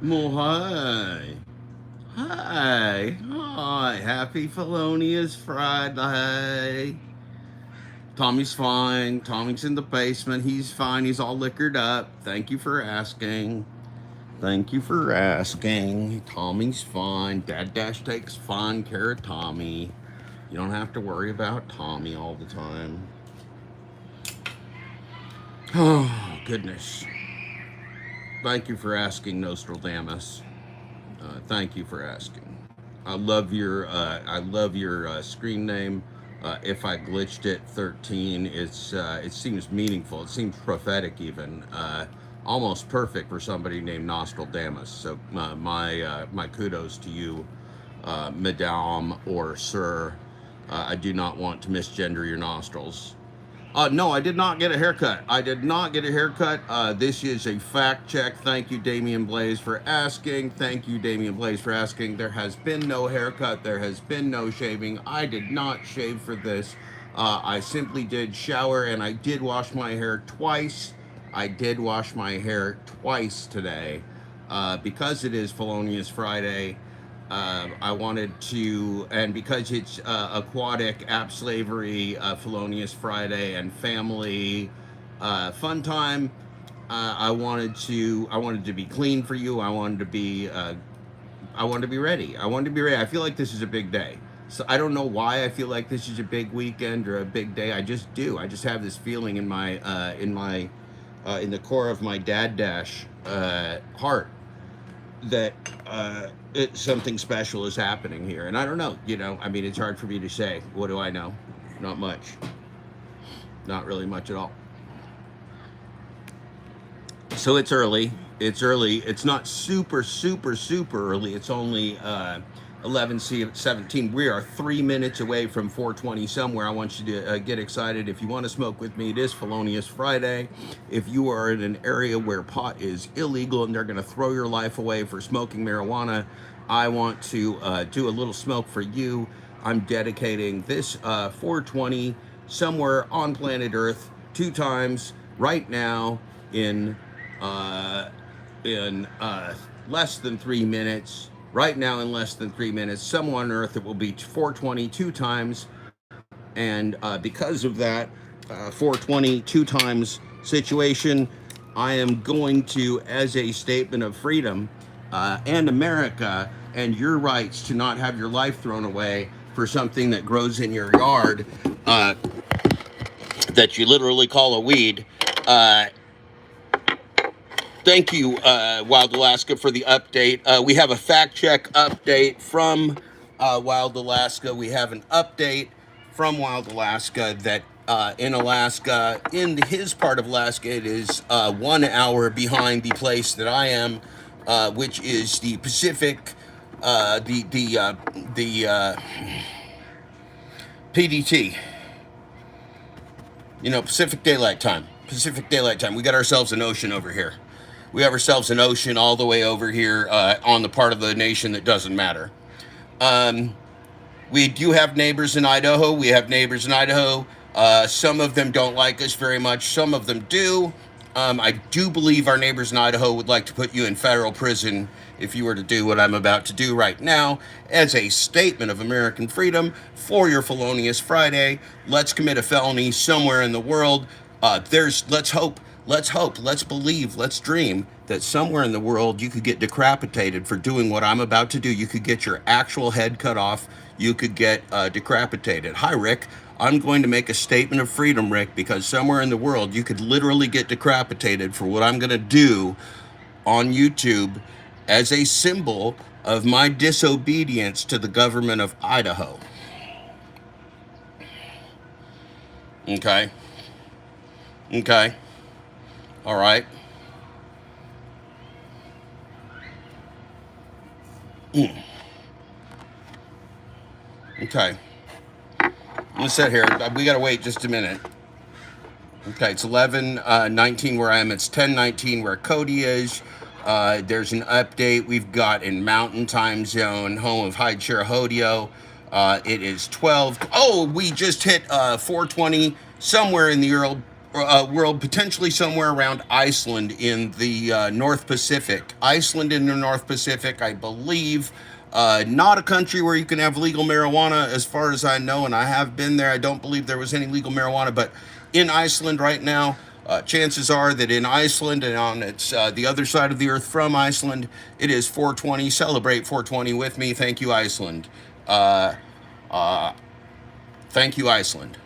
Well, hi. Hi. Hi. Happy Felonious Friday. Tommy's fine. Tommy's in the basement. He's fine. He's all liquored up. Thank you for asking. Thank you for asking. Tommy's fine. Dad Dash takes fine care of Tommy. You don't have to worry about Tommy all the time. Oh, goodness. Thank you for asking, Nostradamus. Thank you for asking. I love your screen name. If I glitched it, 13. It seems meaningful. It seems prophetic even. Almost perfect for somebody named Nostradamus. So my kudos to you, Madame or Sir. I do not want to misgender your nostrils. No, I did not get a haircut. I did not get a haircut. This is a fact check. Thank you, Damian Blaze, for asking. Thank you, Damian Blaze, for asking. There has been no haircut. There has been no shaving. I did not shave for this. I simply did shower and I did wash my hair twice. I did wash my hair twice today because it is Felonious Friday. I wanted to, and because it's Aquatic, App Slavery, Felonious Friday, and Family Fun Time, I wanted to be clean for you. I wanted to be ready. I wanted to be ready. I feel like this is a big day. So I don't know why I feel like this is a big weekend or a big day. I just do. I just have this feeling in the core of my dad dash heart that something special is happening here. And I don't know, I mean, it's hard for me to say. What do I know? Not much. Not really much at all. So it's early. It's early. It's not super, super, super early. It's only 11:17. We are 3 minutes away from 420 somewhere. I want you to get excited. If you want to smoke with me, it is Felonious Friday. If you are in an area where pot is illegal and they're going to throw your life away for smoking marijuana, I want to do a little smoke for you. I'm dedicating this 420 somewhere on planet Earth 2 times right now in uh, in less than 3 minutes. Right now, in less than 3 minutes, somewhere on Earth it will be 420 2 times, and because of that 420 2 times situation, I am going to, as a statement of freedom and America and your rights to not have your life thrown away for something that grows in your yard, that you literally call a weed. Thank you, Wild Alaska, for the update. We have a fact check update from Wild Alaska. We have an update from Wild Alaska that in Alaska, in his part of Alaska, it is 1 hour behind the place that I am, which is the Pacific, the PDT. Pacific Daylight Time. Pacific Daylight Time. We got ourselves an ocean over here. We have ourselves an ocean all the way over here on the part of the nation that doesn't matter. Um, we do have neighbors in Idaho. We have neighbors in Idaho. Some of them don't like us very much. Some of them do. I do believe our neighbors in Idaho would like to put you in federal prison if you were to do what I'm about to do right now as a statement of American freedom for your Felonious Friday. Let's commit a felony somewhere in the world. Let's believe, let's dream that somewhere in the world you could get decapitated for doing what I'm about to do. You could get your actual head cut off. You could get decapitated. Hi, Rick. I'm going to make a statement of freedom, Rick, because somewhere in the world you could literally get decapitated for what I'm going to do on YouTube as a symbol of my disobedience to the government of Idaho. Okay. Okay. All right. Okay. I'm gonna sit here. We gotta wait just a minute. Okay, it's 11:19 where I am. It's 10:19 where Cody is. There's an update we've got in Mountain Time Zone, home of Hyde Chirahodio. It is 12. Oh, we just hit 420 somewhere in the world, potentially somewhere around Iceland in the North Pacific. Iceland in the North Pacific, I believe. Not a country where you can have legal marijuana, as far as I know, and I have been there. I don't believe there was any legal marijuana, but in Iceland right now, chances are that in Iceland and on its the other side of the earth from Iceland, it is 420. Celebrate 420 with me. Thank you, Iceland. Uh, thank you, Iceland.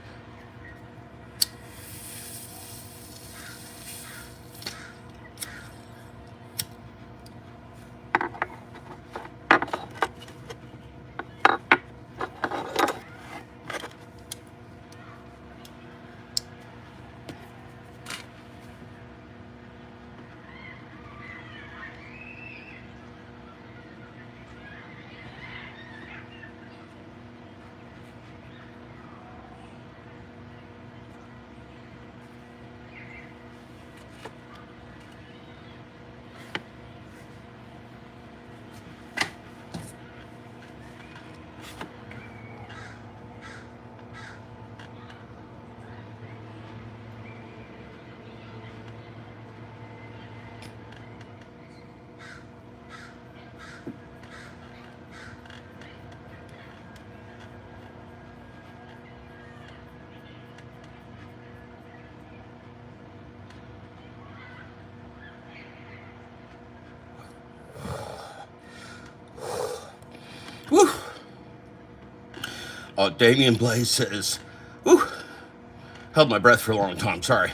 Woo. Damian Blaze says, woo, held my breath for a long time, sorry.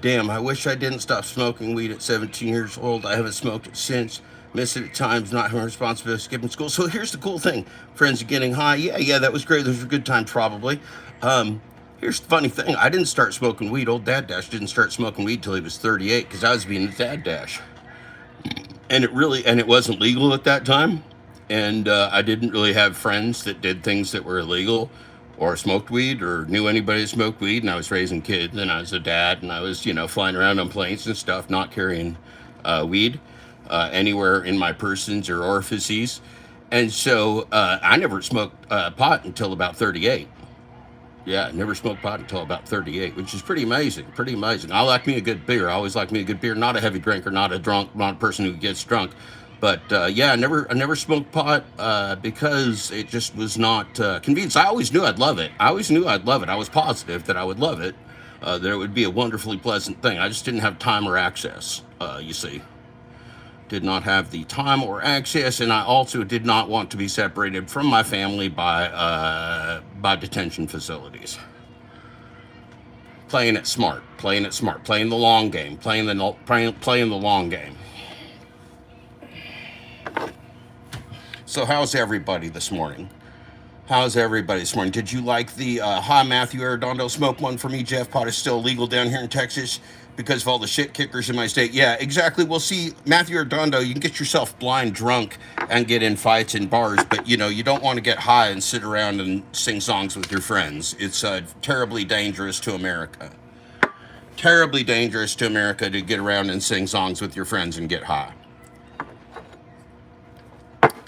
Damn, I wish I didn't stop smoking weed at 17 years old. I haven't smoked it since. Miss it at times, not having responsibility, skipping school. So here's the cool thing. Friends are getting high. Yeah, that was great. Those were good times, probably. Here's the funny thing. I didn't start smoking weed. Old Dad Dash didn't start smoking weed till he was 38 because I was being a Dad Dash. And it wasn't legal at that time. And I didn't really have friends that did things that were illegal or smoked weed or knew anybody that smoked weed. And I was raising kids and I was a dad and I was, flying around on planes and stuff, not carrying weed anywhere in my persons or orifices. And so I never smoked pot until about 38. Yeah, I never smoked pot until about 38, which is pretty amazing. Pretty amazing. I like me a good beer. I always like me a good beer. Not a heavy drinker, not a drunk, not a person who gets drunk. But I never smoked pot because it just was not convenient. I always knew I'd love it. I was positive that I would love it. That it would be a wonderfully pleasant thing. I just didn't have time or access. You see, did not have the time or access, and I also did not want to be separated from my family by detention facilities. Playing it smart, playing the long game, playing the long game. So how's everybody this morning? Did you like the hi Matthew Arredondo, smoke one for me? Jeff, pot is still legal down here in Texas because of all the shit kickers in my state. Yeah, exactly. Well, see, Matthew Arredondo, you can get yourself blind drunk and get in fights in bars, but you don't want to get high and sit around and sing songs with your friends. It's terribly dangerous to America. Terribly dangerous to America to get around and sing songs with your friends and get high.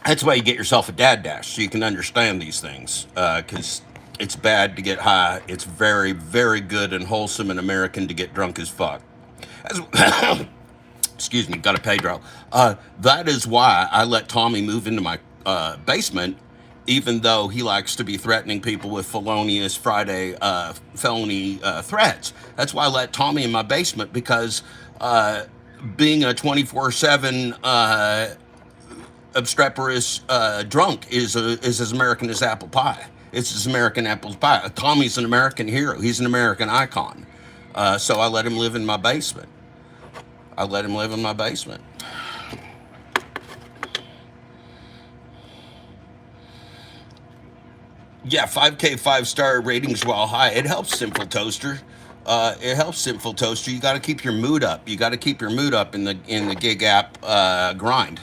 That's why you get yourself a Dad Dash, so you can understand these things, because it's bad to get high. It's very, very good and wholesome and American to get drunk as fuck. Excuse me, got a Pedro. That is why I let Tommy move into my basement, even though he likes to be threatening people with Felonious Friday felony threats. That's why I let Tommy in my basement, because being a 24/7 obstreperous drunk is as American as apple pie. It's as American apple pie. Tommy's an American hero. He's an American icon. So I let him live in my basement. Yeah, 5K 5-star ratings while high. It helps, Simple Toaster. You got to keep your mood up. You got to keep your mood up in the gig app grind.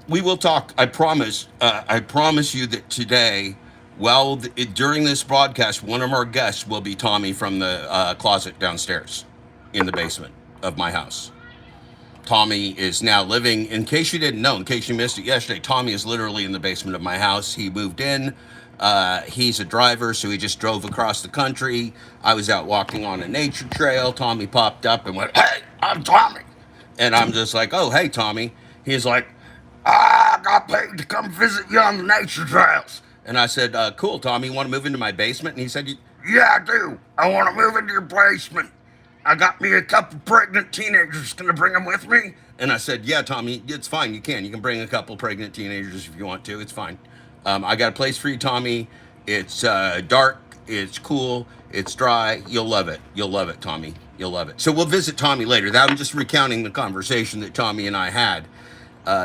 We will talk. I promise. I promise you that today, during this broadcast, one of our guests will be Tommy from the closet downstairs in the basement of my house. Tommy is now living, in case you didn't know, in case you missed it yesterday, Tommy is literally in the basement of my house. He moved in He's a driver, so he just drove across the country. I was out walking on a nature trail. Tommy popped up and went, "Hey, I'm Tommy." And I'm just like, "Oh, hey, Tommy." He's like, "I got paid to come visit you on the nature trails." And I said, "Cool, Tommy, you want to move into my basement?" And he said, "Yeah, I do. I want to move into your basement. I got me a couple pregnant teenagers. Can I bring them with me?" And I said, "Yeah, Tommy, it's fine. You can. You can bring a couple pregnant teenagers if you want to. It's fine. I got a place for you, Tommy. It's dark. It's cool. It's dry. You'll love it. You'll love it, Tommy. You'll love it." So we'll visit Tommy later. I'm just recounting the conversation that Tommy and I had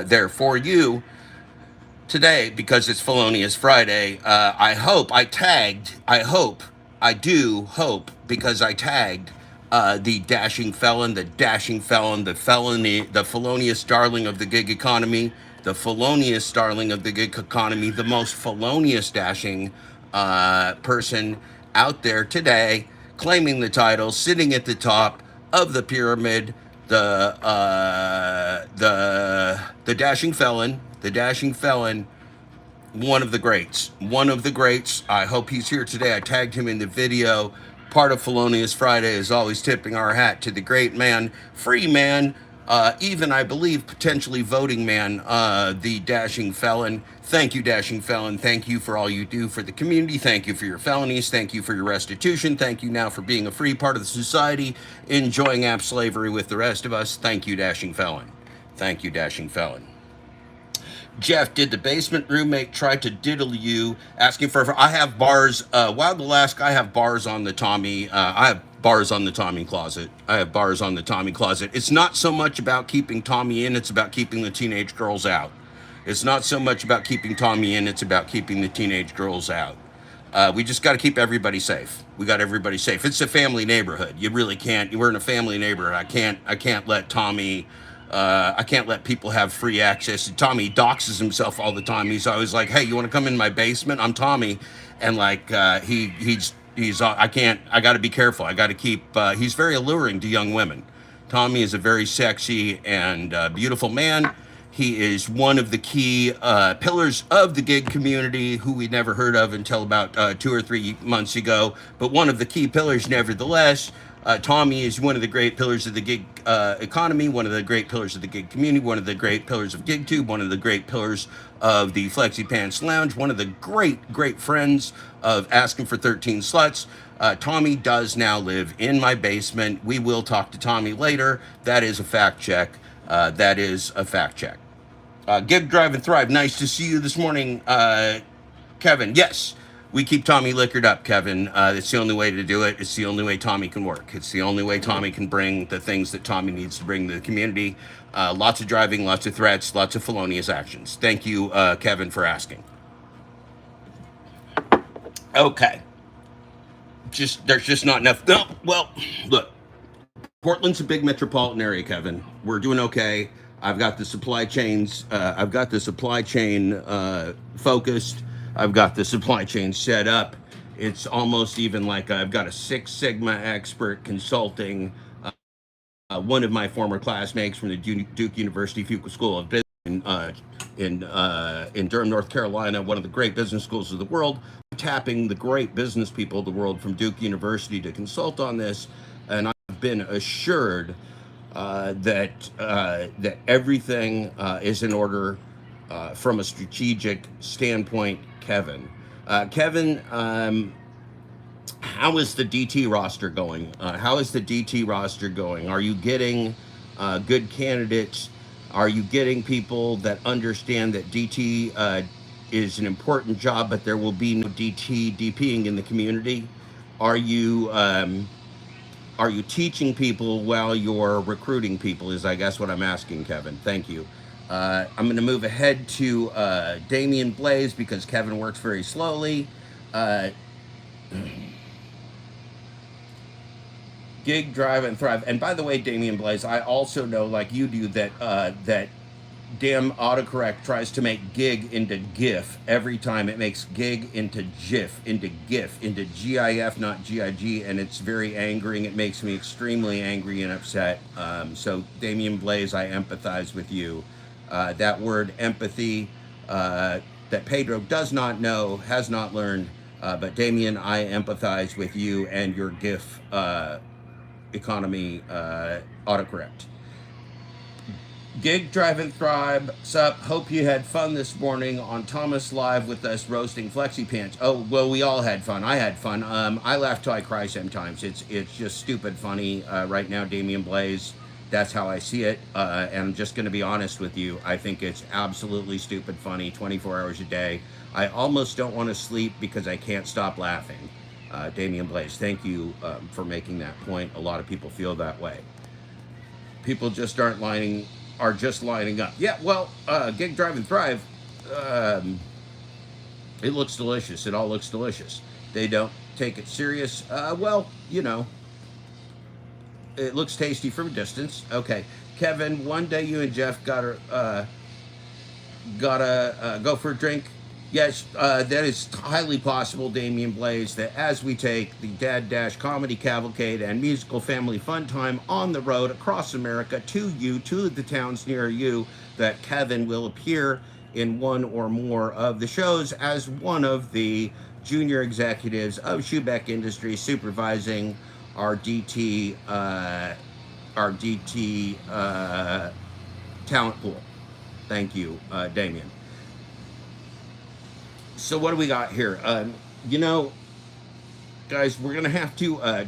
there for you today because it's Felonious Friday. I do hope, because I tagged the dashing felon, the felonious darling of the gig economy, the felonious darling of the gig economy, the most felonious dashing person out there today, claiming the title, sitting at the top of the pyramid, the dashing felon, one of the greats. One of the greats. I hope he's here today. I tagged him in the video. Part of Felonious Friday is always tipping our hat to the great man, free man, even I believe potentially voting man, the dashing felon. Thank you, dashing felon. Thank you for all you do for the community. Thank you for your felonies. Thank you for your restitution. Thank you now for being a free part of the society, enjoying app slavery with the rest of us. Thank you, dashing felon. Thank you, dashing felon. Jeff, did the basement roommate try to diddle you, asking for? I have bars. Wild Alaska, I have bars on the Tommy. I have bars on the Tommy closet. I have bars on the Tommy closet. It's not so much about keeping Tommy in, it's about keeping the teenage girls out. It's not so much about keeping Tommy in, it's about keeping the teenage girls out. We just got to keep everybody safe. We got everybody safe. It's a family neighborhood. You really can't. We're in a family neighborhood. I can't let Tommy. I can't let people have free access. Tommy doxes himself all the time. He's always like, "Hey, you want to come in my basement? I'm Tommy," and like he's I can't. I got to be careful. I got to keep. He's very alluring to young women. Tommy is a very sexy and beautiful man. He is one of the key pillars of the gig community, who we never heard of until about 2 or 3 months ago, but one of the key pillars nevertheless. Tommy is one of the great pillars of the gig economy, one of the great pillars of the gig community, one of the great pillars of GigTube, one of the great pillars of the Flexi Pants Lounge, one of the great friends of Asking for 13 Sluts. Tommy does now live in my basement. We will talk to Tommy later. That is a fact check. That is a fact check. Gig, Drive, and Thrive. Nice to see you this morning, Kevin. Yes. We keep Tommy liquored up, Kevin. It's the only way to do it. It's the only way Tommy can work. It's the only way Tommy can bring the things that Tommy needs to bring to the community. Lots of driving, lots of threats, lots of felonious actions. Thank you, Kevin, for asking. Okay. There's just not enough. No, well, look. Portland's a big metropolitan area, Kevin. We're doing okay. I've got the supply chains. Focused. I've got the supply chain set up. It's almost even like I've got a Six Sigma expert consulting. One of my former classmates from the Duke University Fuqua School of Business in Durham, North Carolina, one of the great business schools of the world, tapping the great business people of the world from Duke University to consult on this. And I've been assured that everything is in order from a strategic standpoint. Kevin, how is the DT roster going? Are you getting good candidates? Are you getting people that understand that DT is an important job, but there will be no DPing in the community? Are you teaching people while you're recruiting people is, I guess, what I'm asking, Kevin. Thank you. I'm going to move ahead to Damian Blaze because Kevin works very slowly. Gig, Drive, and Thrive. And by the way, Damian Blaze, I also know, like you do, that damn autocorrect tries to make gig into GIF every time. It makes gig into GIF, into GIF, not GIG, and it's very angering. It makes me extremely angry and upset. So, Damian Blaze, I empathize with you. That word empathy, that that Pedro does not know, has not learned. But Damien, I empathize with you and your GIF economy autocorrect. Gig Drive and Thrive, sup? Hope you had fun this morning on Thomas Live with us roasting Flexi Pants. Oh, well, we all had fun. I had fun. I laugh till I cry sometimes. It's just stupid funny right now, Damian Blaze. That's how I see it. And I'm just going to be honest with you. I think it's absolutely stupid funny 24 hours a day. I almost don't want to sleep because I can't stop laughing. Damian Blaze, thank you for making that point. A lot of people feel that way. People just are just lining up. Yeah, well, Gig Drive and Thrive, it looks delicious. It all looks delicious. They don't take it serious. Well, you know, it looks tasty from a distance. Okay, Kevin, one day you and Jeff gotta go for a drink. Yes, that is highly possible, Damian Blaze, that as we take the Dad Dash Comedy Cavalcade and Musical Family Fun Time on the road across America to the towns near you, that Kevin will appear in one or more of the shows as one of the junior executives of Schubeck Industries supervising our DT talent pool. Thank you, Damien. So what do we got here? You know, guys, we're gonna have to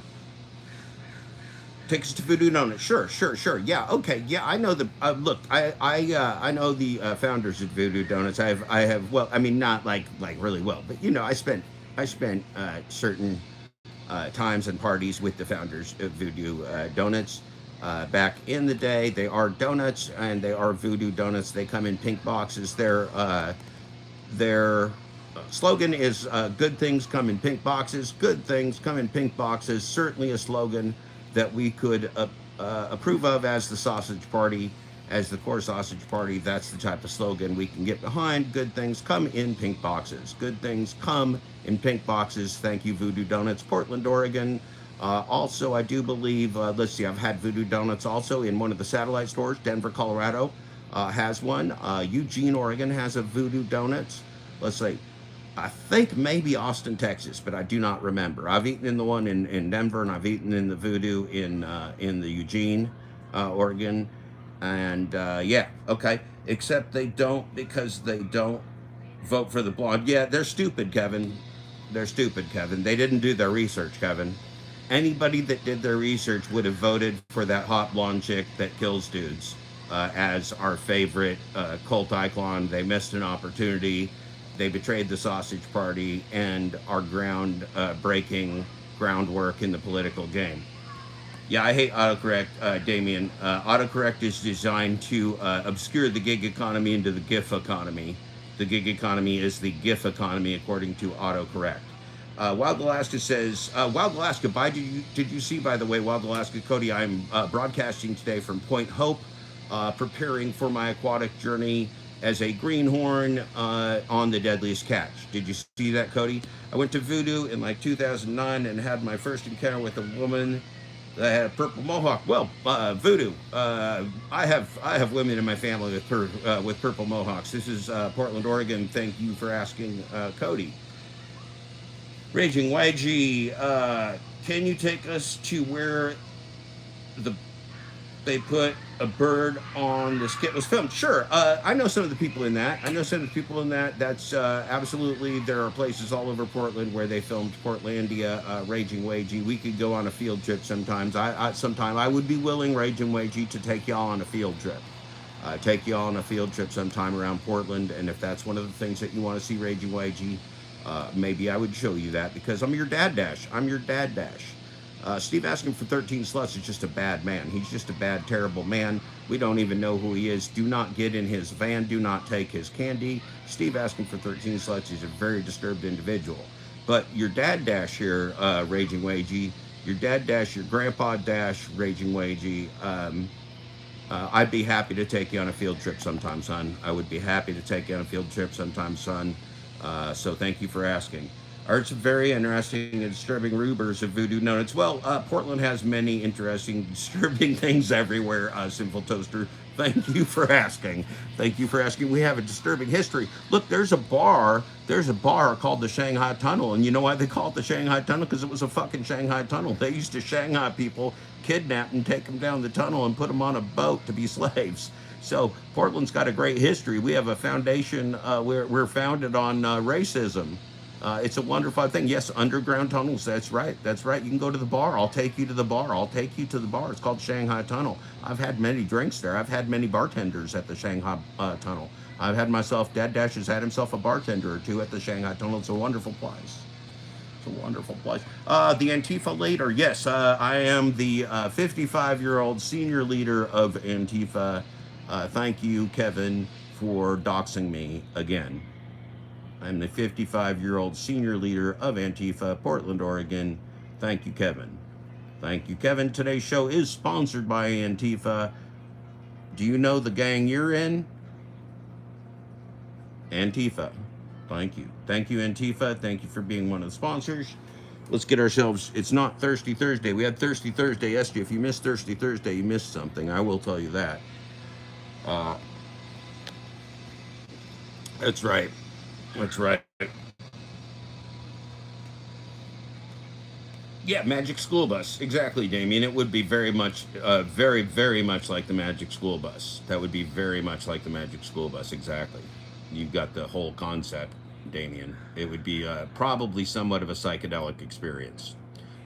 take us to Voodoo Donuts. Sure. Yeah, okay. Yeah, I know the. Look, I know the founders of Voodoo Donuts. I have. Well, I mean, not like really well, but you know, I spent certain times and parties with the founders of Voodoo Donuts. Back in the day, they are donuts and they are Voodoo Donuts. They come in pink boxes. Their slogan is good things come in pink boxes. Good things come in pink boxes. Certainly a slogan that we could approve of as the sausage party, as the core sausage party. That's the type of slogan we can get behind. Good things come in pink boxes. Good things come in pink boxes. Thank you, Voodoo Donuts, Portland, Oregon. Also, I do believe, let's see, I've had Voodoo Donuts also in one of the satellite stores. Denver, Colorado has one. Eugene, Oregon has a Voodoo Donuts. Let's say, I think maybe Austin, Texas, but I do not remember. I've eaten in the one in Denver, and I've eaten in the Voodoo in the Eugene, Oregon, and yeah, okay. Except they don't, because they don't vote for the blonde. Yeah, they're stupid, Kevin. They're stupid, Kevin. They didn't do their research, Kevin. Anybody that did their research would have voted for that hot blonde chick that kills dudes as our favorite cult icon. They missed an opportunity. They betrayed the sausage party and our breaking groundwork in the political game. Yeah, I hate autocorrect, Damien. Autocorrect is designed to obscure the gig economy into the GIF economy. The gig economy is the GIF economy, according to autocorrect. Wild Alaska says, Wild Alaska, did you see, by the way, Wild Alaska, Cody, I'm broadcasting today from Point Hope, preparing for my aquatic journey as a greenhorn on the Deadliest Catch. Did you see that, Cody? I went to Voodoo in like 2009 and had my first encounter with a woman that had a purple mohawk. Well, Voodoo, I have women in my family with purple mohawks. This is Portland, Oregon. Thank you for asking, Cody. Raging YG, can you take us to where they put a bird on the skit was filmed? Sure. I know some of the people in that. That's absolutely, there are places all over Portland where they filmed Portlandia, Raging Wagey. We could go on a field trip sometimes. I would be willing, Raging Wagey, to take y'all on a field trip. Take y'all on a field trip sometime around Portland, and if that's one of the things that you want to see, Raging Wagey, maybe I would show you that, because I'm your dad dash. Steve asking for 13 sluts is just a bad man. He's just a bad, terrible man. We don't even know who he is. Do not get in his van. Do not take his candy. Steve asking for 13 sluts is a very disturbed individual. But your dad dash here, Raging Wagey, your dad dash, your grandpa dash, Raging Wagey, I'd be happy to take you on a field trip sometime, son. I would be happy to take you on a field trip sometime, son. So thank you for asking. Are some very interesting and disturbing rumors of voodoo notes. Well, Portland has many interesting, disturbing things everywhere, Sinful Toaster. Thank you for asking. Thank you for asking. We have a disturbing history. Look, there's a bar. There's a bar called the Shanghai Tunnel. And you know why they call it the Shanghai Tunnel? Because it was a fucking Shanghai Tunnel. They used to Shanghai people, kidnap and take them down the tunnel and put them on a boat to be slaves. So Portland's got a great history. We have a foundation. We're founded on racism. It's a wonderful thing. Yes, underground tunnels. That's right. That's right. You can go to the bar. I'll take you to the bar. I'll take you to the bar. It's called Shanghai Tunnel. I've had many drinks there. I've had many bartenders at the Shanghai Tunnel. I've had myself, Dad Dash has had himself a bartender or two at the Shanghai Tunnel. It's a wonderful place. It's a wonderful place. The Antifa leader. Yes, I am the 55-year-old senior leader of Antifa. Thank you, Kevin, for doxing me again. I'm the 55-year-old senior leader of Antifa, Portland, Oregon. Thank you, Kevin. Thank you, Kevin. Today's show is sponsored by Antifa. Do you know the gang you're in? Antifa. Thank you. Thank you, Antifa. Thank you for being one of the sponsors. Let's get ourselves, it's not Thirsty Thursday. We had Thirsty Thursday yesterday. If you missed Thirsty Thursday, you missed something. I will tell you that. That's right. That's right. Yeah, Magic School Bus. Exactly, Damien. It would be very much, very much like the Magic School Bus. That would be very much like the Magic School Bus. Exactly. You've got the whole concept, Damien. It would be probably somewhat of a psychedelic experience.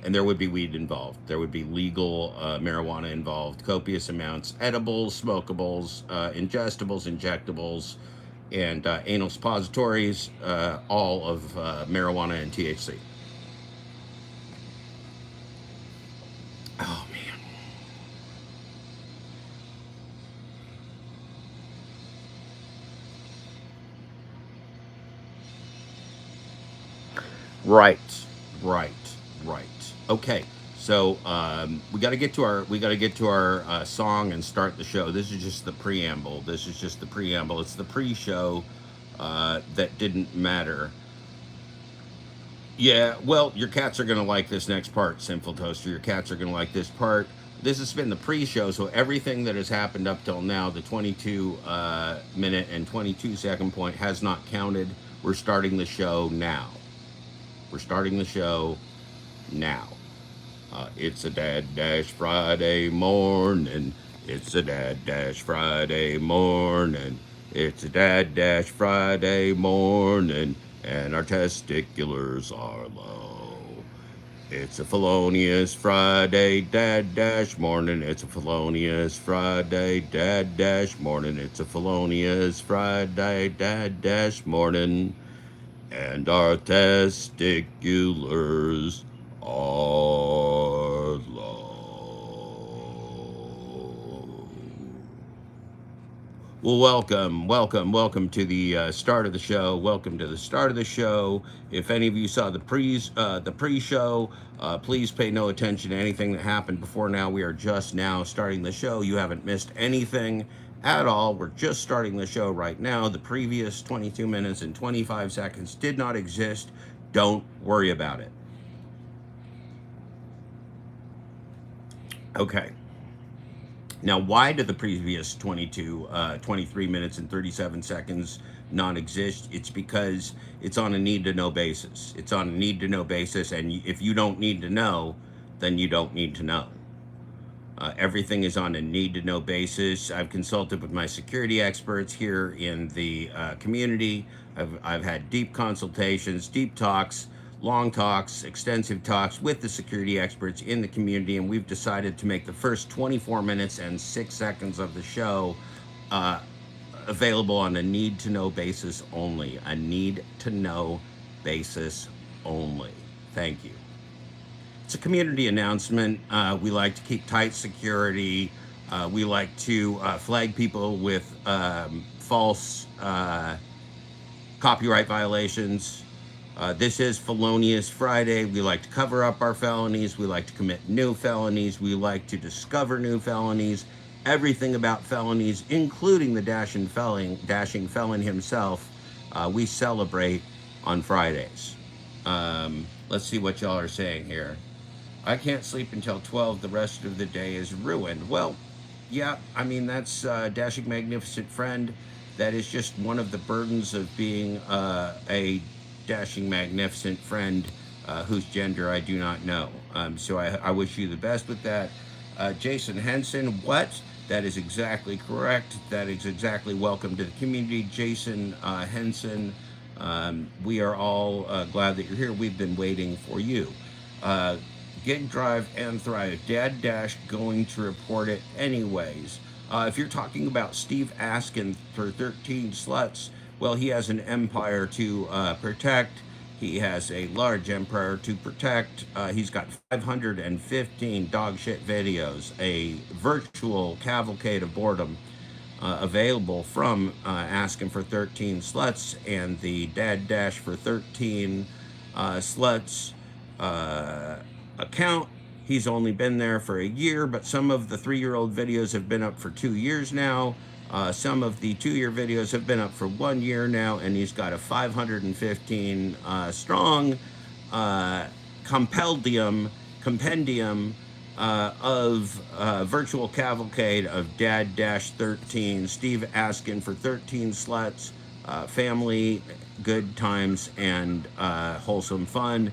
And there would be weed involved. There would be legal marijuana involved, copious amounts, edibles, smokables, ingestibles, injectables, and anal suppositories, all of marijuana and THC. Oh man. Right, right, right. Okay, so we got to get to our song and start the show. This is just the preamble. This is just the preamble. It's the pre-show that didn't matter. Yeah, well, your cats are going to like this next part, Sinful Toaster. Your cats are going to like this part. This has been the pre-show, so everything that has happened up till now, the 22 minute and 22-second point has not counted. We're starting the show now. We're starting the show now. It's a Dad Dash Friday morning. It's a Dad Dash Friday morning. It's a Dad Dash Friday morning, and our testiculars are low. It's a Felonious Friday, Dad Dash morning. It's a Felonious Friday, Dad Dash morning. It's a Felonious Friday, Dad Dash morning. And our testiculars are low. Well, welcome to the start of the show. Welcome to the start of the show. If any of you saw the pre-show, please pay no attention to anything that happened before now. We are just now starting the show. You haven't missed anything at all. We're just starting the show right now. The previous 22 minutes and 25 seconds did not exist. Don't worry about it. Okay. Now, why did the previous 23 minutes and 37 seconds not exist? It's because it's on a need-to-know basis. It's on a need-to-know basis, and if you don't need to know, then you don't need to know. Everything is on a need-to-know basis. I've consulted with my security experts here in the community. I've had deep consultations, deep talks, long talks, extensive talks with the security experts in the community, and we've decided to make the first 24 minutes and 6 seconds of the show available on a need-to-know basis only. A need-to-know basis only. Thank you. It's a community announcement. We like to keep tight security. We like to flag people with false copyright violations. This is Felonious Friday. We like to cover up our felonies. We like to commit new felonies. We like to discover new felonies. Everything about felonies, including the dashing felon himself, we celebrate on Fridays. Let's see what y'all are saying here. I can't sleep until 12. The rest of the day is ruined. Well, yeah, I mean, that's Dashing Magnificent Friend. That is just one of the burdens of being a dashing magnificent friend whose gender I do not know. So I wish you the best with that. Jason Henson, what? That is exactly correct. That is exactly welcome to the community. Jason Henson, we are all glad that you're here. We've been waiting for you. Uh, Gig Drive and Thrive. Dad Dash going to report it anyways. If you're talking about Steve Askin for 13 sluts, well, he has an empire to protect. He has a large empire to protect. He's got 515 dog shit videos, a virtual cavalcade of boredom available from Asking for 13 Sluts and the Dad Dash for 13 Sluts account. He's only been there for a year, but some of the 3-year-old videos have been up for 2 years now. Some of the 2-year videos have been up for 1 year now, and he's got a 515 strong compendium of virtual cavalcade of Dad Dash 13, Steve Askin for 13 Sluts, family, good times, and wholesome fun.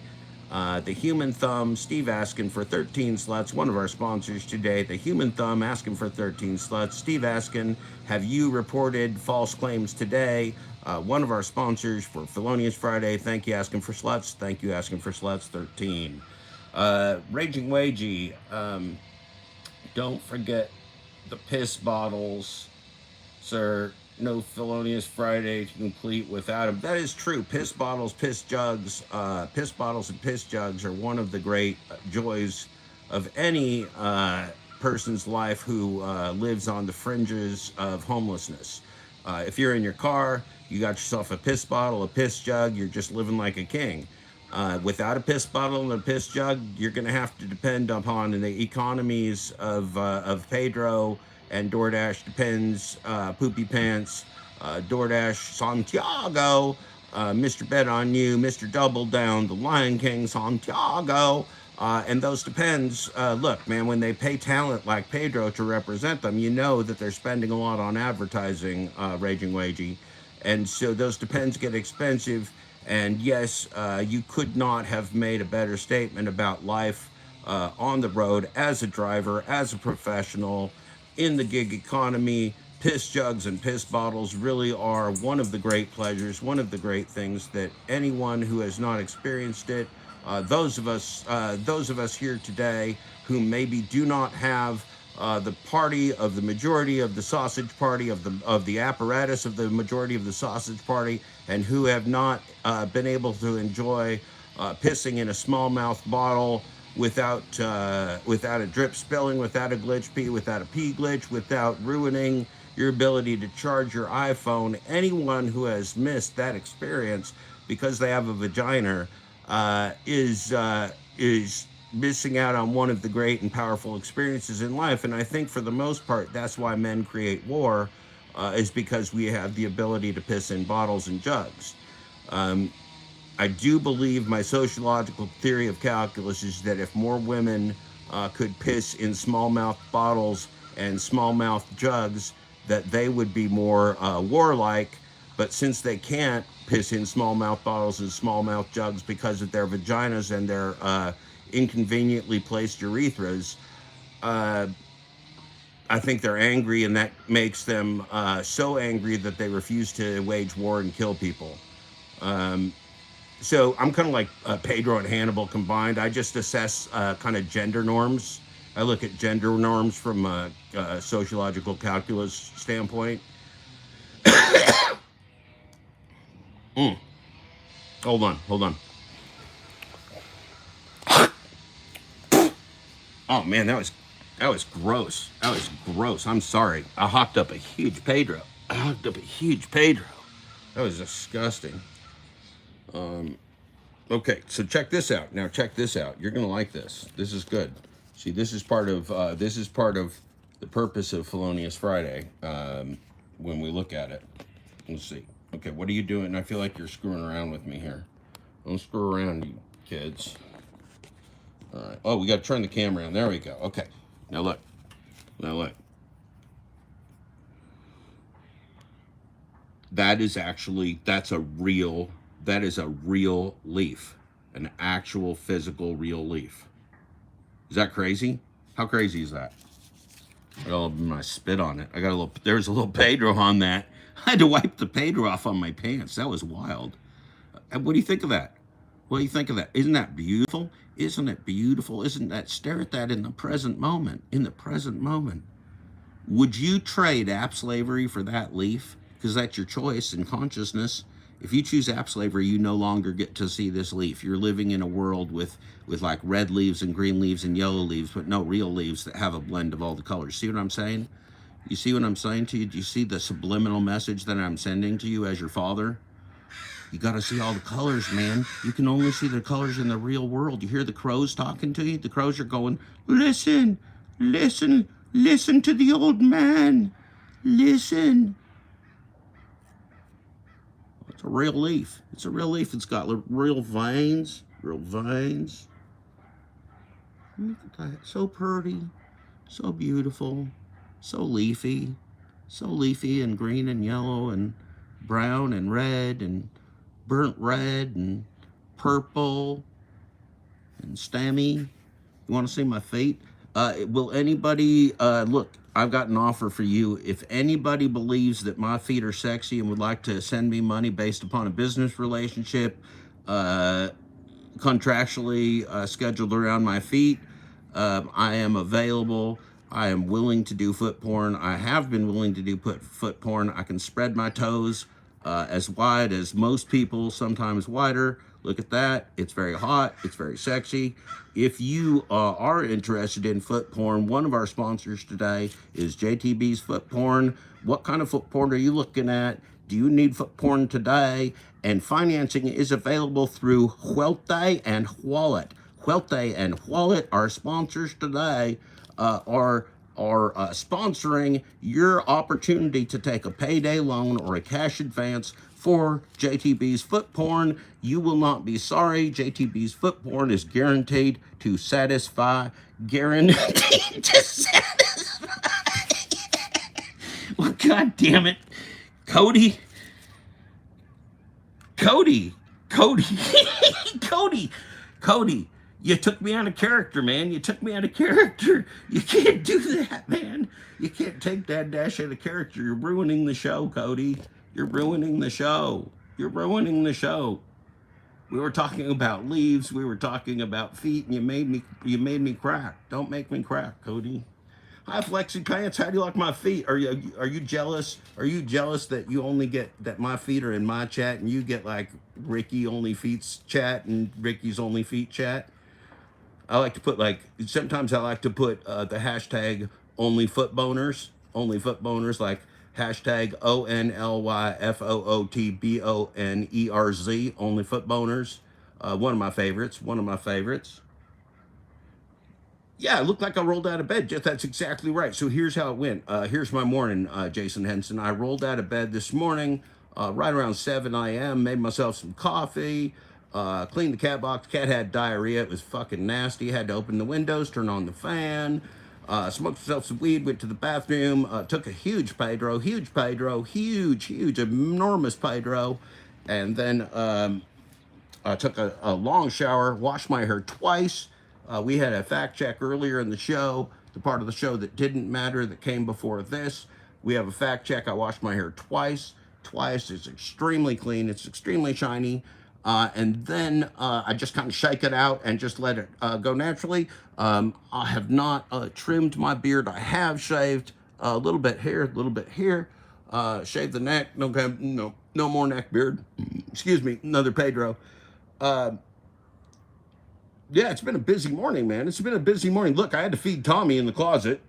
The Human Thumb, Steve Askin for 13 Sluts, one of our sponsors today. The Human Thumb asking for 13 Sluts. Steve Askin, have you reported false claims today? One of our sponsors for Felonious Friday. Thank you, Asking for Sluts. Thank you, Asking for Sluts 13. Raging Wagey, don't forget the piss bottles, sir. No Felonious Friday to complete without them. That is true. Piss bottles, piss jugs, piss bottles and piss jugs are one of the great joys of any person's life who lives on the fringes of homelessness. If you're in your car, you got yourself a piss bottle, a piss jug, you're just living like a king. Without a piss bottle and a piss jug, you're going to have to depend upon the economies of Pedro and DoorDash depends, Poopy Pants, DoorDash Santiago, Mr. Bet on You, Mr. Double Down, the Lion King Santiago, and those depends. Look, man, when they pay talent like Pedro to represent them, you know that they're spending a lot on advertising, Raging Wagey. And so those depends get expensive. And yes, you could not have made a better statement about life on the road as a driver, as a professional, in the gig economy. Piss jugs and piss bottles really are one of the great pleasures, one of the great things that anyone who has not experienced it, those of us here today who maybe do not have the party of the majority of the sausage party of the apparatus of the majority of the sausage party, and who have not been able to enjoy pissing in a smallmouth bottle without a drip spilling, without a glitch pee, without a pee glitch, without ruining your ability to charge your iPhone. Anyone who has missed that experience because they have a vagina is missing out on one of the great and powerful experiences in life. And I think for the most part, that's why men create war, is because we have the ability to piss in bottles and jugs. I do believe my sociological theory of calculus is that if more women could piss in smallmouth bottles and smallmouth jugs, that they would be more warlike. But since they can't piss in smallmouth bottles and smallmouth jugs because of their vaginas and their inconveniently placed urethras, I think they're angry, and that makes them so angry that they refuse to wage war and kill people. So I'm kind of like Pedro and Hannibal combined. I just assess kind of gender norms. I look at gender norms from a sociological calculus standpoint. Hold on. Oh man, that was gross. That was gross. I'm sorry. I hocked up a huge Pedro. That was disgusting. Okay, so check this out. Now check this out. You're gonna like this. This is good. See, this is part of the purpose of Felonious Friday. When we look at it, let's see. Okay, what are you doing? I feel like you're screwing around with me here. Don't screw around, you kids. All right. Oh, we got to turn the camera on. There we go. Okay. Now look. Now look. That is a real leaf. An actual physical real leaf. Is that crazy? How crazy is that? I got my spit on it. There's a little Pedro on that. I had to wipe the Pedro off on my pants. That was wild. What do you think of that? What do you think of that? Isn't that beautiful? Isn't it beautiful? Stare at that in the present moment. In the present moment. Would you trade app slavery for that leaf? Because that's your choice in consciousness. If you choose app slavery, you no longer get to see this leaf. You're living in a world with like red leaves and green leaves and yellow leaves, but no real leaves that have a blend of all the colors. See what I'm saying? You see what I'm saying to you? Do you see the subliminal message that I'm sending to you as your father? You got to see all the colors, man. You can only see the colors in the real world. You hear the crows talking to you? The crows are going, listen, listen, listen to the old man. Listen. It's a real leaf. It's a real leaf. It's got real veins. Real veins. Look at that. So pretty. So beautiful. So leafy. So leafy and green and yellow and brown and red and burnt red and purple and stammy. You want to see my feet? Will anybody, look, I've got an offer for you. If anybody believes that my feet are sexy and would like to send me money based upon a business relationship, contractually scheduled around my feet, I am available. I am willing to do foot porn. I have been willing to do foot porn. I can spread my toes as wide as most people, sometimes wider. Look at that. It's very hot. It's very sexy. If you are interested in foot porn, one of our sponsors today is JTB's Foot Porn. What kind of foot porn are you looking at? Do you need foot porn today? And financing is available through Huelte and Wallet. Huelte and Wallet, our sponsors today, are sponsoring your opportunity to take a payday loan or a cash advance for JTB's Foot Porn. You will not be sorry. JTB's Foot Porn is guaranteed to satisfy. Guaranteed to satisfy. Well, God damn it. Cody. You took me out of character, man. You took me out of character. You can't do that, man. You can't take that dash out of character. You're ruining the show, Cody. You're ruining the show. You're ruining the show. We were talking about leaves. We were talking about feet, and you made me crack. Don't make me crack, Cody. Hi, Flexi Pants. How do you like my feet? Are you jealous? Are you jealous that you only get that my feet are in my chat and you get like Ricky only feet's chat and Ricky's only feet chat? I like to put sometimes I like to put the hashtag only foot boners, like hashtag ONLYFOOTBONERZ, only foot boners. One of my favorites. Yeah, it looked like I rolled out of bed. That's exactly right. So here's how it went. Here's my morning, Jason Henson. I rolled out of bed this morning, right around 7 a.m., made myself some coffee, cleaned the cat box. Cat had diarrhea. It was fucking nasty. Had to open the windows, turn on the fan, smoked myself some weed, went to the bathroom, took a huge, enormous Pedro, and then I took a long shower, washed my hair twice. We had a fact check earlier in the show, the part of the show that didn't matter that came before this. We have a fact check. I washed my hair twice. It's extremely clean. It's extremely shiny. And then I just kind of shake it out and just let it go naturally. I have not trimmed my beard. I have shaved a little bit here, shaved the neck. No more neck beard. Excuse me, another Pedro. Yeah, it's been a busy morning, man. It's been a busy morning. Look, I had to feed Tommy in the closet.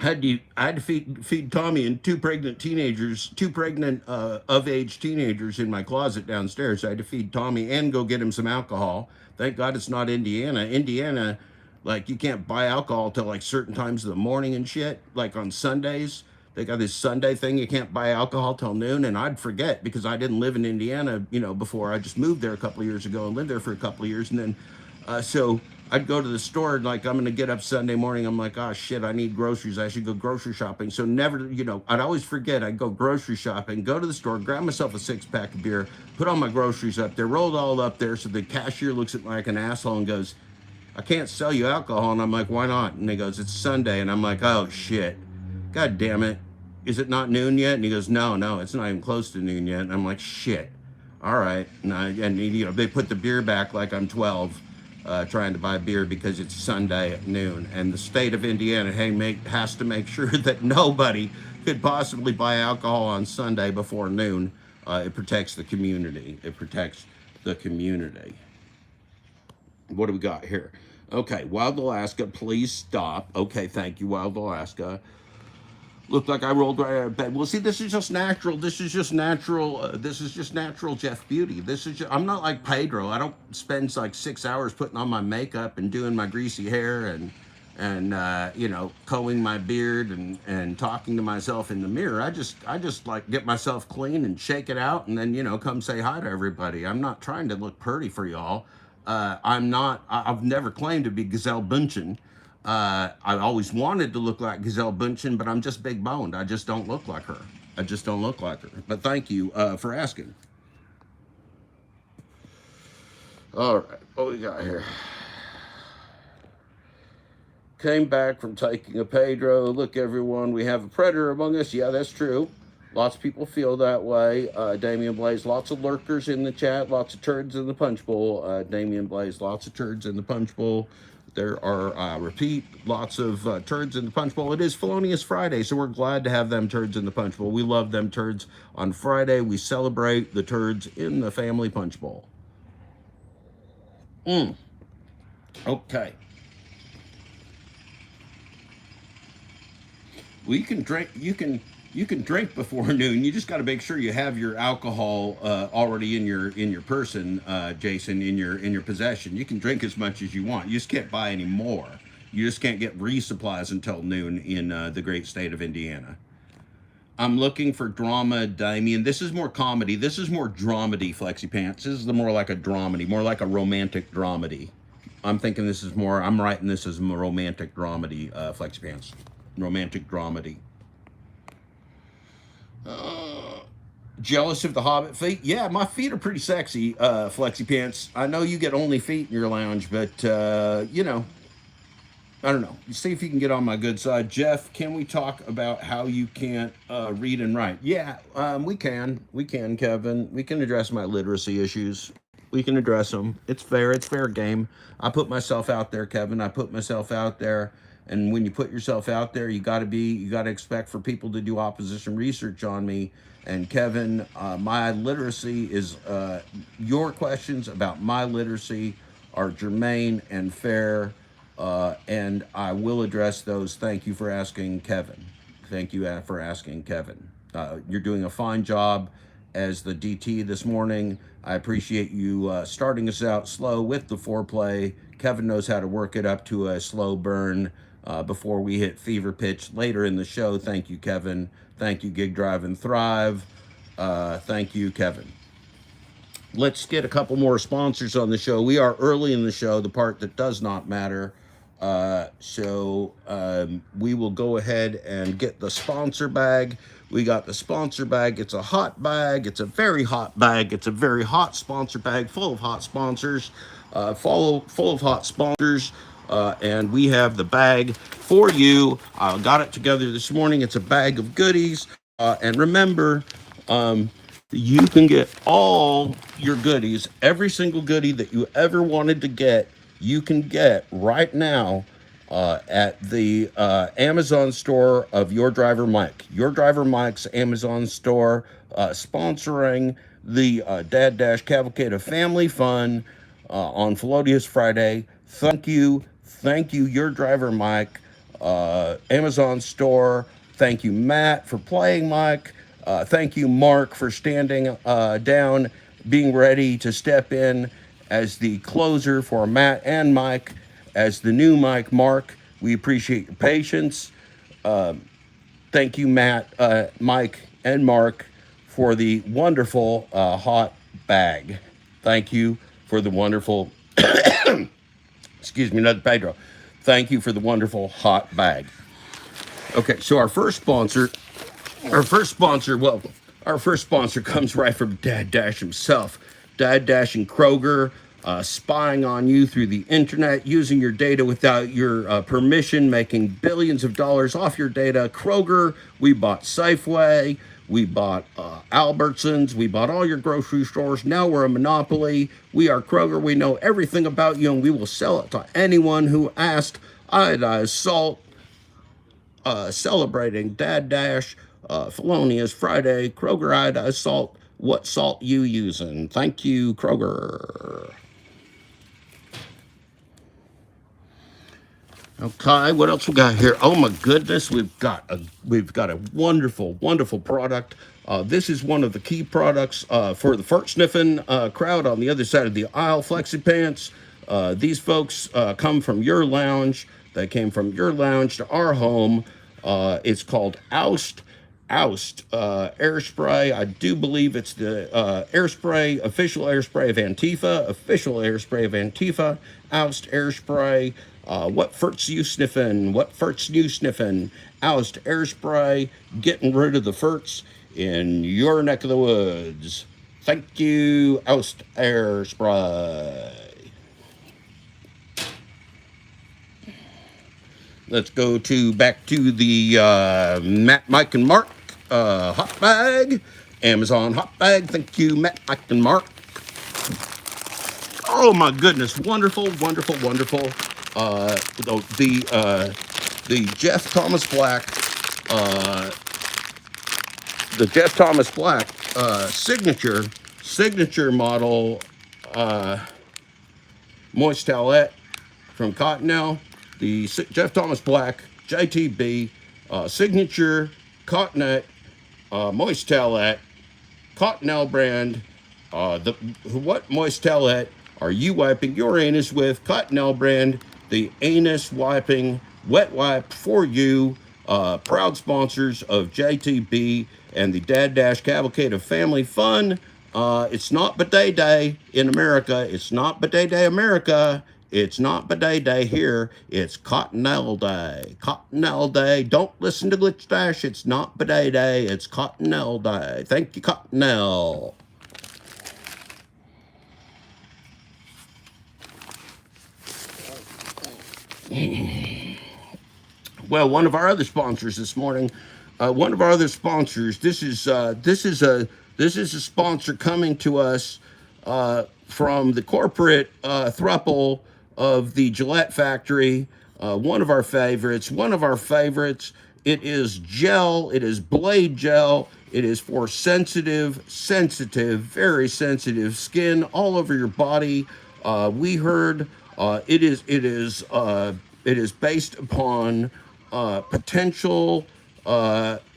I had to feed Tommy and two pregnant of age teenagers in my closet downstairs. I had to feed Tommy and go get him some alcohol. Thank God it's not Indiana. Indiana, like, you can't buy alcohol till like certain times of the morning and shit, like on Sundays. They got this Sunday thing. You can't buy alcohol till noon. And I'd forget because I didn't live in Indiana, before. I just moved there a couple of years ago and lived there for a couple of years. And then, so I'd go to the store and like, I'm going to get up Sunday morning. I'm like, oh shit, I need groceries. I should go grocery shopping. So never, I'd always forget. I'd go grocery shopping, go to the store, grab myself a 6-pack of beer, put all my groceries up there, roll it all up there. So the cashier looks at me like an asshole and goes, I can't sell you alcohol. And I'm like, why not? And he goes, it's Sunday. And I'm like, oh shit, God damn it. Is it not noon yet? And he goes, no, it's not even close to noon yet. And I'm like, shit. All right. And they put the beer back like I'm 12, trying to buy beer because it's Sunday at noon. And the state of Indiana has to make sure that nobody could possibly buy alcohol on Sunday before noon. It protects the community. What do we got here? Okay, Wild Alaska, please stop. Okay, thank you, Wild Alaska. Looked like I rolled right out of bed. Well, see, this is just natural. This is just natural Jeff Beauty. I'm not like Pedro. I don't spend like 6 hours putting on my makeup and doing my greasy hair and combing my beard and talking to myself in the mirror. I just like get myself clean and shake it out and then, come say hi to everybody. I'm not trying to look pretty for y'all. I've never claimed to be Giselle Bündchen. I always wanted to look like Giselle Bündchen, but I'm just big boned. I just don't look like her. But thank you for asking. All right, what we got here? Came back from taking a Pedro. Look, everyone, we have a predator among us. Yeah, that's true. Lots of people feel that way. Damian Blaze, lots of lurkers in the chat, lots of turds in the punch bowl. Damian Blaze, lots of turds in the punch bowl. There are, lots of turds in the punch bowl. It is Felonious Friday, so we're glad to have them turds in the punch bowl. We love them turds. On Friday, we celebrate the turds in the family punch bowl. Okay. Well, you can drink before noon. You just got to make sure you have your alcohol already in your person, Jason, in your possession. You can drink as much as you want. You just can't buy any more. You just can't get resupplies until noon in the great state of Indiana. I'm looking for drama, Damien. This is more comedy. This is more dramedy, Flexi Pants. This is more like a dramedy, more like a romantic dramedy. I'm thinking this is more. I'm writing this as a romantic dramedy, Flexi Pants. Romantic dramedy. Jealous of the Hobbit feet? Yeah, my feet are pretty sexy, Flexi Pants. I know you get only feet in your lounge, but I don't know. See if you can get on my good side. Jeff, can we talk about how you can't read and write? Yeah, we can. We can, Kevin. We can address my literacy issues. We can address them. It's fair. It's fair game. I put myself out there, Kevin. I put myself out there. And when you put yourself out there, you got to expect for people to do opposition research on me. And Kevin, my literacy is, your questions about my literacy are germane and fair, and I will address those. Thank you for asking, Kevin. Thank you for asking, Kevin. You're doing a fine job as the DT this morning. I appreciate you starting us out slow with the foreplay. Kevin knows how to work it up to a slow burn before we hit fever pitch later in the show. Thank you, Kevin. Thank you, Gig Drive and Thrive. Thank you, Kevin. Let's get a couple more sponsors on the show. We are early in the show, the part that does not matter. So we will go ahead and get the sponsor bag. We got the sponsor bag. It's a hot bag. It's a very hot bag. It's a very hot sponsor bag full of hot sponsors, full of hot sponsors. And we have the bag for you. I got it together this morning. It's a bag of goodies. And remember, you can get all your goodies, every single goodie that you ever wanted to get, you can get right now at the Amazon store of Your Driver Mike. Your Driver Mike's Amazon store, sponsoring the Dad Dash Cavalcade of Family Fun on Felonious Friday. Thank you, Your Driver Mike, Amazon store. Thank you, Matt, for playing Mike. Thank you, Mark, for standing down, being ready to step in as the closer for Matt and Mike, as the new Mike, Mark. We appreciate your patience. Thank thank you, Matt, Mike, and Mark for the wonderful hot bag. Thank you for the wonderful, excuse me, not Pedro. Thank you for the wonderful hot bag. Okay, so our first sponsor comes right from Dad Dash himself. Dad Dash and Kroger, spying on you through the internet, using your data without your permission, making billions of dollars off your data. Kroger, we bought Safeway, we bought Albertsons, we bought all your grocery stores. Now we're a monopoly. We are Kroger. We know everything about you, and we will sell it to anyone who asked. Iodized salt, celebrating Dad Dash, Felonious Friday, Kroger iodized salt. What salt you using? Thank you, Kroger. Okay, what else we got here? Oh my goodness, we've got a wonderful product. This is one of the key products for the fart sniffing crowd on the other side of the aisle. Flexi pants. These folks come from your lounge. They came from your lounge to our home. It's called Oust air spray. I do believe it's the official airspray of Antifa. Oust air spray. What farts you sniffing? Oust air spray, getting rid of the farts in your neck of the woods. Thank you, Oust air spray. Let's go back to the Matt, Mike, and Mark hot bag. Amazon hot bag. Thank you, Matt, Mike, and Mark. Oh my goodness, wonderful. The Jeff Thomas Black, signature model moist towelette from Cottonelle. The Jeff Thomas Black JTB signature cottonette moist towelette, Cottonelle brand. What moist towelette are you wiping your anus with? Cottonelle brand, the anus wiping wet wipe for you. Proud sponsors of JTB and the Dad Dash Cavalcade of Family Fun. It's not bidet day in America. It's not bidet day America. It's not bidet day here. It's Cottonelle Day. Cottonelle Day. Don't listen to Glitch Dash. It's not bidet day. It's Cottonelle Day. Thank you, Cottonelle. Well, one of our other sponsors this morning. This is a sponsor coming to us from the corporate thruple of the Gillette factory. One of our favorites. It is gel. It is blade gel. It is for sensitive, very sensitive skin all over your body. We heard it is based upon potential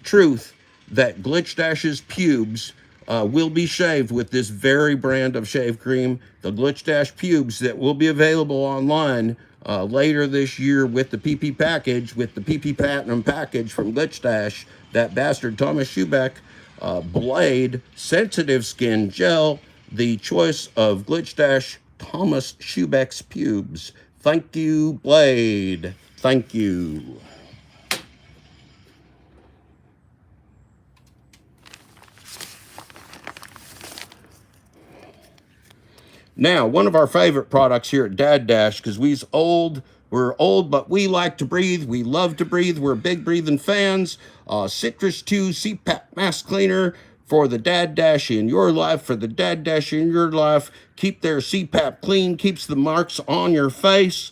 truth that Glitch Dash's pubes will be shaved with this very brand of shave cream, the Glitch Dash pubes, that will be available online later this year with the PP package, with the PP Platinum package from Glitch Dash, that bastard Thomas Schubeck blade sensitive skin gel, the choice of Glitch Dash Thomas Schubeck's pubes. Thank you, Blade. Thank you. Now, one of our favorite products here at Dad Dash, because we're old, but we like to breathe. We love to breathe. We're big breathing fans. Citrus 2 CPAP mask cleaner for the Dad Dash in your life, Keep their CPAP clean, keeps the marks on your face.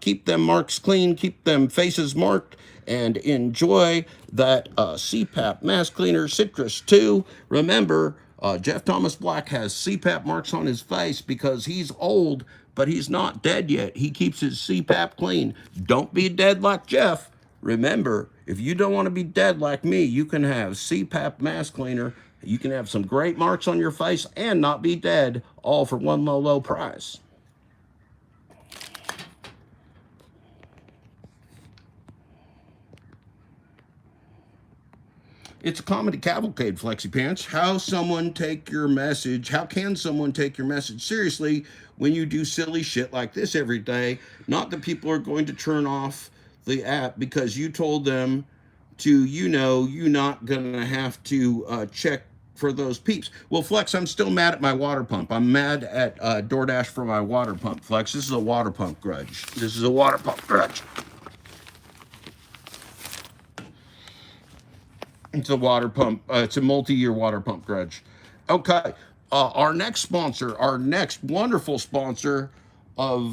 Keep them marks clean, keep them faces marked, and enjoy that CPAP mask cleaner, Citrus 2. Remember, Jeff Thomas Black has CPAP marks on his face because he's old, but he's not dead yet. He keeps his CPAP clean. Don't be dead like Jeff. Remember, if you don't want to be dead like me, you can have CPAP mask cleaner. You can have some great marks on your face and not be dead, all for one low price. It's a comedy cavalcade, Flexi Pants. How can someone take your message seriously when you do silly shit like this every day? Not that people are going to turn off the app because you told them to, you're not going to have to check for those peeps. Well, Flex, I'm still mad at my water pump. I'm mad at DoorDash for my water pump, Flex. This is a water pump grudge. It's a water pump. It's a multi-year water pump grudge. Okay. Our next wonderful sponsor of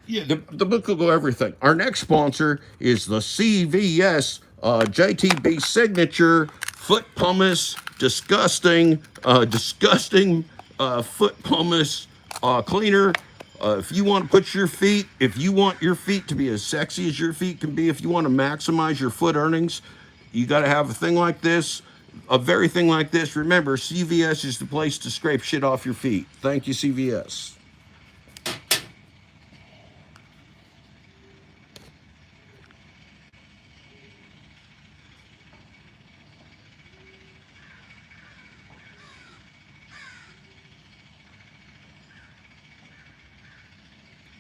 the book will go everything. Our next sponsor is the CVS JTB Signature Foot Pumice, disgusting foot pumice cleaner. If you want your feet to be as sexy as your feet can be, if you want to maximize your foot earnings, you got to have a thing like this, a very thing like this. Remember, CVS is the place to scrape shit off your feet. Thank you, CVS.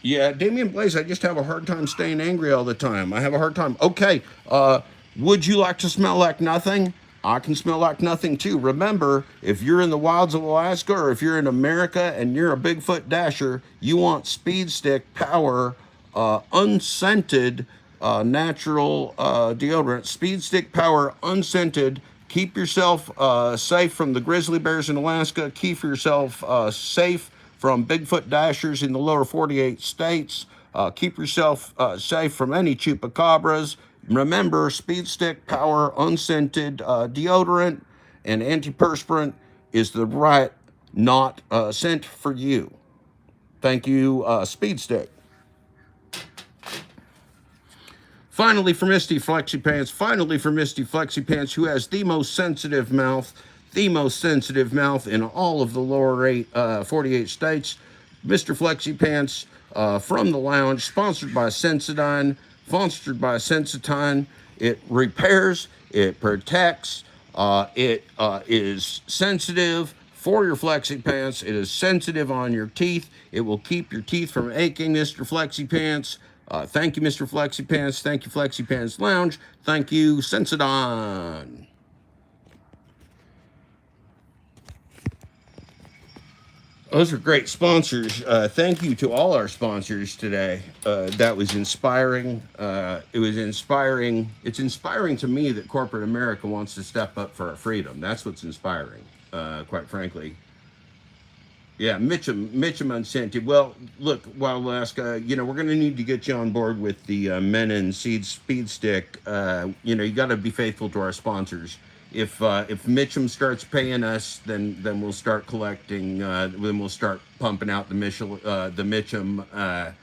Yeah, Damian Blaze, I just have a hard time staying angry all the time. I have a hard time. Okay, would you like to smell like nothing? I can smell like nothing too. Remember, if you're in the wilds of Alaska or if you're in America and you're a Bigfoot dasher, you want Speed Stick Power unscented natural deodorant. Speed Stick Power unscented. Keep yourself safe from the grizzly bears in Alaska. Keep yourself safe from Bigfoot dashers in the lower 48 states. Keep yourself safe from any chupacabras. Remember, Speed Stick Power unscented deodorant and antiperspirant is the right, not scent for you. Thank you, Speed Stick. Finally, for Misty Flexi Pants, who has the most sensitive mouth in all of the lower 48 states, Mr. Flexi Pants from the lounge, sponsored by Sensodyne, It repairs, it protects, it is sensitive for your Flexi Pants. It is sensitive on your teeth. It will keep your teeth from aching, Mr. Flexi Pants. Thank you, Mr. Flexi Pants. Thank you, Flexi Pants Lounge. Thank you, Sensodyne. Those are great sponsors. Thank you to all our sponsors today. That was inspiring. It was inspiring. It's inspiring to me that corporate America wants to step up for our freedom. That's what's inspiring, quite frankly. Yeah, Mitchum unscented. Well, look, Wild Alaska, we're going to need to get you on board with the Menon Seed Speed Stick. You got to be faithful to our sponsors. If Mitchum starts paying us, then we'll start collecting. Then we'll start pumping out the Mitchum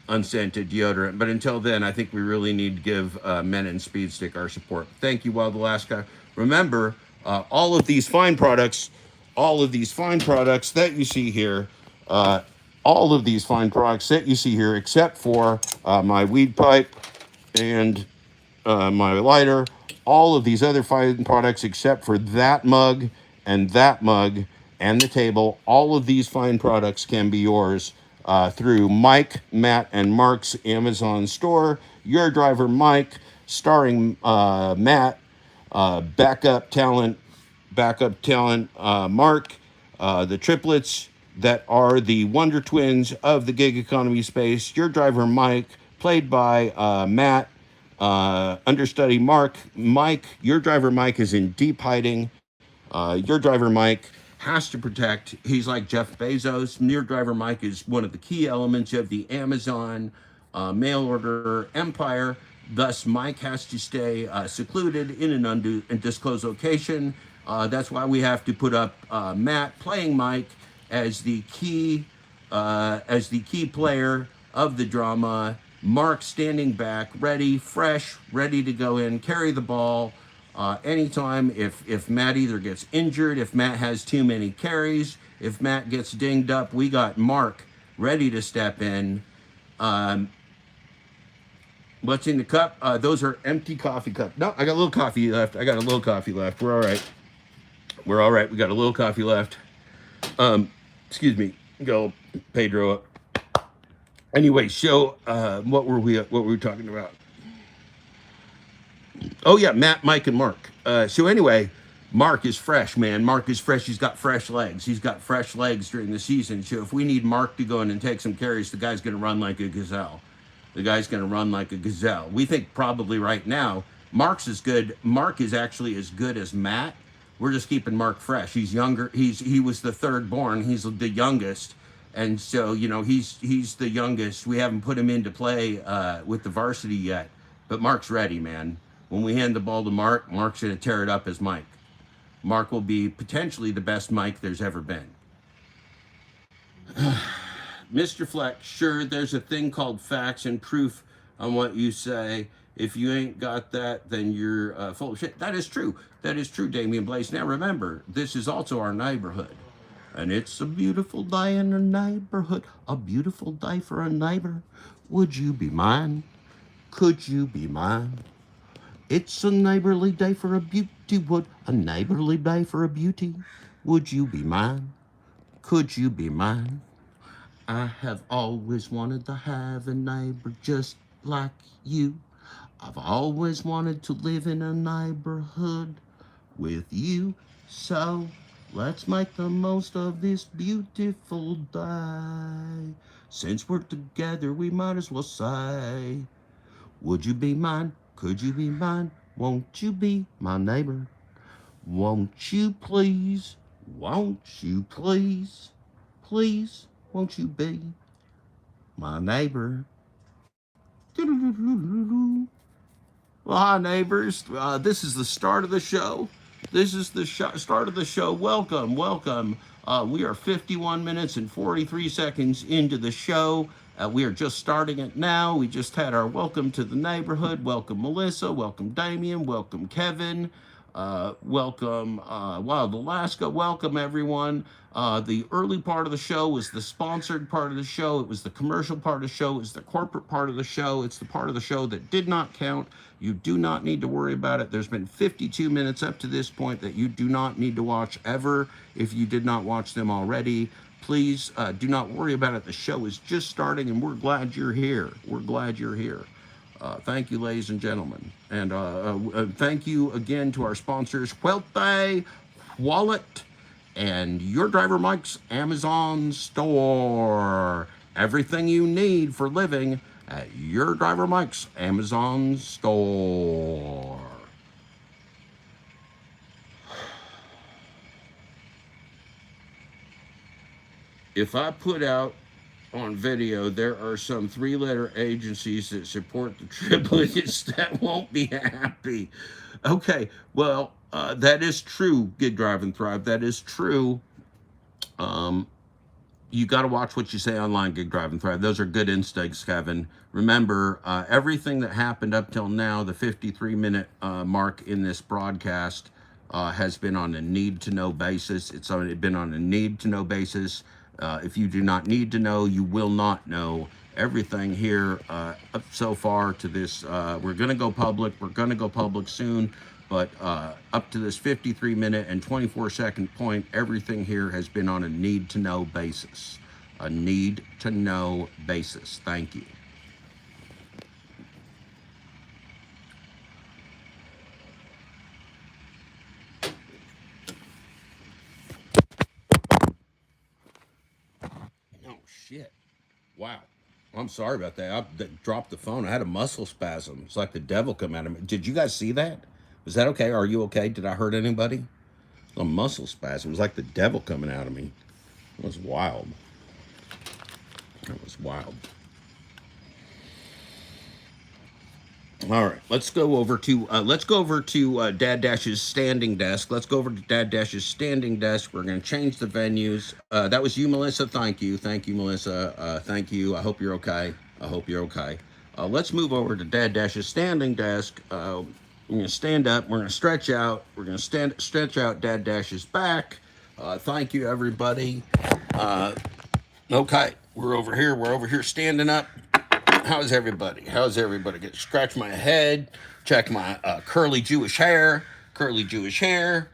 unscented deodorant. But until then, I think we really need to give Menon Speed Stick our support. Thank you, Wild Alaska. Remember, all of these fine products that you see here, except for my weed pipe and my lighter, all of these other fine products, except for that mug and the table, all of these fine products can be yours through Mike, Matt, and Mark's Amazon store. Your Driver Mike, starring Matt, backup talent Mark, the triplets that are the Wonder Twins of the gig economy space. Your Driver Mike, played by Matt, understudy Mark. Your Driver Mike is in deep hiding. Your Driver Mike has to protect. He's like Jeff Bezos. Your Driver Mike is one of the key elements of the Amazon mail order empire. Thus, Mike has to stay secluded in an undisclosed location. That's why we have to put up Matt playing Mike as the key player of the drama. Mark standing back, ready to go in, carry the ball anytime. If Matt either gets injured, if Matt has too many carries, if Matt gets dinged up, we got Mark ready to step in. What's in the cup? Those are empty coffee cups. No, I got a little coffee left. We're all right. We're all right. We got a little coffee left. Excuse me. Go, Pedro. Anyway, so what were we talking about? Oh yeah, Matt, Mike, and Mark. So anyway, Mark is fresh, man. Mark is fresh. He's got fresh legs. He's got fresh legs during the season. So if we need Mark to go in and take some carries, the guy's going to run like a gazelle. The guy's going to run like a gazelle. We think probably right now Mark's as good. Mark is actually as good as Matt. We're just keeping Mark fresh. He's younger. He was the third born. He's the youngest, and so he's the youngest. We haven't put him into play with the varsity yet, but Mark's ready, man. When we hand the ball to Mark, Mark's going to tear it up as Mike. Mark will be potentially the best Mike there's ever been. Mr. Fleck, sure, there's a thing called facts and proof on what you say. If you ain't got that, then you're full of shit. That is true. That is true, Damian Blaze. Now remember, this is also our neighborhood. And it's a beautiful day in the neighborhood. A beautiful day for a neighbor. Would you be mine? Could you be mine? It's a neighborly day for a beauty. Would a neighborly day for a beauty? Would you be mine? Could you be mine? I have always wanted to have a neighbor just like you. I've always wanted to live in a neighborhood with you. So let's make the most of this beautiful day. Since we're together, we might as well say, would you be mine? Could you be mine? Won't you be my neighbor? Won't you please? Won't you please? Please, won't you be my neighbor? Well, hi, neighbors. This is the start of the show. This is the start of the show. Welcome, welcome. We are 51 minutes and 43 seconds into the show. We are just starting it now. We just had our welcome to the neighborhood. Welcome, Melissa. Welcome, Damien. Welcome, Kevin. Welcome, Wild Alaska. Welcome, everyone. The early part of the show was the sponsored part of the show. It was the commercial part of the show. It was the corporate part of the show. It's the part of the show that did not count. You do not need to worry about it. There's been 52 minutes up to this point that you do not need to watch ever if you did not watch them already. Please do not worry about it. The show is just starting, and we're glad you're here. We're glad you're here. Thank you, ladies and gentlemen. And thank you again to our sponsors, Wealthy Wallet and Your Driver Mike's Amazon store. Everything you need for living at Your Driver Mike's Amazon store. If I put out on video, there are some three-letter agencies that support the triplets that won't be happy. Okay, well, that is true, Good Drive and Thrive. That is true. You got to watch what you say online, Good Drive and Thrive. Those are good instincts, Kevin. Remember, everything that happened up till now, the 53-minute mark in this broadcast, has been on a need-to-know basis. It's been on a need-to-know basis. If you do not need to know, you will not know. Everything here up so far to this, we're going to go public. We're going to go public soon. But up to this 53-minute and 24-second point, everything here has been on a need-to-know basis. A need-to-know basis. Thank you. Oh, shit. Wow. I'm sorry about that. I dropped the phone. I had a muscle spasm. It's like the devil come out of me. Did you guys see that? Was that okay? Are you okay? Did I hurt anybody? A muscle spasm. It was like the devil coming out of me. It was wild. It was wild. All right, let's go over to Dad Dash's standing desk. Let's go over to Dad Dash's standing desk. We're going to change the venues. That was you, Melissa. Thank you, Melissa. Thank you. I hope you're okay. Let's move over to Dad Dash's standing desk. We're going to stand up. We're going to stretch out. We're going to stretch out Dad Dash's back. Thank you, everybody. Okay, we're over here. We're over here standing up. How's everybody? How's everybody? Get scratch my head, check my curly Jewish hair. Curly Jewish hair.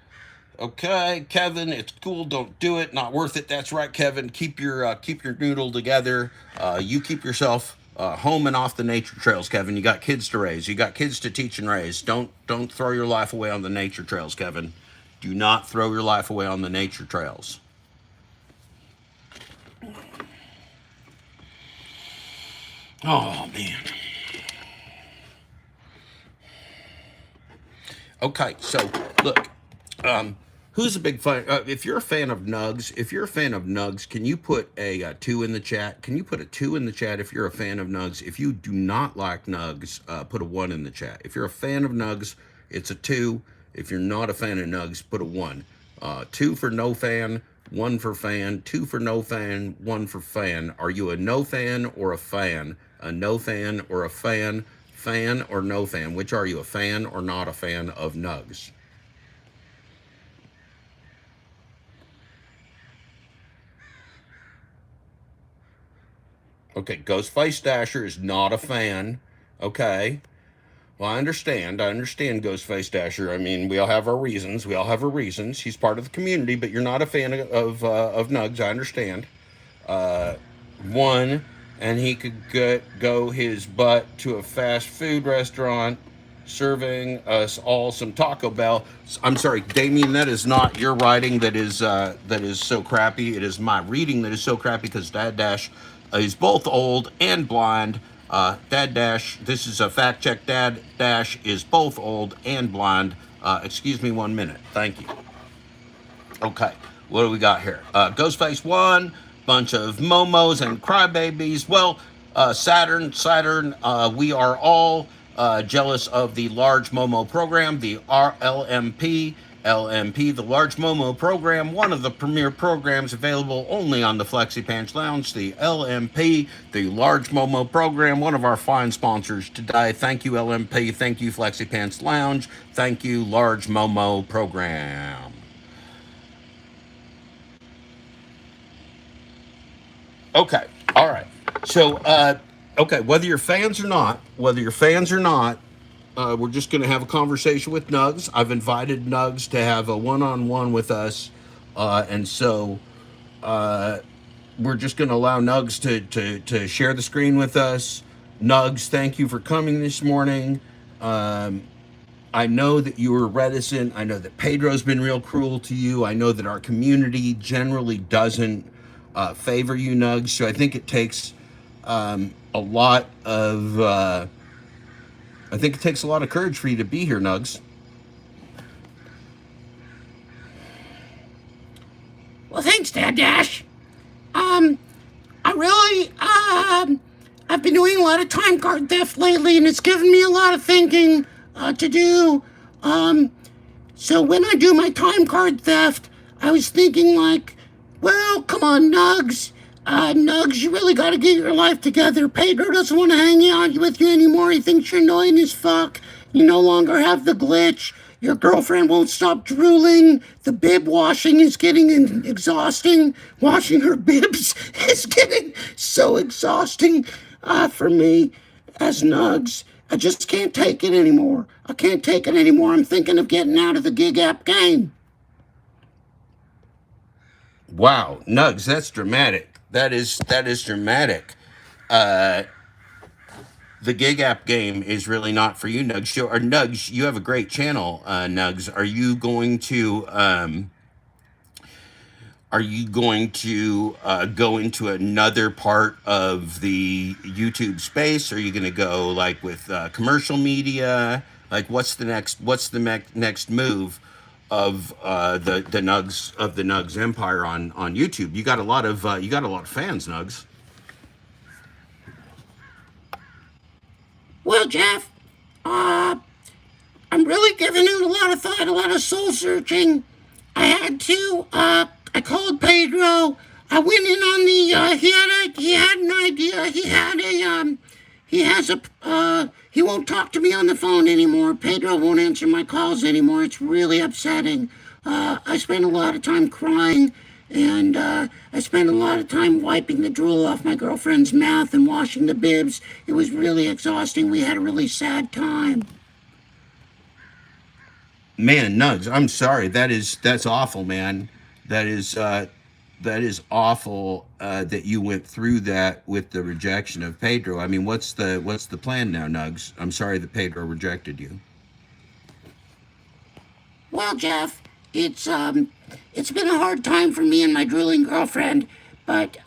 Okay, Kevin, it's cool. Don't do it. Not worth it. That's right, Kevin. Keep your noodle together. You keep yourself home and off the nature trails, Kevin. You got kids to raise. You got kids to teach and raise. Don't throw your life away on the nature trails, Kevin. Do not throw your life away on the nature trails. Oh man. Okay, so look. Who's a big fan? If you're a fan of Nugs, can you put a 2 in the chat? Can you put a 2 in the chat if you're a fan of Nugs? If you do not like Nugs, put a 1 in the chat. If you're a fan of Nugs, it's a 2. If you're not a fan of Nugs, put a 1. 2 for no fan, 1 for fan, 2 for no fan, 1 for fan. Are you a no fan or a fan? A no fan or a fan? Fan or no fan? Which are you, a fan or not a fan of Nugs? Okay, Ghostface Dasher is not a fan. Okay. Well, I understand. Ghostface Dasher. I mean, we all have our reasons. He's part of the community, but you're not a fan of Nugs. I understand. 1, and he could go his butt to a fast food restaurant serving us all some Taco Bell. I'm sorry, Damien, that is not your writing that is so crappy. It is my reading that is so crappy because Dad Dash is both old and blind. Dad Dash, this is a fact check. Dad Dash is both old and blind. Excuse me 1 minute. Thank you. Okay, what do we got here? Ghostface 1, bunch of momos and crybabies. Well, Saturn, we are all jealous of the large Momo program, the LMP, the Large Momo program, one of the premier programs available only on the Flexi Pants Lounge, the LMP, the Large Momo program, one of our fine sponsors today. Thank you, LMP. Thank you, Flexi Pants Lounge. Thank you, Large Momo program. Okay, all right. So, okay, whether you're fans or not, we're just going to have a conversation with Nugs. I've invited Nugs to have a one-on-one with us, and so we're just going to allow Nugs to share the screen with us. Nugs, thank you for coming this morning. I know that you were reticent. I know that Pedro's been real cruel to you. I know that our community generally doesn't favor you, Nugs. So I think it takes a lot of courage for you to be here, Nugs. Well, thanks, Dad Dash. I really, I've been doing a lot of time card theft lately, and it's given me a lot of thinking to do. So when I do my time card theft, I was thinking like, well, come on, Nugs. Nugs, you really gotta get your life together. Pedro doesn't want to hang out with you anymore. He thinks you're annoying as fuck. You no longer have the glitch. Your girlfriend won't stop drooling. The bib washing is getting exhausting. Washing her bibs is getting so exhausting for me as Nugs. I just can't take it anymore. I'm thinking of getting out of the gig app game. Wow, Nugs, that's dramatic. That is dramatic. The gig app game is really not for you, Nugs. Or Nugs, you have a great channel, Nugs. Are you going to go into another part of the YouTube space? Are you going to go like with commercial media? Like, what's the next move of the Nugs empire on YouTube? You got a lot of fans, Nugs. Well, Jeff, I'm really giving it a lot of thought, a lot of soul searching. I had to, I called Pedro. I went in on the, he had an idea. He won't talk to me on the phone anymore. Pedro won't answer my calls anymore. It's really upsetting. I spent a lot of time crying and I spent a lot of time wiping the drool off my girlfriend's mouth and washing the bibs. It was really exhausting. We had a really sad time. Man, Nugs, I'm sorry. That's awful, man. That is awful that you went through that with the rejection of Pedro. I mean, what's the plan now, Nugs? I'm sorry that Pedro rejected you. Well, Jeff, it's been a hard time for me and my drooling girlfriend, but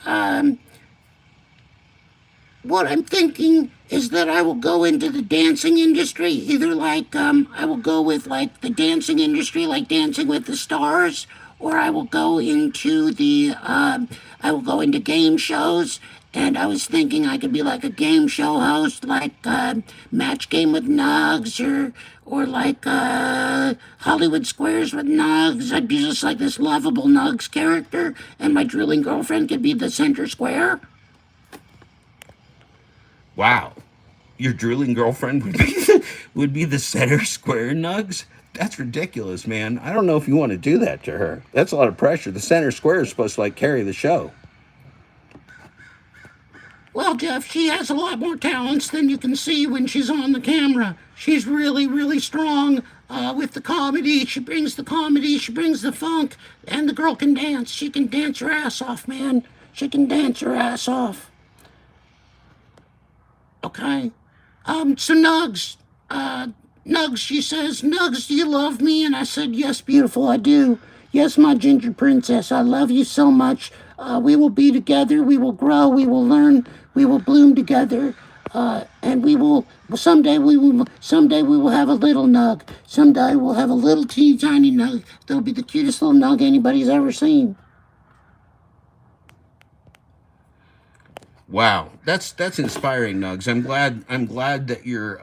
what I'm thinking is that I will go into the dancing industry. Either I will go with like the dancing industry, like Dancing with the Stars, or I will go into game shows. And I was thinking I could be like a game show host, like Match Game with Nugs, or like Hollywood Squares with Nugs. I'd be just like this lovable Nugs character, and my drooling girlfriend could be the center square. Wow, your drooling girlfriend would be the center square, Nugs? That's ridiculous, man. I don't know if you want to do that to her. That's a lot of pressure. The center square is supposed to like carry the show. Well, Jeff, she has a lot more talents than you can see when she's on the camera. She's really, really strong with the comedy. She brings the comedy, she brings the funk, and the girl can dance. She can dance her ass off, man. She can dance her ass off. Okay. So Nugs, she says, Nugs, do you love me? And I said, yes, beautiful, I do. Yes, my ginger princess, I love you so much. We will be together, we will grow, we will learn, we will bloom together, and someday we will have a little Nug. Someday we'll have a little teeny tiny Nug. That'll be the cutest little Nug anybody's ever seen. Wow, that's inspiring, Nugs. I'm glad that you're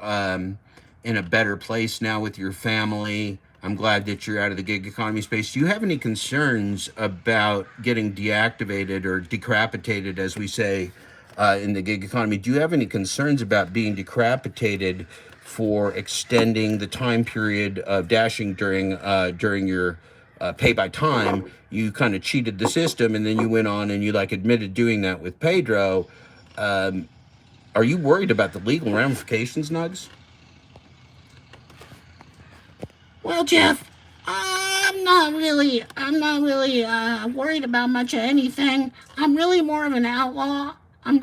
in a better place now with your family. I'm glad that you're out of the gig economy space. Do you have any concerns about getting deactivated or decapitated, as we say in the gig economy? Do you have any concerns about being decapitated for extending the time period of dashing during your pay by time? You kind of cheated the system, and then you went on and you like admitted doing that with Pedro. Are you worried about the legal ramifications, Nugs? Well, Jeff, I'm not really worried about much of anything. I'm really more of an outlaw. And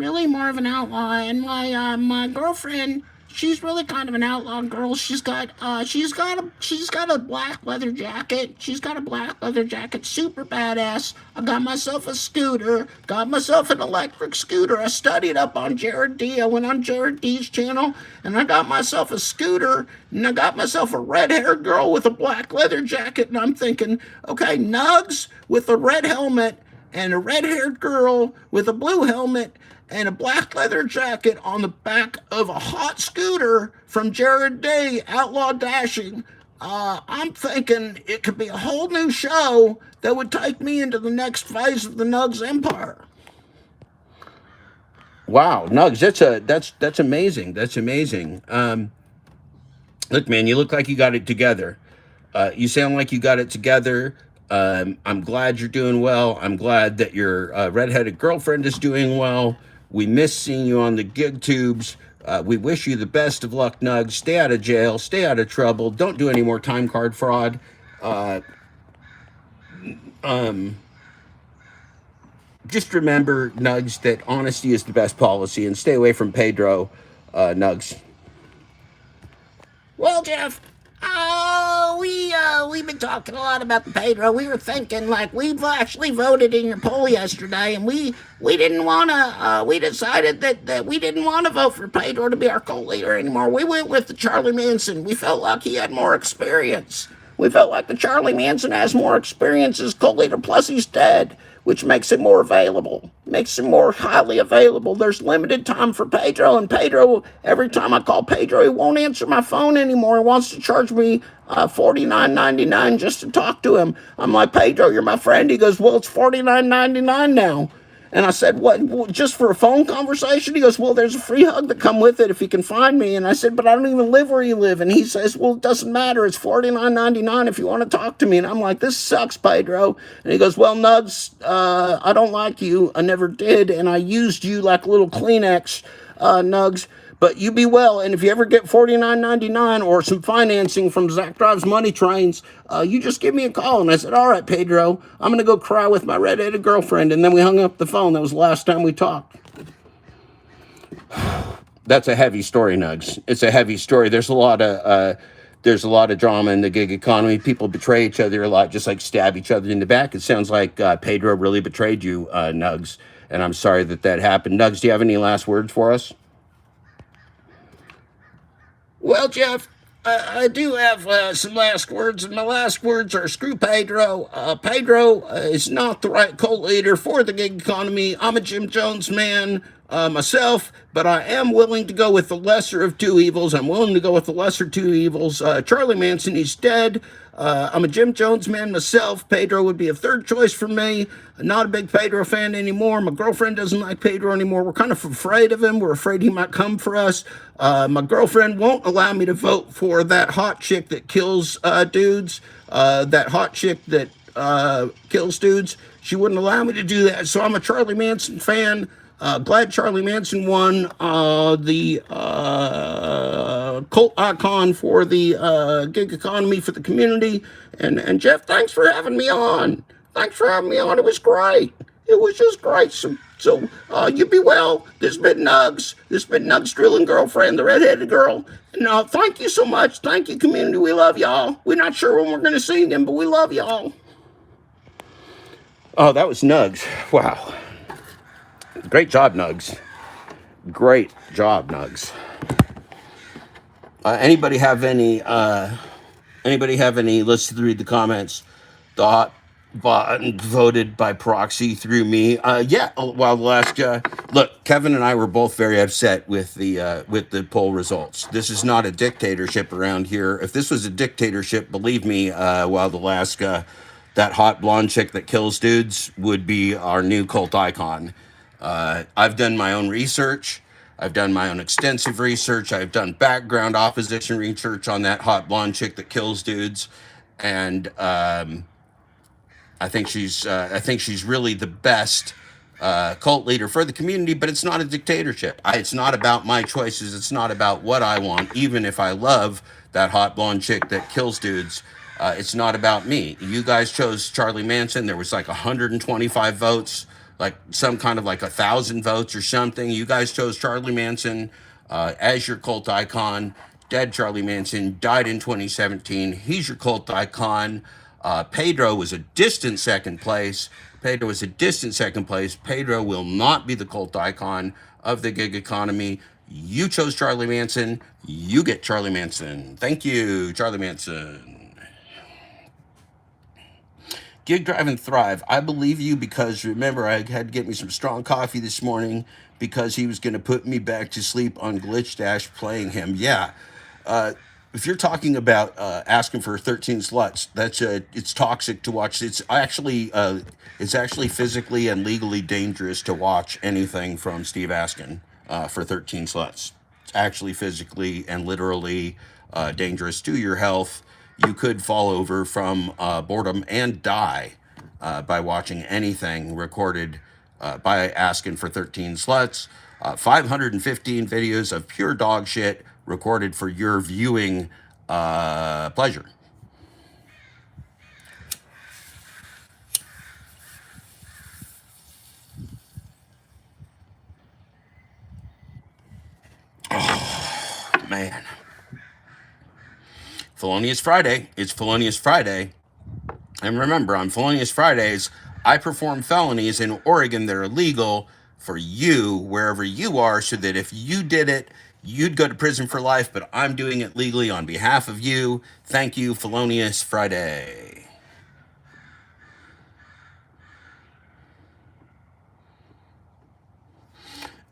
my girlfriend, she's really kind of an outlaw girl. She's got a black leather jacket. She's got a black leather jacket, super badass. I got myself a scooter, got myself an electric scooter. I studied up on Jared D. I went on Jared D's channel, and I got myself a scooter, and I got myself a red-haired girl with a black leather jacket, and I'm thinking, okay, Nugs with a red helmet, and a red-haired girl with a blue helmet, and a black leather jacket on the back of a hot scooter from Jared Day, Outlaw Dashing. I'm thinking it could be a whole new show that would take me into the next phase of the Nugs empire. Wow, Nugs, that's amazing. That's amazing. Look, man, you look like you got it together. You sound like you got it together. I'm glad you're doing well. I'm glad that your redheaded girlfriend is doing well. We miss seeing you on the gig tubes. We wish you the best of luck, Nugs. Stay out of jail. Stay out of trouble. Don't do any more time card fraud. Just remember, Nugs, that honesty is the best policy, and stay away from Pedro, Nugs. Well, Jeff, we've been talking a lot about the Pedro. We were thinking, like, we've actually voted in your poll yesterday, and we decided that we didn't want to vote for Pedro to be our co-leader anymore. We went with the Charlie Manson. We felt like he had more experience. We felt like the Charlie Manson has more experience as co-leader, plus he's dead, which makes him more available, makes him more highly available. There's limited time for Pedro, and Pedro, every time I call Pedro, he won't answer my phone anymore. He wants to charge me $49.99 just to talk to him. I'm like, Pedro, you're my friend. He goes, well, it's $49.99 now. And I said, what, just for a phone conversation? He goes, well, there's a free hug that come with it if you can find me. And I said, but I don't even live where you live. And he says, well, it doesn't matter. It's $49.99 if you want to talk to me. And I'm like, this sucks, Pedro. And he goes, well, Nugs, I don't like you. I never did. And I used you like a little Kleenex, Nugs. But you be well, and if you ever get $49.99 or some financing from Zach Drives Money Trains, you just give me a call. And I said, all right, Pedro, I'm going to go cry with my red-headed girlfriend. And then we hung up the phone. That was the last time we talked. That's a heavy story, Nugs. It's a heavy story. There's a lot of drama in the gig economy. People betray each other a lot, just like stab each other in the back. It sounds like Pedro really betrayed you, Nugs, and I'm sorry that happened. Nugs, do you have any last words for us? Well, Jeff, I do have some last words, and my last words are screw Pedro. Pedro is not the right cult leader for the gig economy. I'm a Jim Jones man myself, but I am willing to go with the lesser of two evils. I'm willing to go with the lesser two evils. Charlie Manson, he's dead. I'm a Jim Jones man myself. Pedro would be a third choice for me. I'm not a big Pedro fan anymore. My girlfriend doesn't like Pedro anymore. We're kind of afraid of him. We're afraid he might come for us. My girlfriend won't allow me to vote for that hot chick that kills dudes. That hot chick that kills dudes. She wouldn't allow me to do that. So I'm a Charlie Manson fan. Glad Charlie Manson won the cult icon for the gig economy for the community. And Jeff, thanks for having me on. Thanks for having me on. It was great. It was just great. So you be well. This has been Nugs. This has been Nugs' drilling girlfriend, the redheaded girl. And thank you so much. Thank you, community. We love y'all. We're not sure when we're going to see them, but we love y'all. Oh, that was Nugs. Wow. Great job, Nugs. Great job, Nugs. Anybody have any? Let's read the comments. The hot button voted by proxy through me. Yeah. Well, the last look, Kevin and I were both very upset with the poll results. This is not a dictatorship around here. If this was a dictatorship, believe me, while the last that hot blonde chick that kills dudes would be our new cult icon. I've done my own research. I've done my own extensive research. I've done background opposition research on that hot blonde chick that kills dudes, and I think she's really the best cult leader for the community. But it's not a dictatorship. It's not about my choices. It's not about what I want. Even if I love that hot blonde chick that kills dudes, it's not about me. You guys chose Charlie Manson. There was like 125 votes. Like some kind of like 1,000 votes or something. You guys chose Charlie Manson as your cult icon. Dead Charlie Manson died in 2017. He's your cult icon. Pedro was a distant second place. Pedro will not be the cult icon of the gig economy. You chose Charlie Manson. You get Charlie Manson. Thank you, Charlie Manson. Gig Drive and Thrive. I believe you because remember I had to get me some strong coffee this morning because he was going to put me back to sleep on Glitch Dash playing him. Yeah. If you're talking about asking for 13 sluts, that's it's toxic to watch. It's actually physically and legally dangerous to watch anything from Steve Askin for 13 sluts. It's actually physically and literally dangerous to your health. You could fall over from boredom and die by watching anything recorded by asking for 13 sluts. 515 videos of pure dog shit recorded for your viewing pleasure. Oh, man. Felonious Friday. It's Felonious Friday. And remember, on Felonious Fridays, I perform felonies in Oregon that are legal for you, wherever you are, so that if you did it, you'd go to prison for life, but I'm doing it legally on behalf of you. Thank you, Felonious Friday.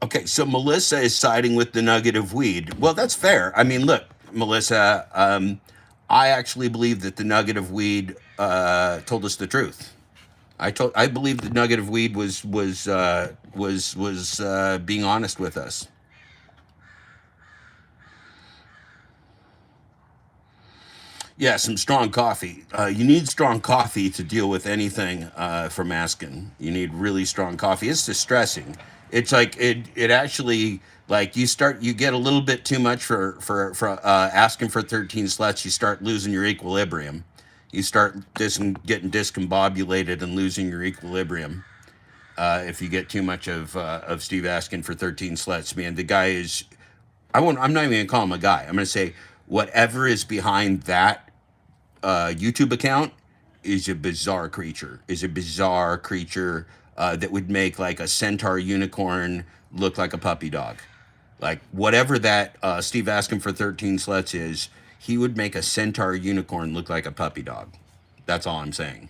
Okay, so Melissa is siding with the nugget of weed. Well, that's fair. I mean, look, Melissa, I actually believe that the nugget of weed told us the truth. I believe the nugget of weed was being honest with us. Yeah, some strong coffee. You need strong coffee to deal with anything from asking. You need really strong coffee. It's distressing. It's like it actually like you get a little bit too much for asking for 13 sluts. You start losing your equilibrium. You start getting discombobulated and losing your equilibrium. If you get too much of Steve asking for 13 sluts, man, the guy is. I'm not even gonna call him a guy. I'm gonna say whatever is behind that YouTube account is a bizarre creature. Is a bizarre creature that would make like a centaur unicorn look like a puppy dog. Like whatever that Steve asking for 13 sluts is, he would make a centaur unicorn look like a puppy dog. That's all I'm saying.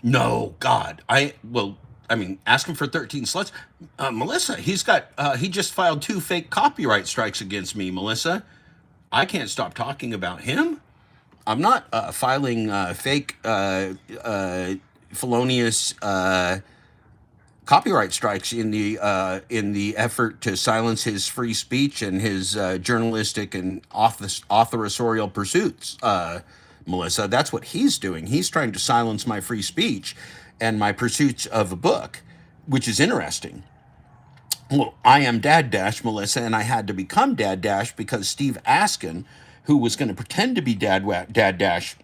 No, God. I mean, asking for 13 sluts. Melissa, he just filed 2 fake copyright strikes against me, Melissa. I can't stop talking about him. I'm not filing fake felonious copyright strikes in the effort to silence his free speech and his journalistic and authorial pursuits. Melissa, that's what he's doing. He's trying to silence my free speech and my pursuits of a book, which is interesting. Well, I am Dad Dash, Melissa, and I had to become Dad Dash because Steve Askin, who was going to pretend to be Dad Dash,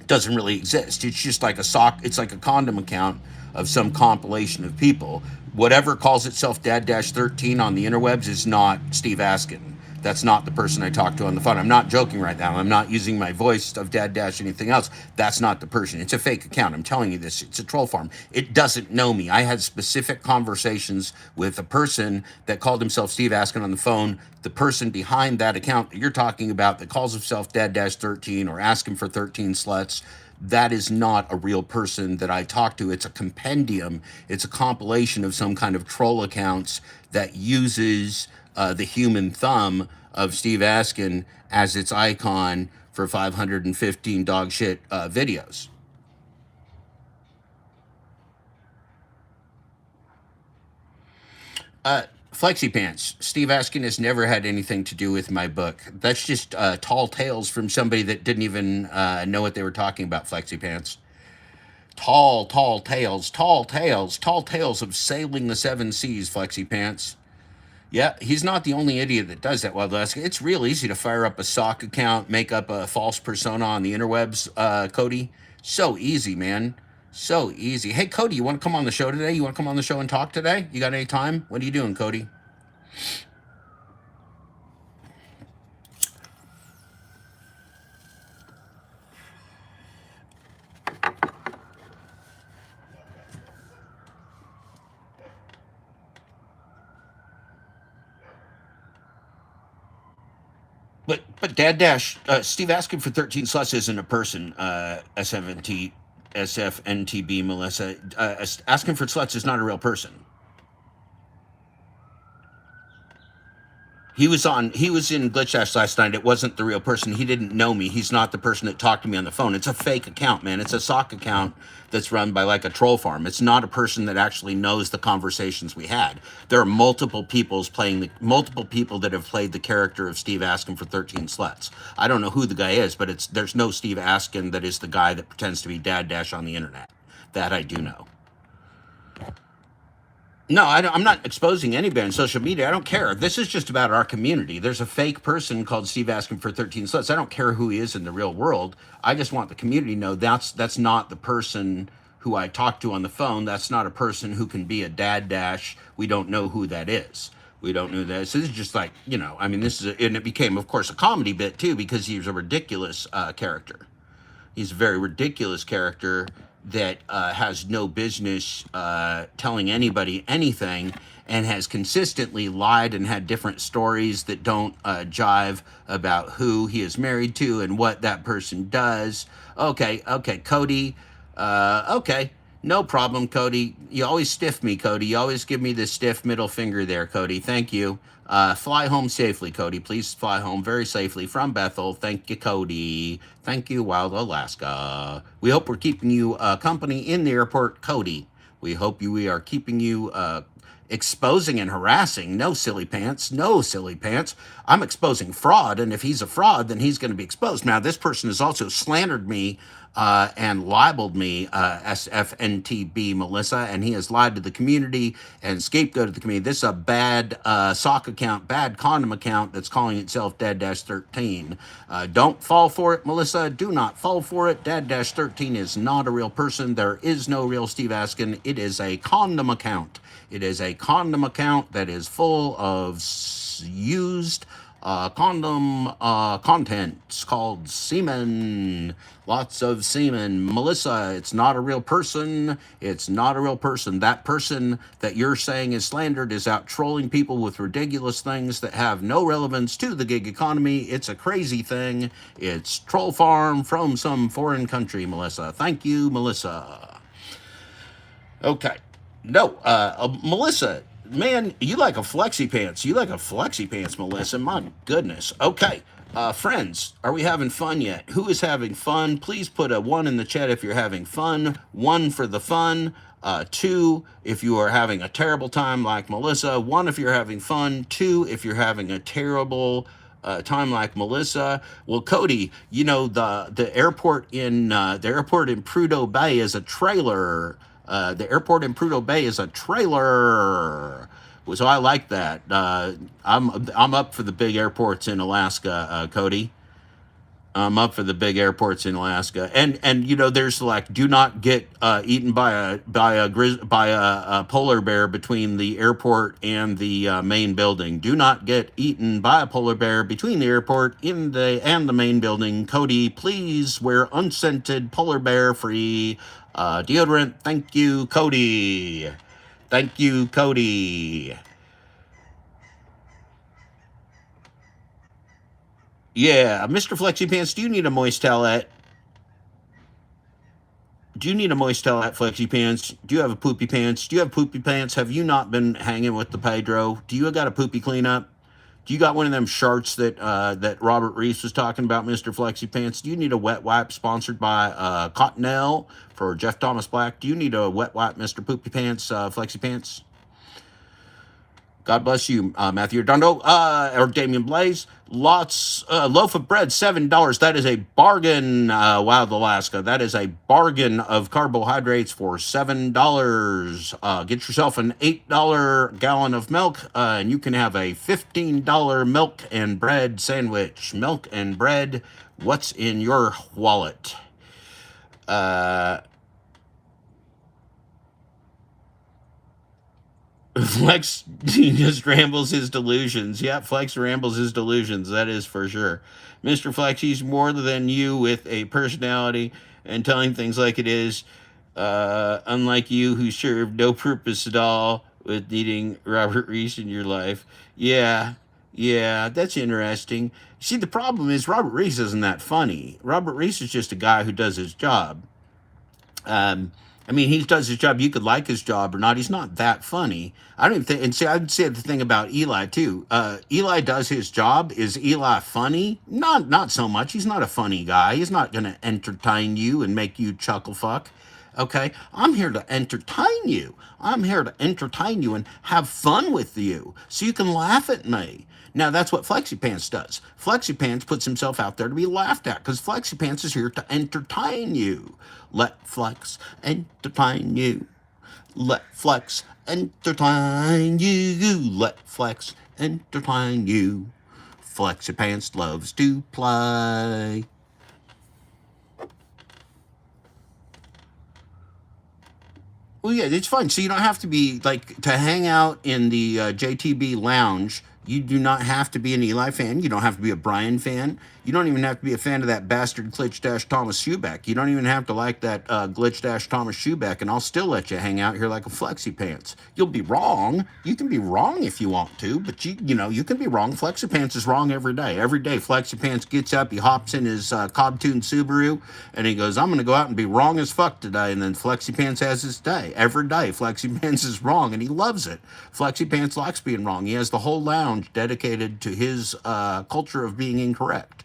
doesn't really exist. It's just like it's like a condom account of some compilation of people. Whatever calls itself Dad Dash 13 on the interwebs is not Steve Askin. That's not the person I talk to on the phone. I'm not joking right now. I'm not using my voice of Dad Dash anything else. That's not the person. It's a fake account. I'm telling you this. It's a troll farm. It doesn't know me. I had specific conversations with a person that called himself Steve Askin on the phone. The person behind that account that you're talking about that calls himself Dad Dash 13 or asking for 13 sluts, that is not a real person that I talk to. It's a compendium. It's a compilation of some kind of troll accounts that uses the human thumb of Steve Askin as its icon for 515 dog shit videos. Flexi Pants. Steve Askin has never had anything to do with my book. That's just tall tales from somebody that didn't even know what they were talking about, Flexi Pants. Tall tales, tall tales of sailing the 7 seas, Flexi Pants. Yeah, he's not the only idiot that does that, Wild Alaska. It's real easy to fire up a sock account, make up a false persona on the interwebs, Cody. So easy, man. So easy. Hey, Cody, you want to come on the show today? You want to come on the show and talk today? You got any time? What are you doing, Cody? But Dad Dash, Steve asking for 13 sluts isn't a person, SFNTB Melissa. Asking for sluts is not a real person. He was in Glitch Dash last night. It wasn't the real person. He didn't know me. He's not the person that talked to me on the phone. It's a fake account, man. It's a sock account that's run by like a troll farm. It's not a person that actually knows the conversations we had. There are multiple people that have played the character of Steve Askin for 13 sluts. I don't know who the guy is, but there's no Steve Askin that is the guy that pretends to be Dad Dash on the internet. That I do know. No, I'm not exposing anybody on social media. I don't care. This is just about our community. There's a fake person called Steve asking for 13 sluts. I don't care who he is in the real world. I just want the community to know that's not the person who I talk to on the phone. That's not a person who can be a Dad Dash. We don't know who that is. We don't know that. So this is just like, I mean, and it became, of course, a comedy bit too, because he's a ridiculous character. He's a very ridiculous character that has no business telling anybody anything and has consistently lied and had different stories that don't jive about who he is married to and what that person does. Okay, Cody. Okay. No problem, Cody. You always stiff me, Cody. You always give me the stiff middle finger there, Cody. Thank you. Fly home safely, Cody. Please fly home very safely from Bethel. Thank you, Cody. Thank you, Wild Alaska. We hope we're keeping you company in the airport, Cody. We are keeping you exposing and harassing. No silly pants. No silly pants. I'm exposing fraud, and if he's a fraud, then he's going to be exposed. Now, this person has also slandered me and libeled me, SFNTB Melissa, and he has lied to the community and scapegoated the community. This is a bad sock account, bad condom account that's calling itself Dad-13. Don't fall for it, Melissa. Do not fall for it. Dad-13 is not a real person. There is no real Steve Askin. It is a condom account. It is a condom account that is full of used condom content. It's called semen. Lots of semen. Melissa, it's not a real person. It's not a real person. That person that you're saying is slandered is out trolling people with ridiculous things that have no relevance to the gig economy. It's a crazy thing. It's troll farm from some foreign country, Melissa. Thank you, Melissa. Okay. No, Melissa, man, you like a flexi pants. You like a flexi pants, Melissa. My goodness. Okay. Friends, are we having fun yet? Who is having fun? Please put a 1 in the chat if you're having fun. 1 for the fun. 2 if you are having a terrible time like Melissa. 1 if you're having fun. 2 if you're having a terrible time like Melissa. Well, Cody, you know the airport in Prudhoe Bay is a trailer. The airport in Prudhoe Bay is a trailer. So I like that. I'm up for the big airports in Alaska, Cody. I'm up for the big airports in Alaska, and you know there's like do not get eaten by a polar bear between the airport and the main building. Do not get eaten by a polar bear between the airport and the main building. Cody, please wear unscented polar bear free deodorant. Thank you, Cody. Thank you, Cody. Yeah, Mr. Flexi Pants, do you need a moist towelette? Do you need a moist towelette, Flexi Pants? Do you have a poopy pants? Do you have poopy pants? Have you not been hanging with the Pedro? Do you got a poopy cleanup? Do you got one of them sharts that Robert Reese was talking about, Mr. Flexi Pants? Do you need a wet wipe sponsored by Cottonelle for Jeff Thomas Black? Do you need a wet wipe, Mr. Poopy Pants, Flexi Pants? God bless you, Matthew Redondo, or Damian Blaze. Loaf of bread, $7. That is a bargain, Wild Alaska. That is a bargain of carbohydrates for $7. Get yourself an $8 gallon of milk, and you can have a $15 milk and bread sandwich. Milk and bread, what's in your wallet? Flex just rambles his delusions. Yeah, Flex rambles his delusions. That is for sure. Mr. Flex, he's more than you with a personality and telling things like it is. Unlike you, who serve no purpose at all with needing Robert Reese in your life. Yeah, that's interesting. See, the problem is Robert Reese isn't that funny. Robert Reese is just a guy who does his job. I mean, he does his job. You could like his job or not. He's not that funny. I don't even think, and see, I'd say the thing about Eli too. Eli does his job. Is Eli funny? Not so much. He's not a funny guy. He's not going to entertain you and make you chuckle fuck. Okay, I'm here to entertain you. I'm here to entertain you and have fun with you so you can laugh at me. Now, that's what Flexi Pants does. Flexi Pants puts himself out there to be laughed at because Flexi Pants is here to entertain you. Let Flex entertain you. Let Flex entertain you. Let Flex entertain you. Flexi Pants loves to play. Well, yeah, it's fun. So you don't have to be like to hang out in the JTB lounge. You do not have to be an Eli fan. You don't have to be a Brian fan. You don't even have to be a fan of that bastard Glitch Dash Thomas Schubeck. You don't even have to like that Glitch Dash Thomas Schubeck, and I'll still let you hang out here like a Flexi Pants. You'll be wrong. You can be wrong if you want to, but you can be wrong. Flexi Pants is wrong every day. Every day, Flexi Pants gets up, he hops in his Cobb-tuned Subaru, and he goes, I'm going to go out and be wrong as fuck today. And then Flexi Pants has his day. Every day, Flexi Pants is wrong, and he loves it. Flexi Pants likes being wrong. He has the whole lounge dedicated to his culture of being incorrect.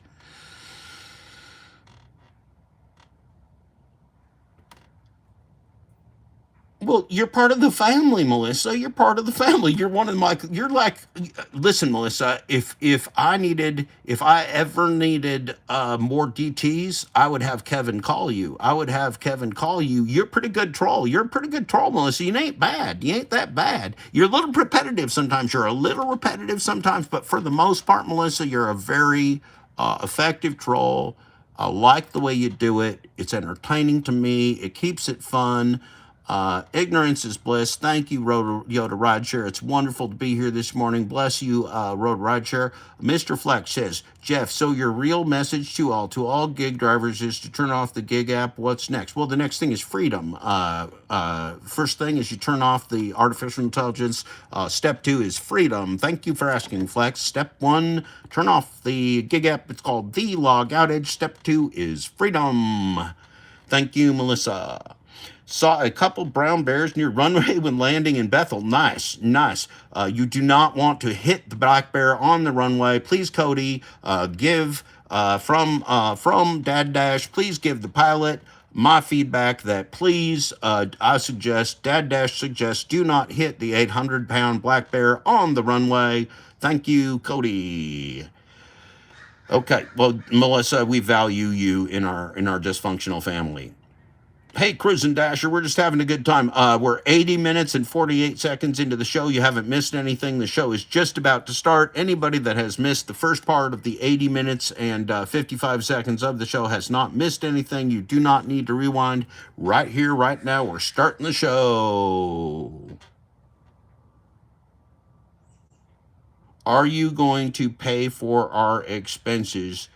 Well, you're part of the family, Melissa. You're part of the family. You're one of my. You're like, listen, Melissa. If I ever needed more DTS, I would have Kevin call you. I would have Kevin call you. You're a pretty good troll. You're a pretty good troll, Melissa. You ain't bad. You ain't that bad. You're a little repetitive sometimes. You're a little repetitive sometimes, but for the most part, Melissa, you're a very effective troll. I like the way you do it. It's entertaining to me. It keeps it fun. Ignorance is bliss. Thank you, Road Yoda Rideshare. It's wonderful to be here this morning. Bless you, Road Rideshare. Mr. Flex says, Jeff, so your real message to all gig drivers is to turn off the gig app. What's next? Well, the next thing is freedom. First thing is you turn off the artificial intelligence. Step 2 is freedom. Thank you for asking, Flex. Step 1, turn off the gig app. It's called the log outage. Step 2 is freedom. Thank you, Melissa. Saw a couple brown bears near runway when landing in Bethel. Nice. You do not want to hit the black bear on the runway. Please, Cody, give from Dad Dash. Please give the pilot my feedback that please, Dad Dash suggests do not hit the 800-pound black bear on the runway. Thank you, Cody. Okay, well, Melissa, we value you in our dysfunctional family. Hey, Cruisin' Dasher, we're just having a good time. We're 80 minutes and 48 seconds into the show. You haven't missed anything. The show is just about to start. Anybody that has missed the first part of the 80 minutes and 55 seconds of the show has not missed anything. You do not need to rewind. Right here, right now, we're starting the show. Are you going to pay for our expenses?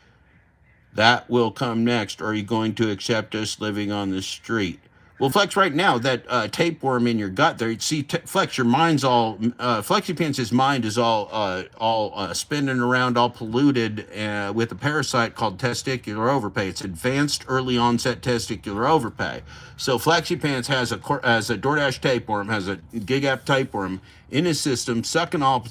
That will come next. Are you going to accept us living on the street? Well, Flex, right now, that tapeworm in your gut there, see, Flex, your mind's all, Flexi Pants' mind is all spinning around, all polluted with a parasite called testicular overpay. It's advanced early onset testicular overpay. So Flexi Pants has a DoorDash tapeworm, has a gig app tapeworm in his system, sucking up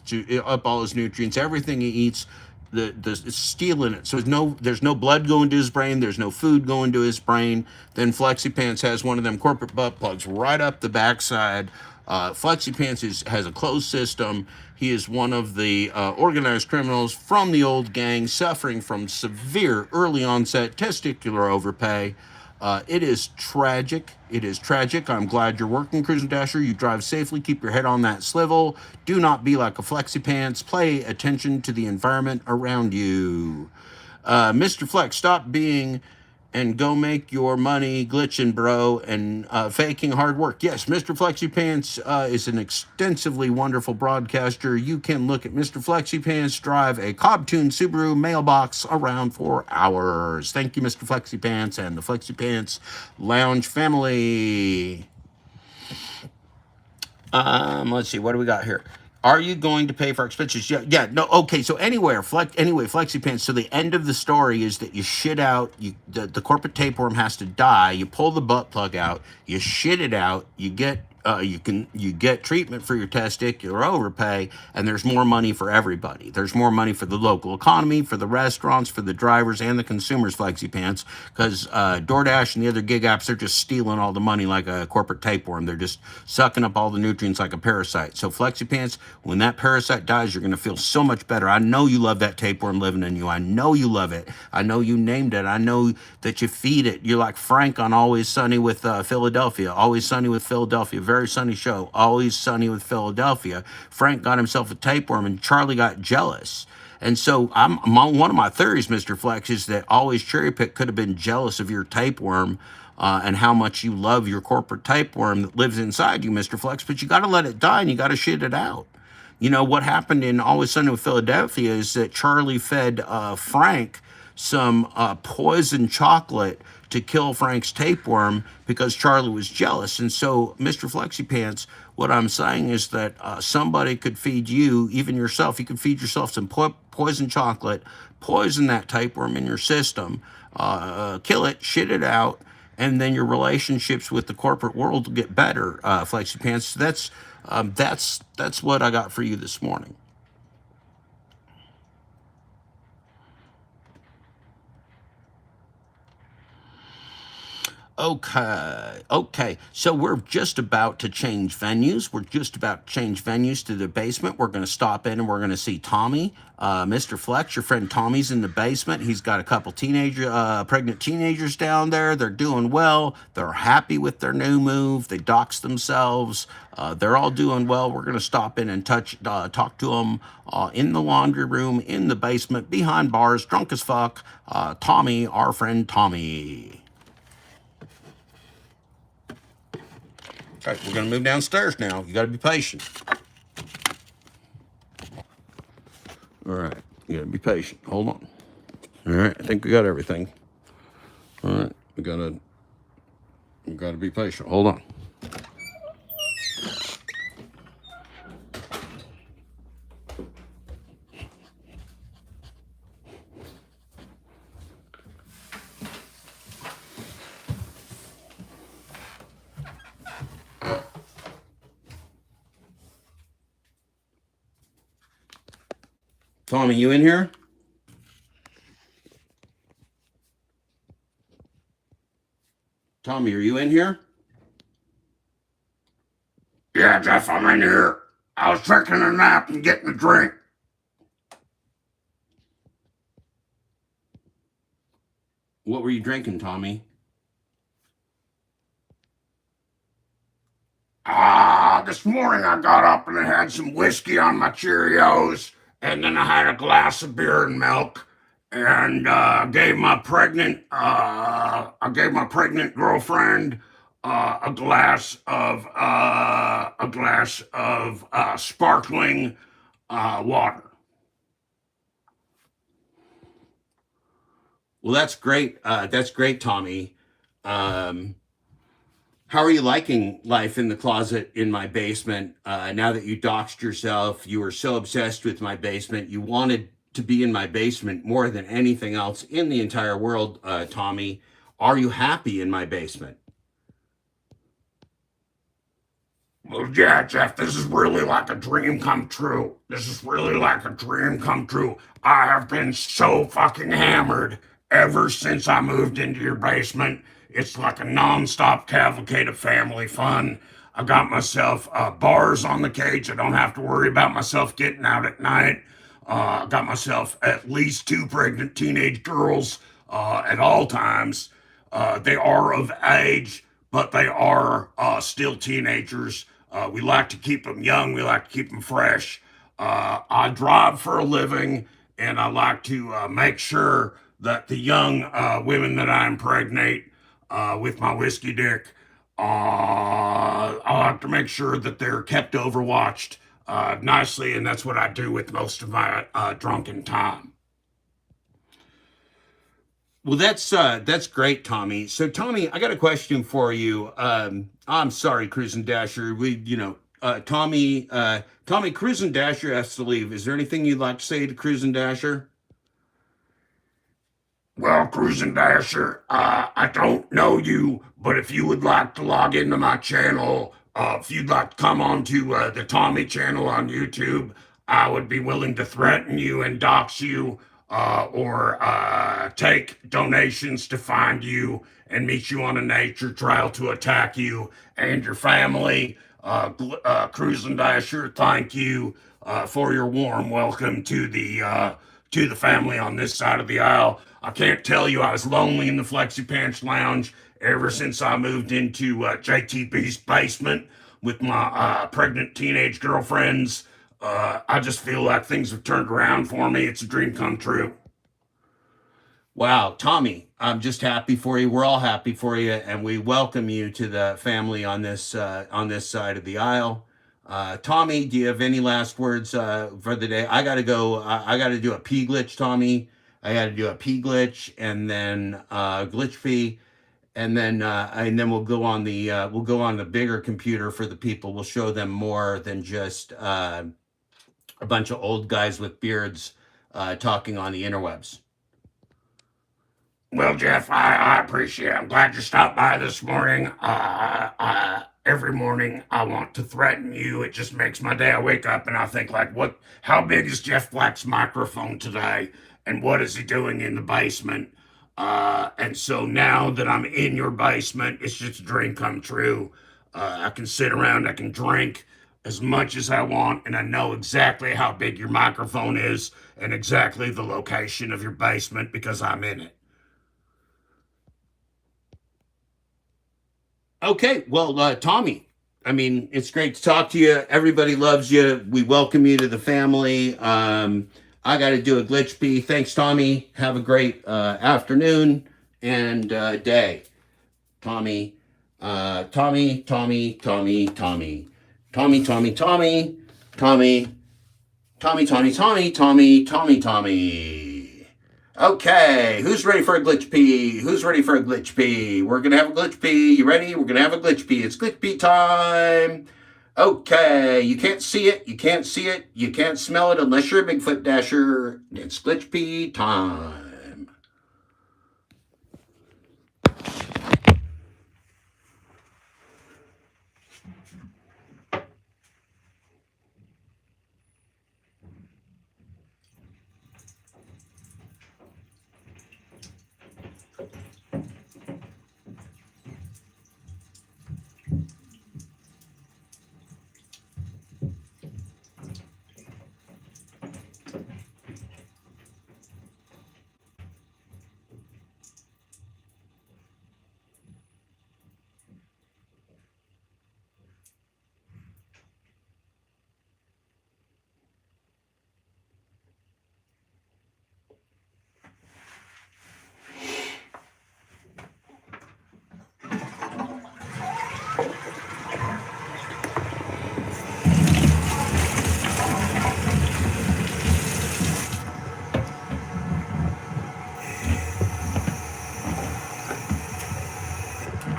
all his nutrients, everything he eats, it's stealing it. So there's no blood going to his brain. There's no food going to his brain. Then Flexi Pants has one of them corporate butt plugs right up the backside. Flexi Pants has a closed system. He is one of the organized criminals from the old gang suffering from severe early onset testicular overpay. It is tragic. It is tragic. I'm glad you're working, Cruisin' Dasher. You drive safely. Keep your head on that swivel. Do not be like a Flexi Pants. Pay attention to the environment around you. Mr. Flex, stop being and go make your money glitching, bro, and faking hard work. Yes, Mr. Flexi Pants is an extensively wonderful broadcaster. You can look at Mr. Flexi Pants drive a Cobb-tuned Subaru mailbox around for hours. Thank you, Mr. Flexi Pants and the Flexi Pants Lounge family. Let's see, what do we got here? Are you going to pay for expenses? Yeah, no, okay, so Flexi Pants, so the end of the story is that you shit out, the corporate tapeworm has to die, you pull the butt plug out, you shit it out, you get treatment for your testicular overpay, and there's more money for everybody. There's more money for the local economy, for the restaurants, for the drivers, and the consumers, Flexi Pants, because DoorDash and the other gig apps, they're just stealing all the money like a corporate tapeworm. They're just sucking up all the nutrients like a parasite. So Flexi Pants, when that parasite dies, you're going to feel so much better. I know you love that tapeworm living in you. I know you love it. I know you named it. I know that you feed it. You're like Frank on Always Sunny with Philadelphia. Always Sunny with Philadelphia. Very sunny show. Always Sunny with Philadelphia. Frank got himself a tapeworm and Charlie got jealous. And so one of my theories, Mr. Flex, is that Always Cherry Pick could have been jealous of your tapeworm and how much you love your corporate tapeworm that lives inside you, Mr. Flex. But you got to let it die and you got to shit it out. You know, what happened in Always Sunny in Philadelphia is that Charlie fed Frank some poison chocolate to kill Frank's tapeworm because Charlie was jealous. And so, Mr. Flexi Pants, what I'm saying is that somebody could feed you, even yourself, you could feed yourself some poison chocolate, poison that tapeworm in your system, kill it, shit it out, and then your relationships with the corporate world will get better, Flexi Pants. So that's what I got for you this morning. Okay. So we're just about to change venues. We're just about to change venues to the basement. We're going to stop in and we're going to see Tommy. Mr. Flex, your friend Tommy's in the basement. He's got a couple pregnant teenagers down there. They're doing well. They're happy with their new move. They doxed themselves. They're all doing well. We're going to stop in and talk to them in the laundry room, in the basement, behind bars, drunk as fuck. Tommy, our friend Tommy. Okay, we're going to move downstairs now. You got to be patient. All right, you got to be patient. Hold on. All right, I think we got everything. All right, we got to be patient. Hold on. Tommy, you in here? Tommy, are you in here? Yeah, Jeff, I'm in here. I was taking a nap and getting a drink. What were you drinking, Tommy? This morning I got up and I had some whiskey on my Cheerios, and then I had a glass of beer and milk, and gave my pregnant girlfriend a glass of sparkling water. Well, that's great. That's great, Tommy. How are you liking life in the closet in my basement? Now that you doxed yourself, you were so obsessed with my basement. You wanted to be in my basement more than anything else in the entire world, Tommy. Are you happy in my basement? Well, yeah, Jeff, this is really like a dream come true. I have been so fucking hammered ever since I moved into your basement. It's like a non-stop cavalcade of family fun. I got myself bars on the cage. I don't have to worry about myself getting out at night. I got myself at least 2 pregnant teenage girls at all times. They are of age, but they are still teenagers. We like to keep them young. We like to keep them fresh. I drive for a living, and I like to make sure that the young women that I impregnate with my whiskey dick, I like to make sure that they're kept overwatched nicely, and that's what I do with most of my drunken time. Well, that's great, Tommy. So, Tommy, I got a question for you. I'm sorry, Cruisin' Dasher. Tommy, Cruisin' Dasher has to leave. Is there anything you'd like to say to Cruisin' Dasher? Well, Cruisin' Dasher, I don't know you, but if you would like to log into my channel, if you'd like to come onto the Tommy channel on YouTube, I would be willing to threaten you and dox you, or take donations to find you and meet you on a nature trail to attack you and your family. Cruisin' Dasher, thank you for your warm welcome to the family on this side of the aisle. I can't tell you I was lonely in the Flexi Pants Lounge ever since I moved into JTB's basement with my pregnant teenage girlfriends. I just feel like things have turned around for me. It's a dream come true. Wow, Tommy, I'm just happy for you. We're all happy for you, and we welcome you to the family on this side of the aisle. Tommy, do you have any last words for the day? I gotta go. I gotta do a P glitch, Tommy. I gotta do a P glitch and then glitch fee, and then we'll go on the bigger computer for the people. We'll show them more than just a bunch of old guys with beards talking on the interwebs. Well, Jeff, I appreciate it. I'm glad you stopped by this morning. Every morning I want to threaten you. It just makes my day. I wake up and I think, like, how big is Jeff Black's microphone today? And what is he doing in the basement? And so now that I'm in your basement, it's just a dream come true. I can sit around, I can drink as much as I want, and I know exactly how big your microphone is and exactly the location of your basement because I'm in it. Okay, well, Tommy, I mean, it's great to talk to you. Everybody loves you. We welcome you to the family. I got to do a glitch B. Thanks, Tommy. Have a great afternoon and day. Tommy, Tommy, Tommy, Tommy, Tommy, Tommy, Tommy, Tommy, Tommy, Tommy, Tommy, Tommy, Tommy, Tommy, Tommy. Okay, who's ready for a glitch P? Who's ready for a glitch P? We're going to have a glitch P. You ready? We're going to have a glitch P. It's glitch P time. Okay, you can't see it. You can't see it. You can't smell it unless you're a Bigfoot Dasher. It's glitch P time.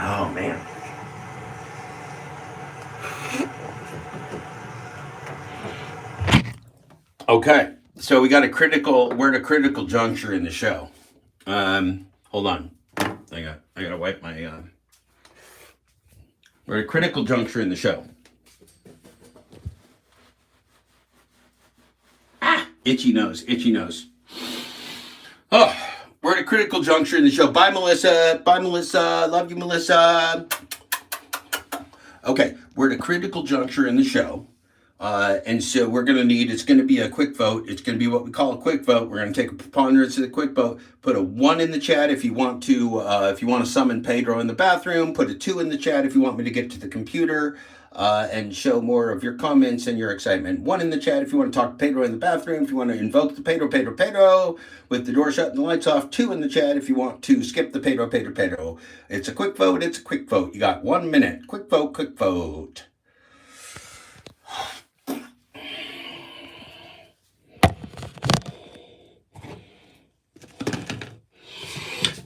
Oh, man. Okay, so we're at a critical juncture in the show. Hold on. I gotta wipe my, we're at a critical juncture in the show. Itchy nose. Oh, we're at a critical juncture in the show. Bye, Melissa. Love you, Melissa. Okay, we're at a critical juncture in the show. And so it's going to be a quick vote. It's going to be what we call a quick vote. We're going to take a preponderance of the quick vote. Put a 1 in the chat if you want to summon Pedro in the bathroom. Put a 2 in the chat if you want me to get to the computer and show more of your comments and your excitement. 1 in the chat if you want to talk to Pedro in the bathroom. If you want to invoke the Pedro with the door shut and the lights off. 2 in the chat if you want to skip the Pedro. It's a quick vote. You got 1 minute. Quick vote.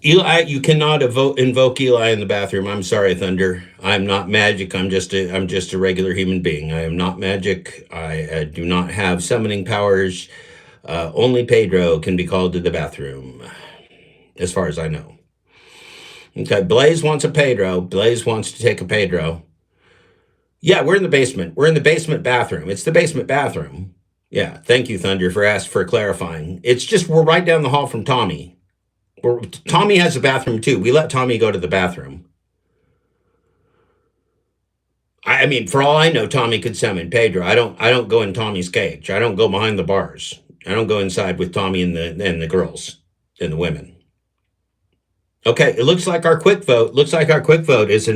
Eli, you cannot invoke Eli in the bathroom. I'm sorry, Thunder. I'm not magic. I'm just a regular human being. I am not magic. I do not have summoning powers. Only Pedro can be called to the bathroom, as far as I know. Okay, Blaze wants a Pedro. Blaze wants to take a Pedro. Yeah, we're in the basement. We're in the basement bathroom. It's the basement bathroom. Yeah, thank you, Thunder, for clarifying. It's just we're right down the hall from Tommy. Tommy has a bathroom too. We let Tommy go to the bathroom. I mean, for all I know, Tommy could summon Pedro. I don't go in Tommy's cage. I don't go behind the bars. I don't go inside with Tommy and the girls and the women. Okay, it looks like our quick vote. Is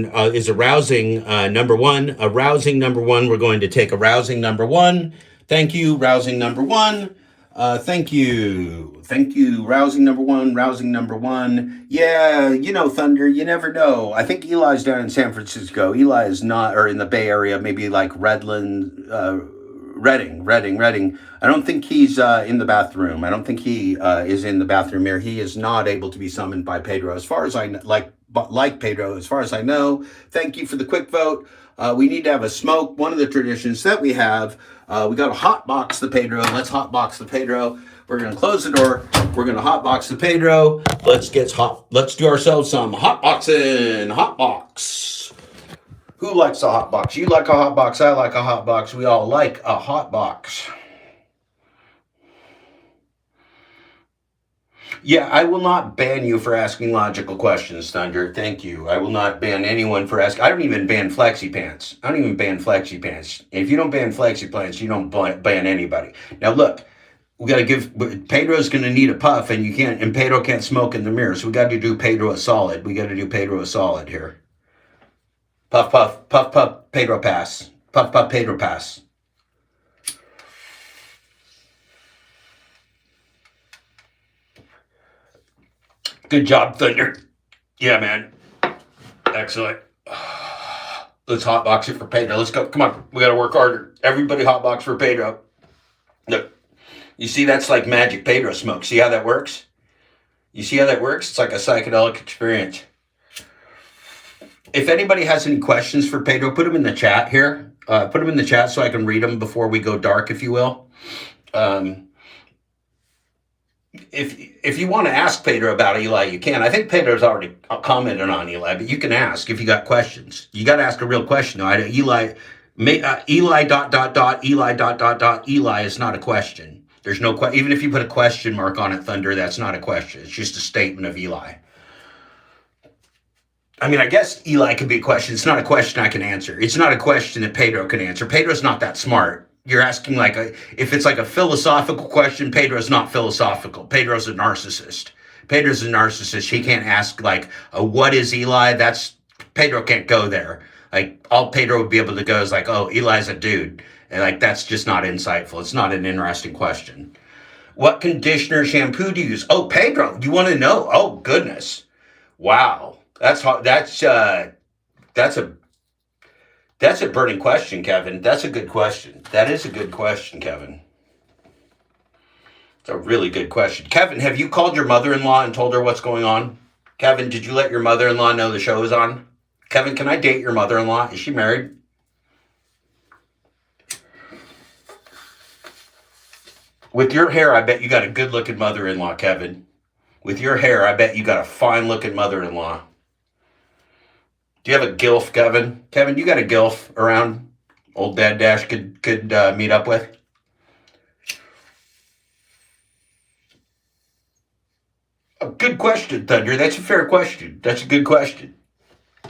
a rousing number 1. A rousing number 1. We're going to take a rousing number 1. Thank you, rousing number 1. Thank you. Thank you. Rousing number one. Rousing number one. Yeah, Thunder, you never know. I think Eli's down in San Francisco. Eli is not, or in the Bay Area, maybe like Redland, Redding. I don't think he's in the bathroom. I don't think he is in the bathroom here. He is not able to be summoned by Pedro. As far as I like Pedro, as far as I know. Thank you for the quick vote. We need to have a smoke. One of the traditions that we have. We got to hotbox the Pedro. Let's hotbox the Pedro. We're gonna close the door. We're gonna hotbox the Pedro. Let's do ourselves some hotboxing. Hotbox. Who likes a hotbox? You like a hotbox. I like a hotbox. We all like a hotbox. Yeah, I will not ban you for asking logical questions, Thunder. Thank you. I will not ban anyone for asking. I don't even ban flexi pants. If you don't ban flexi pants, you don't ban anybody. Now look, we got to give. Pedro's going to need a puff, and Pedro can't smoke in the mirror. So we got to do Pedro a solid. Here. Puff, puff, puff, puff. Pedro pass. Puff, puff. Pedro pass. Good job, Thunder. Yeah, man. Excellent. Let's hotbox it for Pedro. Let's go. Come on. We got to work harder. Everybody hotbox for Pedro. Look. You see, that's like magic Pedro smoke. See how that works? It's like a psychedelic experience. If anybody has any questions for Pedro, put them in the chat here. Put them in the chat so I can read them before we go dark, if you will. If you want to ask Pedro about Eli, you can. I think Pedro's already commented on Eli, but you can ask if you got questions. You got to ask a real question. Though. Eli Eli is not a question. There's no question. Even if you put a question mark on it, Thunder, that's not a question. It's just a statement of Eli. I mean, I guess Eli could be a question. It's not a question I can answer. It's not a question that Pedro can answer. Pedro's not that smart. You're asking if it's like a philosophical question, Pedro's not philosophical. Pedro's a narcissist. He can't ask what is Eli? Pedro can't go there. All Pedro would be able to go is oh, Eli's a dude. And that's just not insightful. It's not an interesting question. What conditioner shampoo do you use? Oh, Pedro, you want to know? Oh, goodness. Wow. That's hard. That's a burning question, Kevin. That's a good question. That is a good question, Kevin. It's a really good question. Kevin, have you called your mother-in-law and told her what's going on? Kevin, did you let your mother-in-law know the show is on? Kevin, can I date your mother-in-law? Is she married? With your hair, I bet you got a good-looking mother-in-law, Kevin. With your hair, I bet you got a fine-looking mother-in-law. Do you have a gilf, Kevin? Kevin, you got a gilf around old Dad Dash could meet up with? A good question, Thunder. That's a fair question. That's a good question.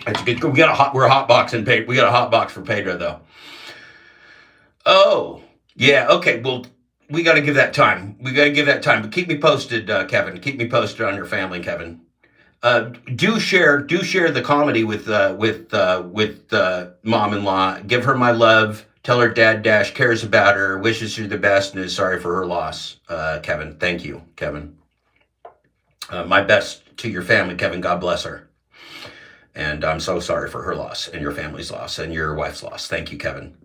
That's a good. We're hotboxing. We got a hotbox for Pedro though. Oh yeah. Okay. Well, we got to give that time. But keep me posted, Kevin. Keep me posted on your family, Kevin. Do share the comedy with mom-in-law. Give her my love. Tell her Dad Dash cares about her, wishes her the best, and is sorry for her loss. Kevin, thank you, Kevin. My best to your family, Kevin. God bless her. And I'm so sorry for her loss and your family's loss and your wife's loss. Thank you, Kevin.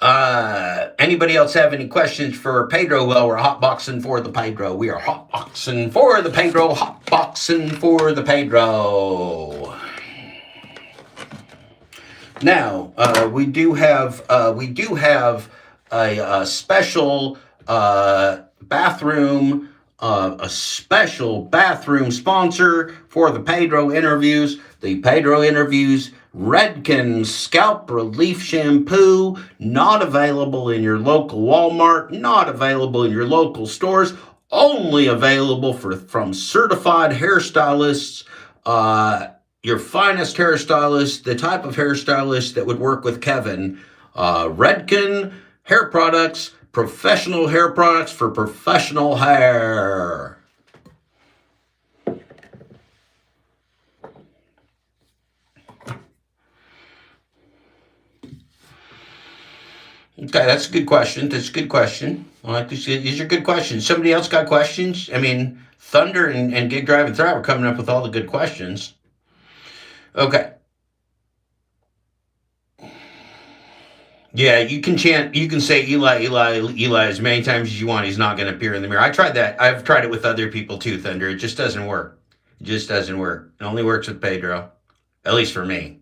Anybody else have any questions for Pedro? Well, we're hotboxing for the Pedro. We are hotboxing for the Pedro. Now, we do have a special bathroom. A special bathroom sponsor for the Pedro interviews. The Pedro interviews Redken Scalp Relief Shampoo, not available in your local Walmart, not available in your local stores, only available from certified hairstylists, your finest hairstylist, the type of hairstylist that would work with Kevin. Redken Hair Products, professional hair products for professional hair. Okay, that's a good question. That's a good question. I like this. These are good questions. Somebody else got questions? I mean, Thunder and Gig Drive and Thrive are coming up with all the good questions. Okay. Yeah, you can chant. You can say Eli, Eli, Eli as many times as you want. He's not going to appear in the mirror. I tried that. I've tried it with other people too. Thunder. It just doesn't work. It just doesn't work. It only works with Pedro, at least for me.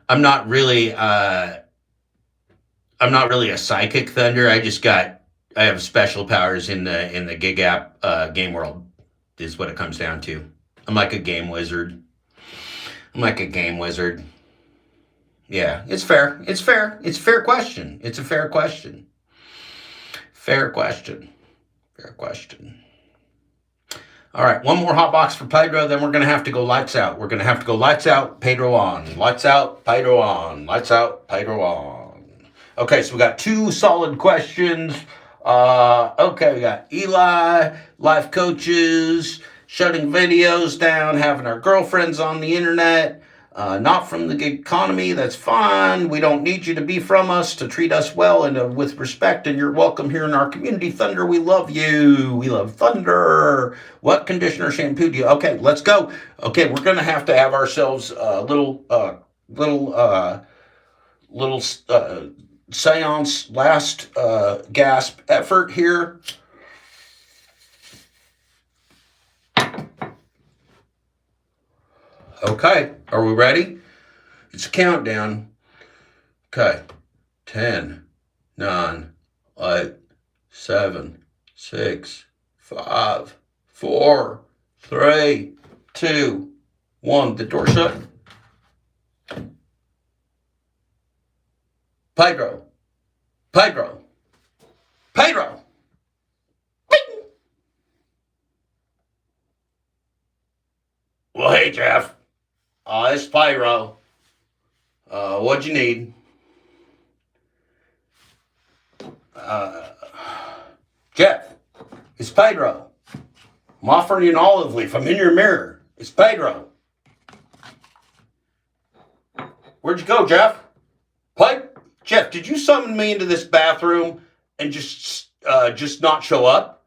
I'm not really. I'm not really a psychic, Thunder. I have special powers in the gig app game world. Is what it comes down to. I'm like a game wizard. I'm like a game wizard. Yeah, it's fair. It's fair. It's a fair question. It's a fair question. Fair question. Fair question. All right, one more hot box for Pedro, then we're going to have to go lights out. We're going to have to go lights out, Pedro on. Lights out, Pedro on. Lights out, Pedro on. Okay, so we got two solid questions. Okay, we got Eli, life coaches, shutting videos down, having our girlfriends on the internet. Not from the gig economy, that's fine. We don't need you to be from us to treat us well and with respect, and you're welcome here in our community. Thunder, we love you. We love Thunder. What conditioner shampoo do you? Okay, let's go. Okay, we're going to have ourselves a little seance last gasp effort here. Okay, are we ready? It's a countdown. Okay, 10, 9, 8, 7, 6, 5, 4, 3, 2, 1. The door shut. Pedro. Pedro. Pedro. Bing. Well, hey, Jeff. It's Pyro. What'd you need? Jeff, it's Pedro. I'm offering you an olive leaf. I'm in your mirror. It's Pedro. Where'd you go, Jeff? Jeff, did you summon me into this bathroom and just not show up?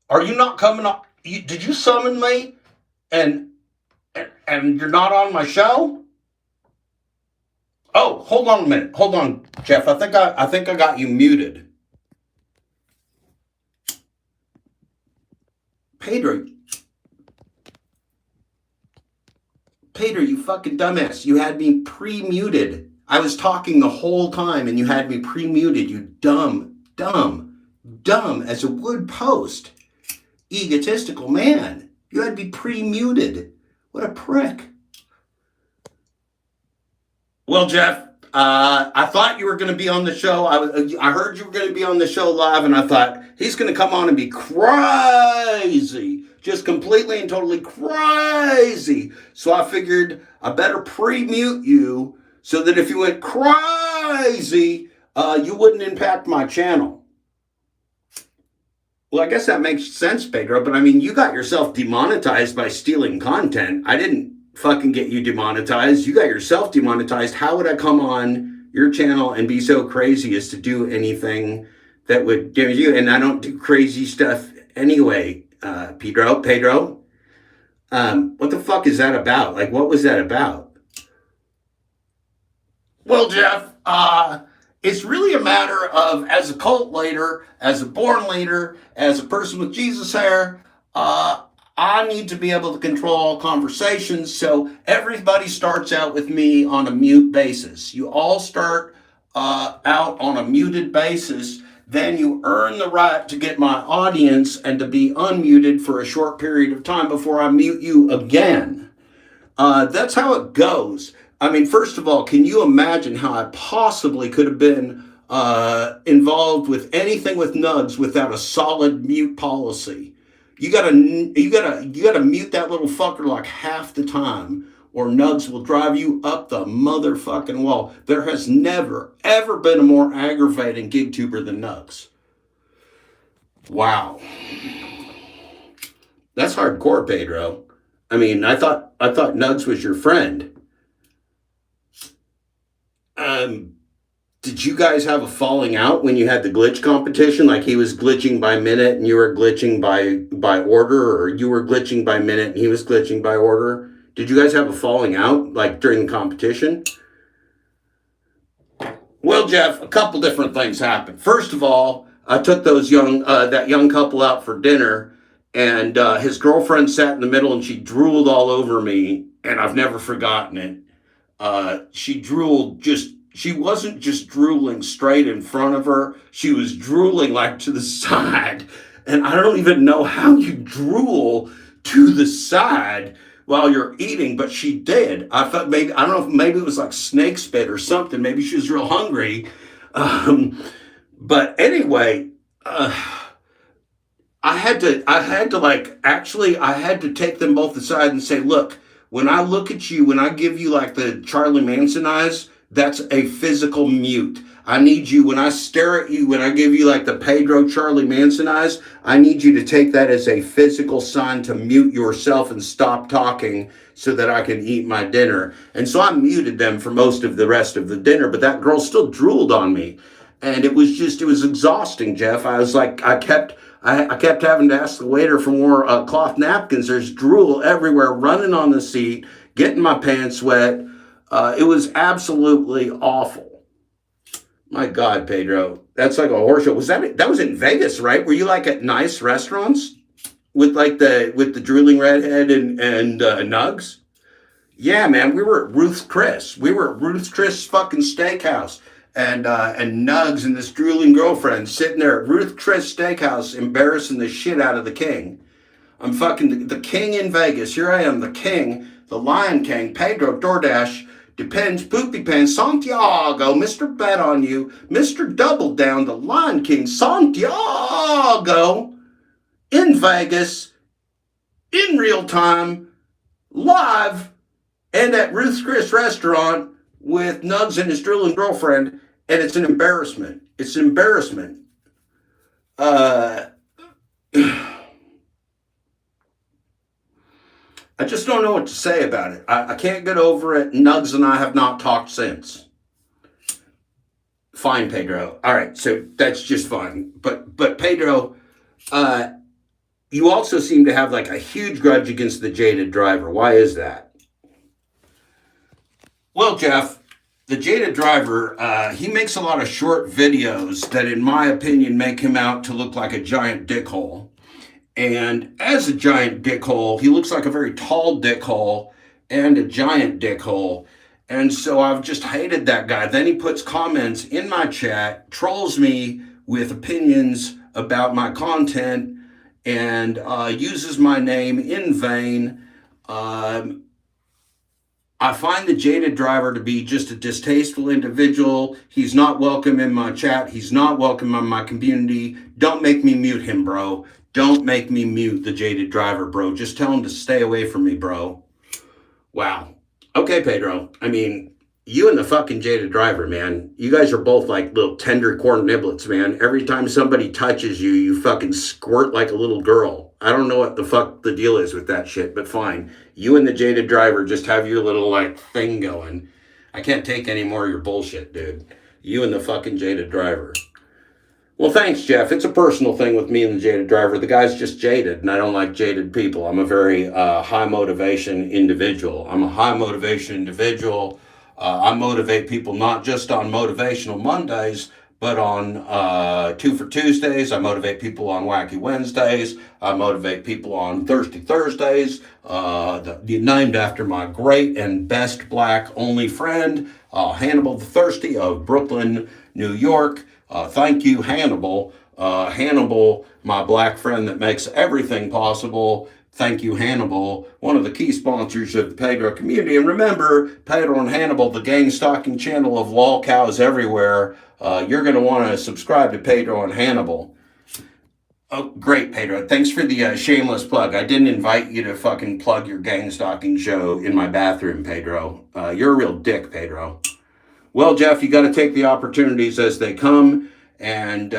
Are you not coming up? Did you summon me and you're not on my show? Oh, hold on a minute. Hold on, Jeff. I think I got you muted. Pedro, you fucking dumbass. You had me pre-muted. I was talking the whole time and you had me pre-muted. You dumb as a wood post. Egotistical man. You had me pre-muted. What a prick. Well, Jeff, I thought you were going to be on the show. I heard you were going to be on the show live, and I thought he's going to come on and be crazy. Just completely and totally crazy. So I figured I better pre-mute you so that if you went crazy, you wouldn't impact my channel. Well, I guess that makes sense, Pedro, but I mean, you got yourself demonetized by stealing content. I didn't fucking get you demonetized. You got yourself demonetized. How would I come on your channel and be so crazy as to do anything that would damage you? And I don't do crazy stuff anyway, Pedro. What the fuck is that about? Like, what was that about? Well, Jeff, it's really a matter of, as a cult leader, as a born leader, as a person with Jesus hair, I need to be able to control all conversations. So everybody starts out with me on a mute basis. You all start out on a muted basis. Then you earn the right to get my audience and to be unmuted for a short period of time before I mute you again. That's how it goes. I mean, first of all, can you imagine how I possibly could have been involved with anything with Nugs without a solid mute policy? You gotta mute that little fucker like half the time, or Nugs will drive you up the motherfucking wall. There has never, ever been a more aggravating gig tuber than Nugs. Wow. That's hardcore, Pedro. I mean, I thought Nugs was your friend. Did you guys have a falling out when you had the glitch competition? Like he was glitching by minute and you were glitching by order, or you were glitching by minute and he was glitching by order? Did you guys have a falling out like during the competition? Well, Jeff, a couple different things happened. First of all, I took that young couple out for dinner, and his girlfriend sat in the middle and she drooled all over me, and I've never forgotten it. She wasn't just drooling straight in front of her. She was drooling like to the side. And I don't even know how you drool to the side while you're eating, but she did. I thought maybe, I don't know, maybe it was like snake spit or something. Maybe she was real hungry. But anyway, I had to take them both aside and say, look, when I look at you, when I give you like the Charlie Manson eyes, that's a physical mute. I need you, when I stare at you, when I give you like the Pedro Charlie Manson eyes, I need you to take that as a physical sign to mute yourself and stop talking so that I can eat my dinner. And so I muted them for most of the rest of the dinner, but that girl still drooled on me. And it was exhausting, Jeff. I was like, I kept having to ask the waiter for more cloth napkins. There's drool everywhere, running on the seat, getting my pants wet. It was absolutely awful. My God, Pedro, that's like a horror show. That was in Vegas, right? Were you like at nice restaurants with the drooling redhead and Nugs? Yeah, man, we were at Ruth's Chris. We were at Ruth's Chris fucking steakhouse. And Nugs and this drooling girlfriend sitting there at Ruth Chris Steakhouse embarrassing the shit out of the king. I'm fucking the king in Vegas. Here I am, the king, the Lion King, Pedro DoorDash, Depends, Poopy Pants, Santiago, Mr. Bet on You, Mr. Double Down, the Lion King, Santiago, in Vegas, in real time, live, and at Ruth's Chris restaurant with Nugs and his drooling girlfriend, and it's an embarrassment. It's an embarrassment. I just don't know what to say about it. I can't get over it. Nugs and I have not talked since. Fine, Pedro. All right, so that's just fine. But Pedro, you also seem to have like a huge grudge against the jaded driver. Why is that? Well, Jeff, the jaded driver, he makes a lot of short videos that, in my opinion, make him out to look like a giant dickhole. And as a giant dickhole, he looks like a very tall dickhole and a giant dickhole. And so I've just hated that guy. Then he puts comments in my chat, trolls me with opinions about my content, and uses my name in vain. I find the jaded driver to be just a distasteful individual. He's not welcome in my chat. He's not welcome in my community. Don't make me mute him, bro. Don't make me mute the jaded driver, bro. Just tell him to stay away from me, bro. Wow. Okay, Pedro. I mean, you and the fucking jaded driver, man. You guys are both like little tender corn niblets, man. Every time somebody touches you, you fucking squirt like a little girl. I don't know what the fuck the deal is with that shit, but fine. You and the jaded driver just have your little like thing going. I can't take any more of your bullshit, dude. You and the fucking jaded driver. Well, thanks, Jeff. It's a personal thing with me and the jaded driver. The guy's just jaded, and I don't like jaded people. I'm a very high motivation individual. I motivate people not just on Motivational Mondays, but on 2 for Tuesdays. I motivate people on Wacky Wednesdays. I motivate people on Thirsty Thursdays, named after my great and best black only friend, Hannibal the Thirsty of Brooklyn, New York. Thank you, Hannibal. Hannibal, my black friend that makes everything possible. Thank you, Hannibal, one of the key sponsors of the Pedro community. And remember, Pedro and Hannibal, the gang stalking channel of lol cows everywhere. You're going to want to subscribe to Pedro and Hannibal. Oh, great, Pedro. Thanks for the shameless plug. I didn't invite you to fucking plug your gang stalking show in my bathroom, Pedro. You're a real dick, Pedro. Well, Jeff, you got to take the opportunities as they come, and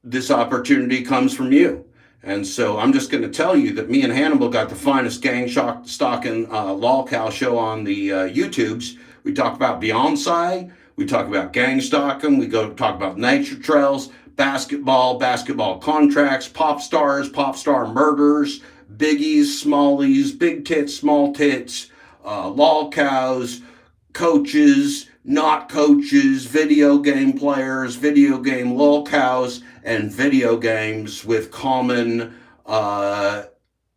this opportunity comes from you. And so I'm just going to tell you that me and Hannibal got the finest gang stalking lol cow show on the YouTubes. We talk about Beyonce. We talk about gang stalking. We go talk about nature trails, basketball contracts, pop star murders, biggies, smallies, big tits, small tits, lol cows, coaches, not coaches, video game players, video game lol cows, and video games with common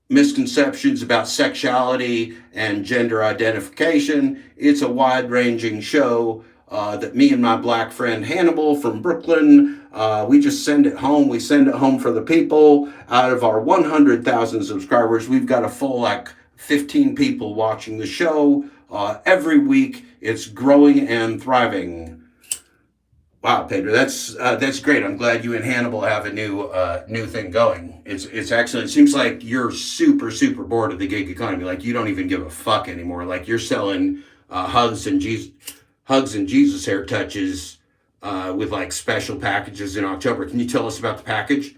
misconceptions about sexuality and gender identification. It's a wide-ranging show that me and my black friend Hannibal from Brooklyn, we just send it home. We send it home for the people. Out of our 100,000 subscribers, we've got a full 15 people watching the show every week. It's growing and thriving. Wow, Pedro, that's great. I'm glad you and Hannibal have a new thing going. It's excellent. It seems like you're super bored of the gig economy. Like you don't even give a fuck anymore. Like you're selling hugs and Jesus hair touches with special packages in October. Can you tell us about the package?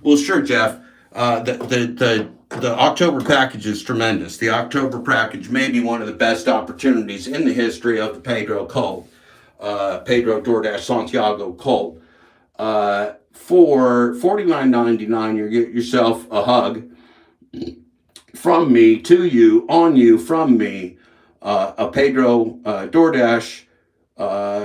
Well, sure, Jeff. The October package is tremendous. The October package may be one of the best opportunities in the history of the Pedro cult. Pedro DoorDash Santiago cult. For $49.99, you get yourself a hug from me, to you, on you, from me, a Pedro DoorDash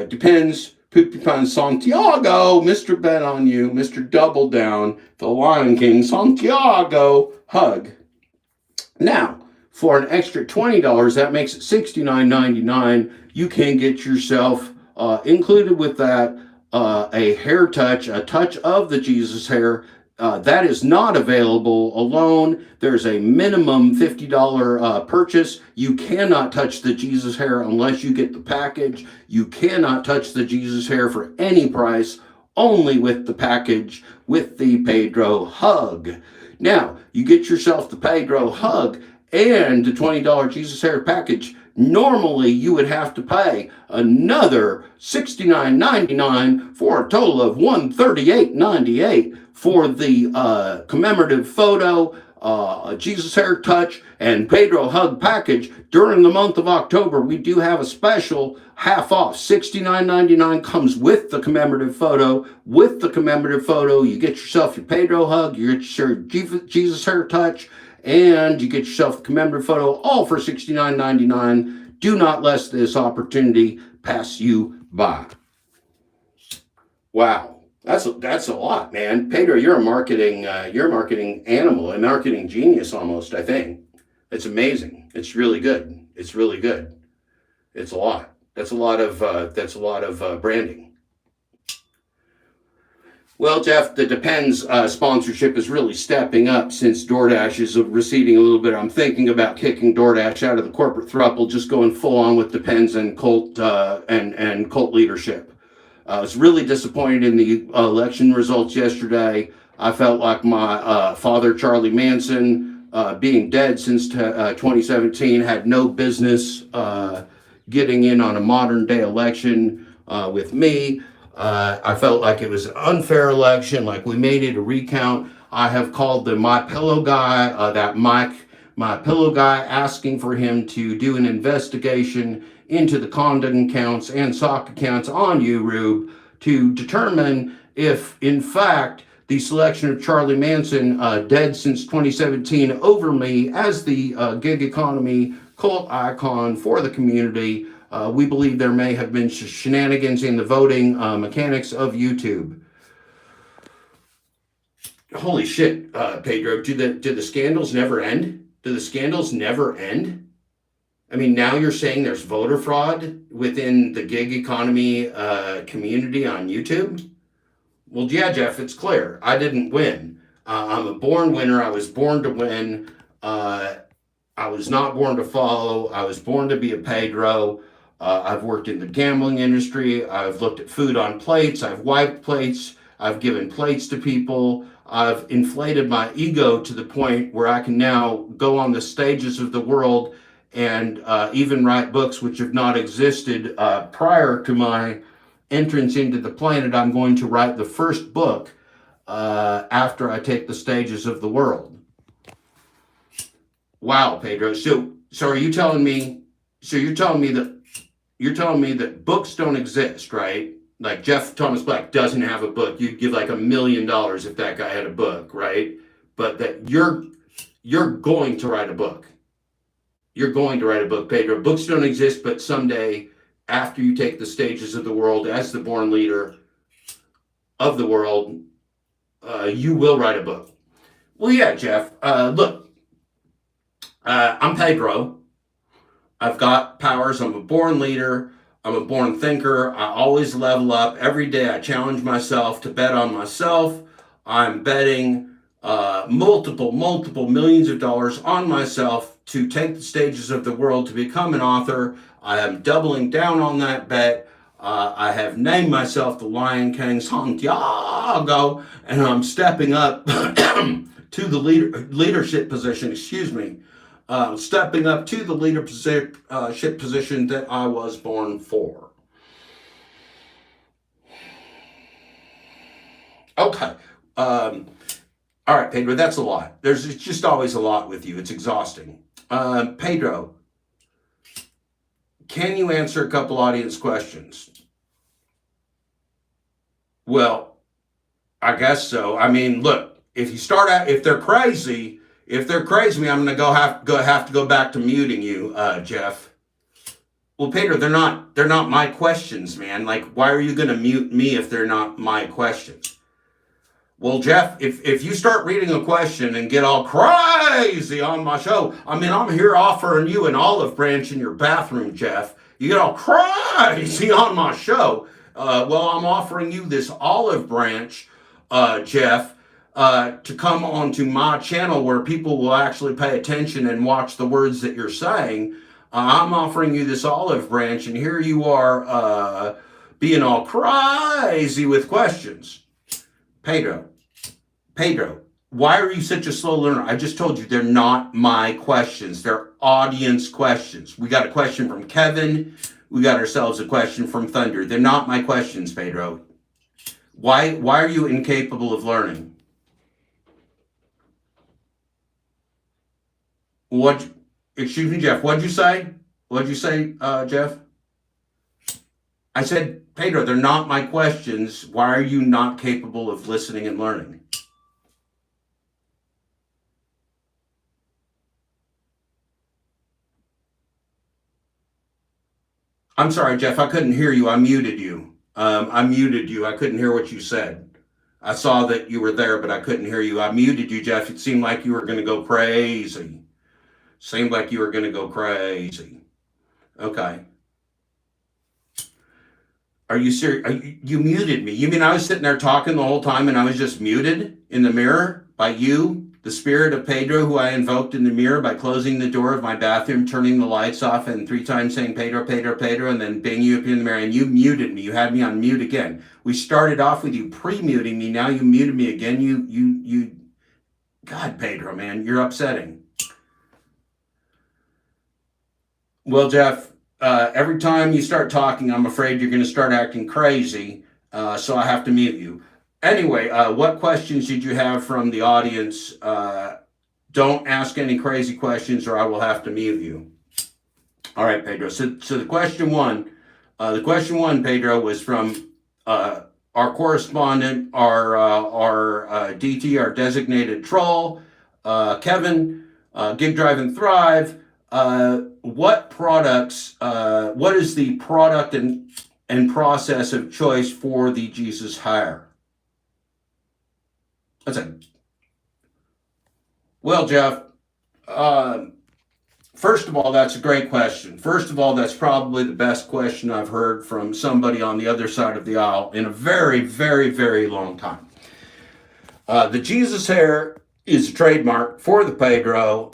depends, Poopy Pan Santiago, Mr. Bet on You, Mr. Double Down, the Lion King Santiago hug. Now, for an extra $20, that makes it $69.99. You can get yourself included with that a hair touch, a touch of the Jesus hair. That is not available alone. There's a minimum $50 purchase. You cannot touch the Jesus hair unless you get the package. You cannot touch the Jesus hair for any price, only with the package, with the Pedro hug. Now, you get yourself the Pedro hug and the $20 Jesus hair package. Normally, you would have to pay another $69.99 for a total of $138.98 for the commemorative photo, Jesus hair touch, and Pedro hug package. During the month of October, we do have a special half off. $69.99 comes with the commemorative photo. With the commemorative photo, you get yourself your Pedro hug, you get your Jesus hair touch, and you get yourself a commemorative photo, all for $69.99. Do not let this opportunity pass you by. Wow, that's a lot, man. Pedro, you're a marketing animal, a marketing genius almost. I think it's amazing. It's really good. It's really good. It's a lot. That's a lot of branding. Well, Jeff, the Depends sponsorship is really stepping up since DoorDash is receding a little bit. I'm thinking about kicking DoorDash out of the corporate throuple, just going full on with Depends and cult and cult leadership. I was really disappointed in the election results yesterday. I felt like my father, Charlie Manson, being dead since 2017, had no business getting in on a modern day election with me. I felt like it was an unfair election, like we made it a recount. I have called the My Pillow guy, that Mike, My Pillow guy, asking for him to do an investigation into the condom counts and sock accounts on you, Rube, to determine if, in fact, the selection of Charlie Manson, dead since 2017, over me as the gig economy cult icon for the community. We believe there may have been shenanigans in the voting mechanics of YouTube. Holy shit, Pedro, do the scandals never end? Do the scandals never end? I mean, now you're saying there's voter fraud within the gig economy community on YouTube? Well, yeah, Jeff, it's clear. I didn't win. I'm a born winner. I was born to win. I was not born to follow. I was born to be a Pedro. I've worked in the gambling industry. I've looked at food on plates. I've wiped plates. I've given plates to people. I've inflated my ego to the point where I can now go on the stages of the world and even write books which have not existed prior to my entrance into the planet. I'm going to write the first book after I take the stages of the world. Wow, Pedro. So are you telling me? So you're telling me that you're telling me that books don't exist, right? Like Jeff Thomas Black doesn't have a book. You'd give like $1 million if that guy had a book, right? But that you're going to write a book. You're going to write a book, Pedro. Books don't exist, but someday, after you take the stages of the world as the born leader of the world, you will write a book. Well, yeah, Jeff. Look, I'm Pedro. I've got powers. I'm a born leader. I'm a born thinker. I always level up. Every day I challenge myself to bet on myself. I'm betting multiple millions of dollars on myself to take the stages of the world to become an author. I am doubling down on that bet. I have named myself the Lion King Santiago, and I'm stepping up to the leadership position. Excuse me. Stepping up to the leadership position that I was born for. Okay. All right, Pedro, that's a lot. It's just always a lot with you. It's exhausting. Pedro, can you answer a couple audience questions? Well, I guess so. I mean, look, if you start out, if they're crazy, I'm going to have to go back to muting you, Jeff. Well, Pedro, they're not my questions, man. Like, why are you going to mute me if they're not my questions? Well, Jeff, if you start reading a question and get all crazy on my show, I mean, I'm here offering you an olive branch in your bathroom, Jeff. You get all crazy on my show. Well, I'm offering you this olive branch, Jeff, to come onto my channel where people will actually pay attention and watch the words that you're saying. I'm offering you this olive branch, and here you are being all crazy with questions. Pedro, why are you such a slow learner? I just told you they're not my questions. They're audience questions. We got a question from Kevin. We got ourselves a question from Thunder. They're not my questions, Pedro. Why are you incapable of learning? Excuse me, Jeff, what'd you say? Jeff? I said, Pedro, they're not my questions. Why are you not capable of listening and learning? I'm sorry, Jeff, I couldn't hear you. I muted you. I couldn't hear what you said. I saw that you were there, but I couldn't hear you. I muted you, Jeff. It seemed like you were going to go crazy. Okay. Are you serious? You muted me. You mean I was sitting there talking the whole time and I was just muted in the mirror by you, the spirit of Pedro, who I invoked in the mirror by closing the door of my bathroom, turning the lights off, and 3 times saying Pedro, Pedro, Pedro, and then bang you up in the mirror, and you muted me. You had me on mute again. We started off with you pre-muting me. Now you muted me again. You. God, Pedro, man, you're upsetting. Well, Jeff, every time you start talking, I'm afraid you're going to start acting crazy, so I have to mute you. Anyway, what questions did you have from the audience? Don't ask any crazy questions or I will have to mute you. All right, Pedro. So the question one, Pedro, was from our correspondent, our DT, our designated troll, Kevin, Gig Drive and Thrive. What is the product and process of choice for the Jesus Hire? Well, Jeff, first of all, that's a great question. First of all, that's probably the best question I've heard from somebody on the other side of the aisle in a very, very, very long time. The Jesus hair is a trademark for the Pedro.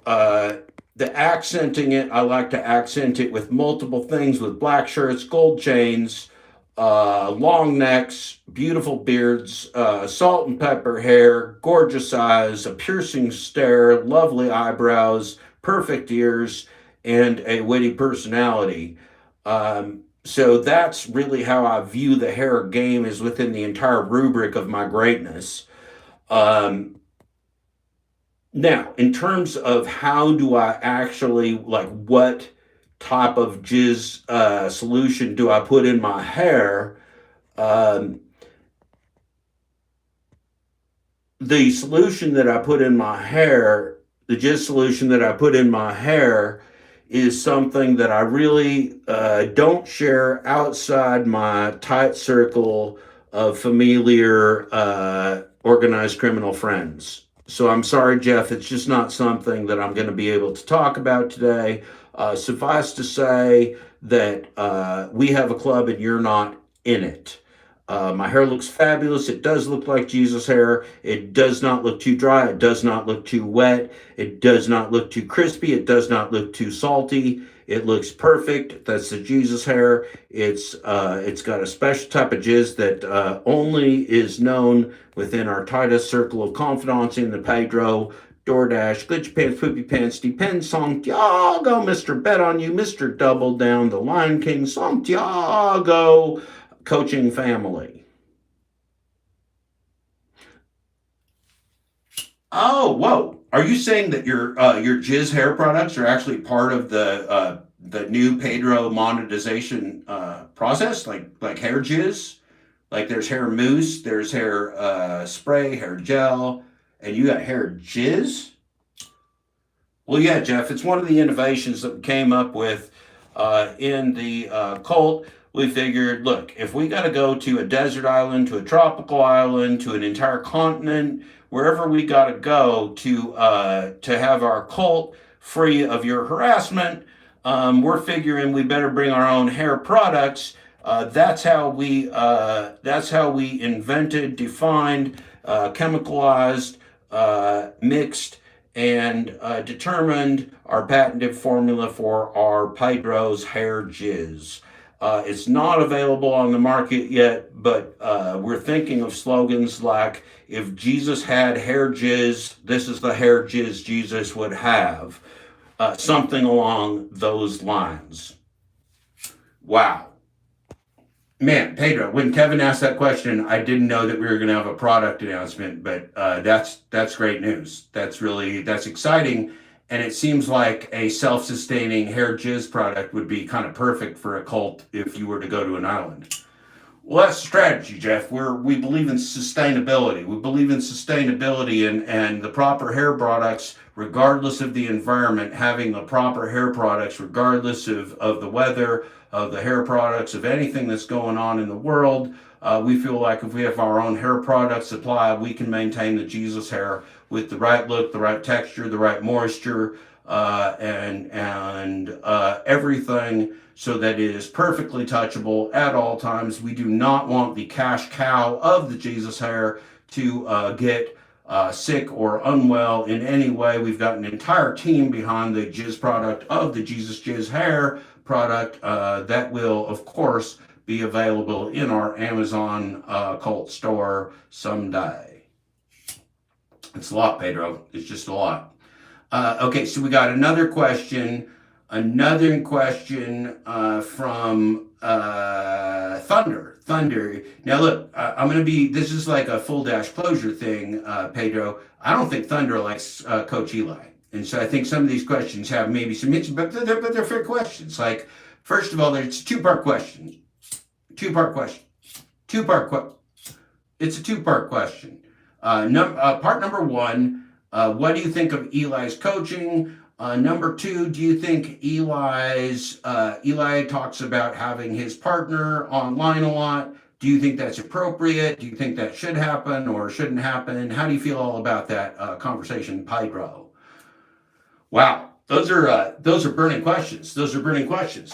The accenting it, I like to accent it with multiple things, with black shirts, gold chains, long necks, beautiful beards, salt and pepper hair, gorgeous eyes, a piercing stare, lovely eyebrows, perfect ears, and a witty personality. So that's really how I view the hair game, is within the entire rubric of my greatness. Now, in terms of how do I actually, what type of jizz solution do I put in my hair? Um, the solution that I put in my hair, the jizz solution that I put in my hair, is something that I really don't share outside my tight circle of familiar organized criminal friends. So I'm sorry, Jeff, it's just not something that I'm going to be able to talk about today. Suffice to say that we have a club and you're not in it. My hair looks fabulous. It does look like Jesus hair. It does not look too dry. It does not look too wet. It does not look too crispy. It does not look too salty. It looks perfect. That's the Jesus hair. It's got a special type of jizz that only is known within our tightest circle of confidants in the Pedro, DoorDash, Glitch Pants, Poopy Pants, Depends, Santiago, Mr. Bet on You, Mr. Double Down, the Lion King, Santiago coaching family. Oh, whoa! Are you saying that your jizz hair products are actually part of the new Pedro monetization process, like hair jizz? Like there's hair mousse, there's hair spray, hair gel, and you got hair jizz? Well, yeah, Jeff, it's one of the innovations that we came up with in the cult. We figured, look, if we got to go to a desert island, to a tropical island, to an entire continent, wherever we got to go to have our cult free of your harassment, we're figuring we better bring our own hair products. That's how we invented, defined, chemicalized, mixed, and determined our patented formula for our Pedro's hair jizz. It's not available on the market yet, but we're thinking of slogans like, if Jesus had hair jizz, this is the hair jizz Jesus would have. Something along those lines. Wow. Man, Pedro, when Kevin asked that question, I didn't know that we were going to have a product announcement, but that's great news. That's exciting. And it seems like a self-sustaining hair jizz product would be kind of perfect for a cult if you were to go to an island. Well, that's strategy, Jeff. We believe in sustainability. We believe in sustainability and the proper hair products, regardless of the environment, having the proper hair products, regardless of the weather, of the hair products, of anything that's going on in the world. We feel like if we have our own hair product supply, we can maintain the Jesus hair with the right look, the right texture, the right moisture, and everything, so that it is perfectly touchable at all times. We do not want the cash cow of the Jesus hair to get sick or unwell in any way. We've got an entire team behind the jizz product of the Jesus Jizz hair product that will, of course, be available in our Amazon cult store someday. It's a lot, Pedro. It's just a lot. Okay, so we got another question. Another question from Thunder. Now look, I'm going to be, this is like a full dash closure thing, Pedro. I don't think Thunder likes Coach Eli. And so I think some of these questions have maybe some hits, but they're fair questions. Like, first of all, it's a two-part question. It's a two-part question. Part number one, what do you think of Eli's coaching? Number two, do you think Eli talks about having his partner online a lot? Do you think that's appropriate? Do you think that should happen or shouldn't happen? How do you feel all about that conversation, Pedro? Wow, those are burning questions.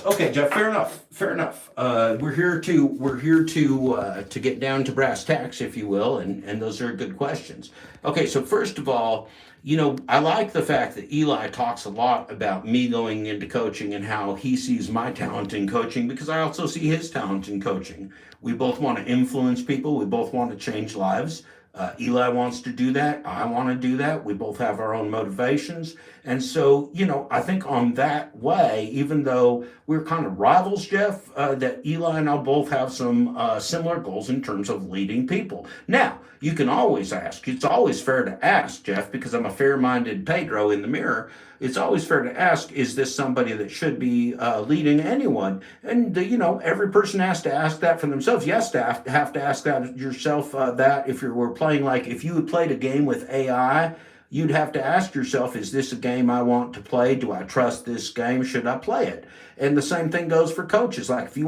Okay, Jeff, fair enough. We're here to get down to brass tacks, if you will, and those are good questions. Okay, so first of all, I like the fact that Eli talks a lot about me going into coaching and how he sees my talent in coaching, because I also see his talent in coaching. We both want to influence people. We both want to change lives. Eli wants to do that. I want to do that. We both have our own motivations. And so, I think on that way, even though we're kind of rivals, Jeff, that Eli and I both have some similar goals in terms of leading people. Now, you can always ask. It's always fair to ask, Jeff, because I'm a fair-minded Pedro in the mirror. It's always fair to ask, is this somebody that should be leading anyone? And, every person has to ask that for themselves. You have to ask that yourself, that if you were playing, like if you had played a game with AI, you'd have to ask yourself, is this a game I want to play? Do I trust this game? Should I play it? And the same thing goes for coaches. Like if you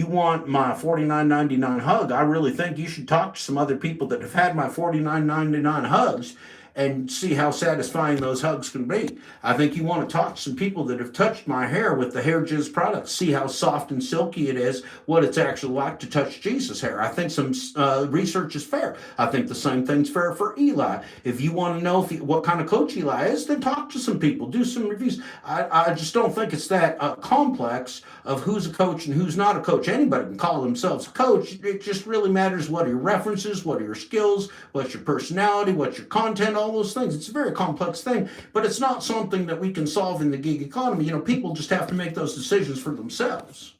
want my $49.99 hug, I really think you should talk to some other people that have had my $49.99 hugs and see how satisfying those hugs can be. I think you want to talk to some people that have touched my hair with the Hair Jizz product, see how soft and silky it is, what it's actually like to touch Jesus' hair. I think some research is fair. I think the same thing's fair for Eli. If you want to know what kind of coach Eli is, then talk to some people, do some reviews. I just don't think it's that complex of who's a coach and who's not a coach. Anybody can call themselves a coach. It just really matters what are your references, what are your skills, what's your personality, what's your content, all those things. It's a very complex thing, but it's not something that we can solve in the gig economy. People just have to make those decisions for themselves.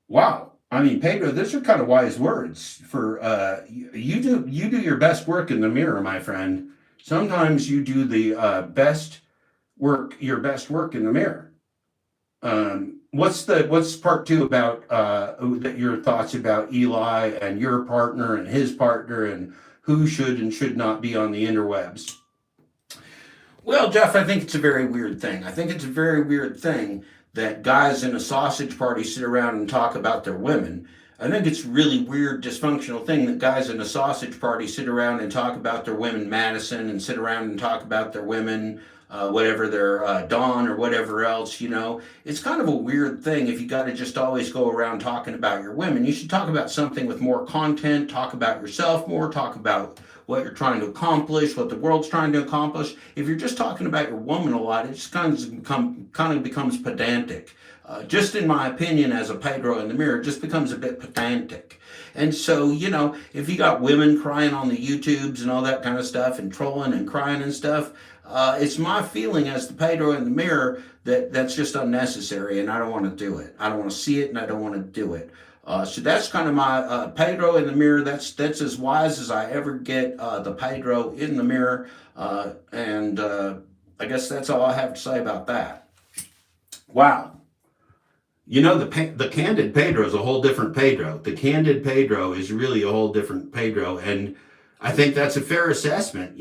Wow. I mean, Pedro, those are kind of wise words. For you do your best work in the mirror, my friend. Sometimes you do the your best work in the mirror. What's part two about your thoughts about Eli and your partner and his partner and who should and should not be on the interwebs? Well, Jeff, I think it's a very weird thing. I think it's a very weird thing that guys in a sausage party sit around and talk about their women. I think it's a really weird, dysfunctional thing that guys in a sausage party sit around and talk about their women Madison and sit around and talk about their women whatever their Dawn or whatever else, It's kind of a weird thing if you got to just always go around talking about your women. You should talk about something with more content, talk about yourself more, talk about what you're trying to accomplish, what the world's trying to accomplish. If you're just talking about your woman a lot, it just kind of becomes pedantic. Just in my opinion, as a Pedro in the mirror, it just becomes a bit pedantic. And so, if you got women crying on the YouTubes and all that kind of stuff and trolling and crying and stuff, it's my feeling as the Pedro in the mirror that that's just unnecessary and I don't want to do it. I don't want to see it and I don't want to do it. So that's kind of my Pedro in the mirror. That's as wise as I ever get, the Pedro in the mirror. And I guess that's all I have to say about that. Wow. The candid Pedro is a whole different Pedro. The candid Pedro is really a whole different Pedro. And I think that's a fair assessment,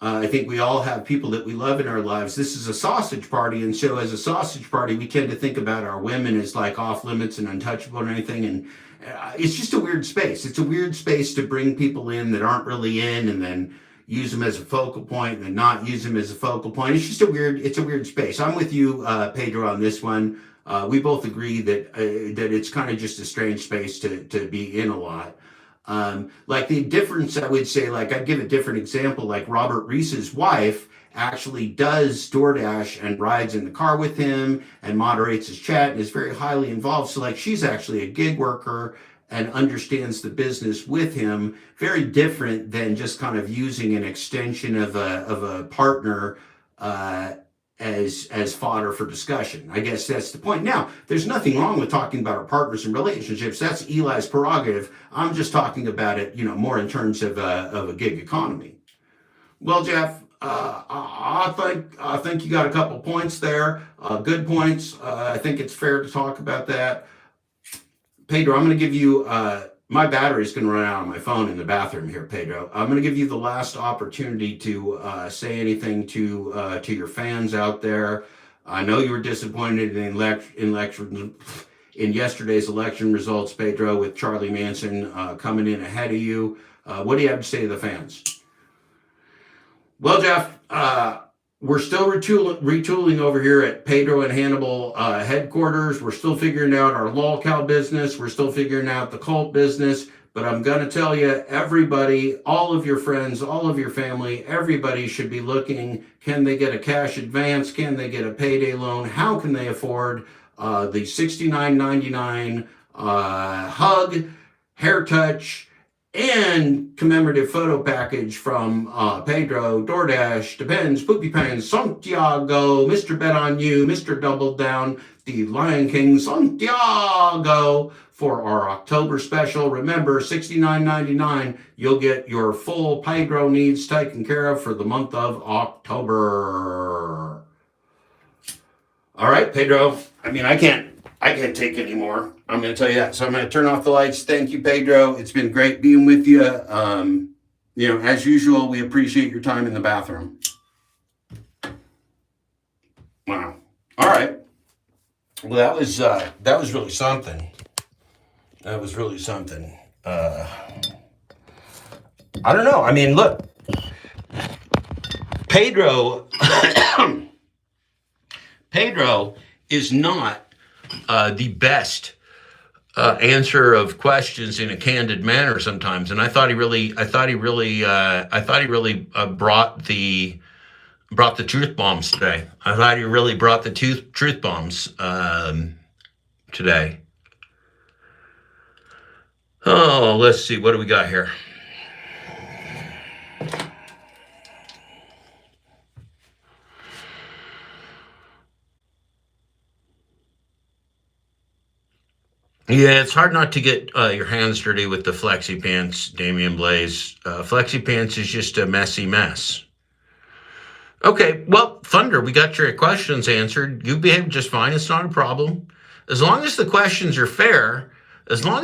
I think we all have people that we love in our lives. This is a sausage party. And so as a sausage party, we tend to think about our women as like off limits and untouchable and anything. And it's just a weird space. It's a weird space to bring people in that aren't really in and then use them as a focal point and then not use them as a focal point. It's just a weird space. I'm with you, Pedro, on this one. We both agree that it's kind of just a strange space to be in a lot. Like the difference, I would say, like I'd give a different example, like Robert Reese's wife actually does DoorDash and rides in the car with him and moderates his chat and is very highly involved. So like she's actually a gig worker and understands the business with him, very different than just kind of using an extension of a partner, as fodder for discussion. I guess that's the point. Now, there's nothing wrong with talking about our partners and relationships. That's Eli's prerogative. I'm just talking about it, more in terms of a gig economy. Well, Jeff, I think you got a couple points there, good points. I think it's fair to talk about that. Pedro, I'm going to give you, my battery's going to run out on my phone in the bathroom here, Pedro. I'm going to give you the last opportunity to say anything to your fans out there. I know you were disappointed in yesterday's election results, Pedro, with Charlie Manson coming in ahead of you. What do you have to say to the fans? Well, Jeff, we're still retooling over here at Pedro and Hannibal headquarters. We're still figuring out our lolcow business. We're still figuring out the cult business. But I'm going to tell you, everybody, all of your friends, all of your family, everybody should be looking. Can they get a cash advance? Can they get a payday loan? How can they afford the $69.99 hug, hair touch, and commemorative photo package from Pedro, DoorDash, Depends, Poopy Pants, Santiago, Mr. Bet on You, Mr. Double Down. Steve Lion King Santiago for our October special. Remember, $69.99. You'll get your full Pedro needs taken care of for the month of October. All right, Pedro. I mean, I can't take any more. I'm going to tell you that. So I'm going to turn off the lights. Thank you, Pedro. It's been great being with you. As usual, we appreciate your time in the bathroom. Wow. All right. Well, that was really something. That was really something. I don't know. I mean, look, Pedro is not the best answer of questions in a candid manner sometimes, and I thought he really brought the truth bombs today. I thought he really brought the truth bombs today. Oh, let's see. What do we got here? Yeah, it's hard not to get your hands dirty with the Flexi Pants, Damian Blaze. Flexi Pants is just a messy mess. Okay, well, Thunder, we got your questions answered. You behaved just fine. It's not a problem. As long as the questions are fair, we'll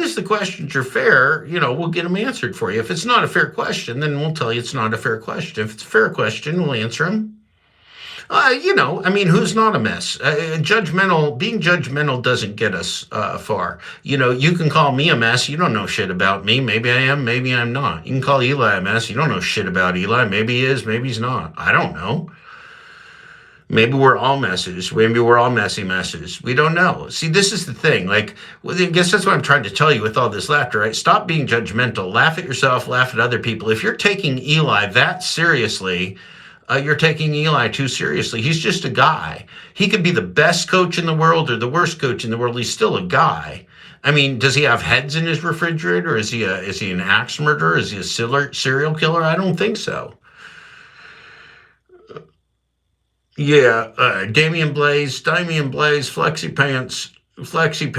get them answered for you. If it's not a fair question, then we'll tell you it's not a fair question. If it's a fair question, we'll answer them. Who's not a mess? Being judgmental doesn't get us far. You can call me a mess. You don't know shit about me. Maybe I am, maybe I'm not. You can call Eli a mess. You don't know shit about Eli. Maybe he is, maybe he's not. I don't know. Maybe we're all messes. Maybe we're all messy messes. We don't know. See, this is the thing. I guess that's what I'm trying to tell you with all this laughter, right? Stop being judgmental. Laugh at yourself. Laugh at other people. If you're taking Eli that seriously, you're taking Eli too seriously. He's just a guy. He could be the best coach in the world or the worst coach in the world. He's still a guy. I mean, does he have heads in his refrigerator? Is he an axe murderer? Is he a serial killer? I don't think so. Yeah, Damian Blaze, Flexi Pants. Flexi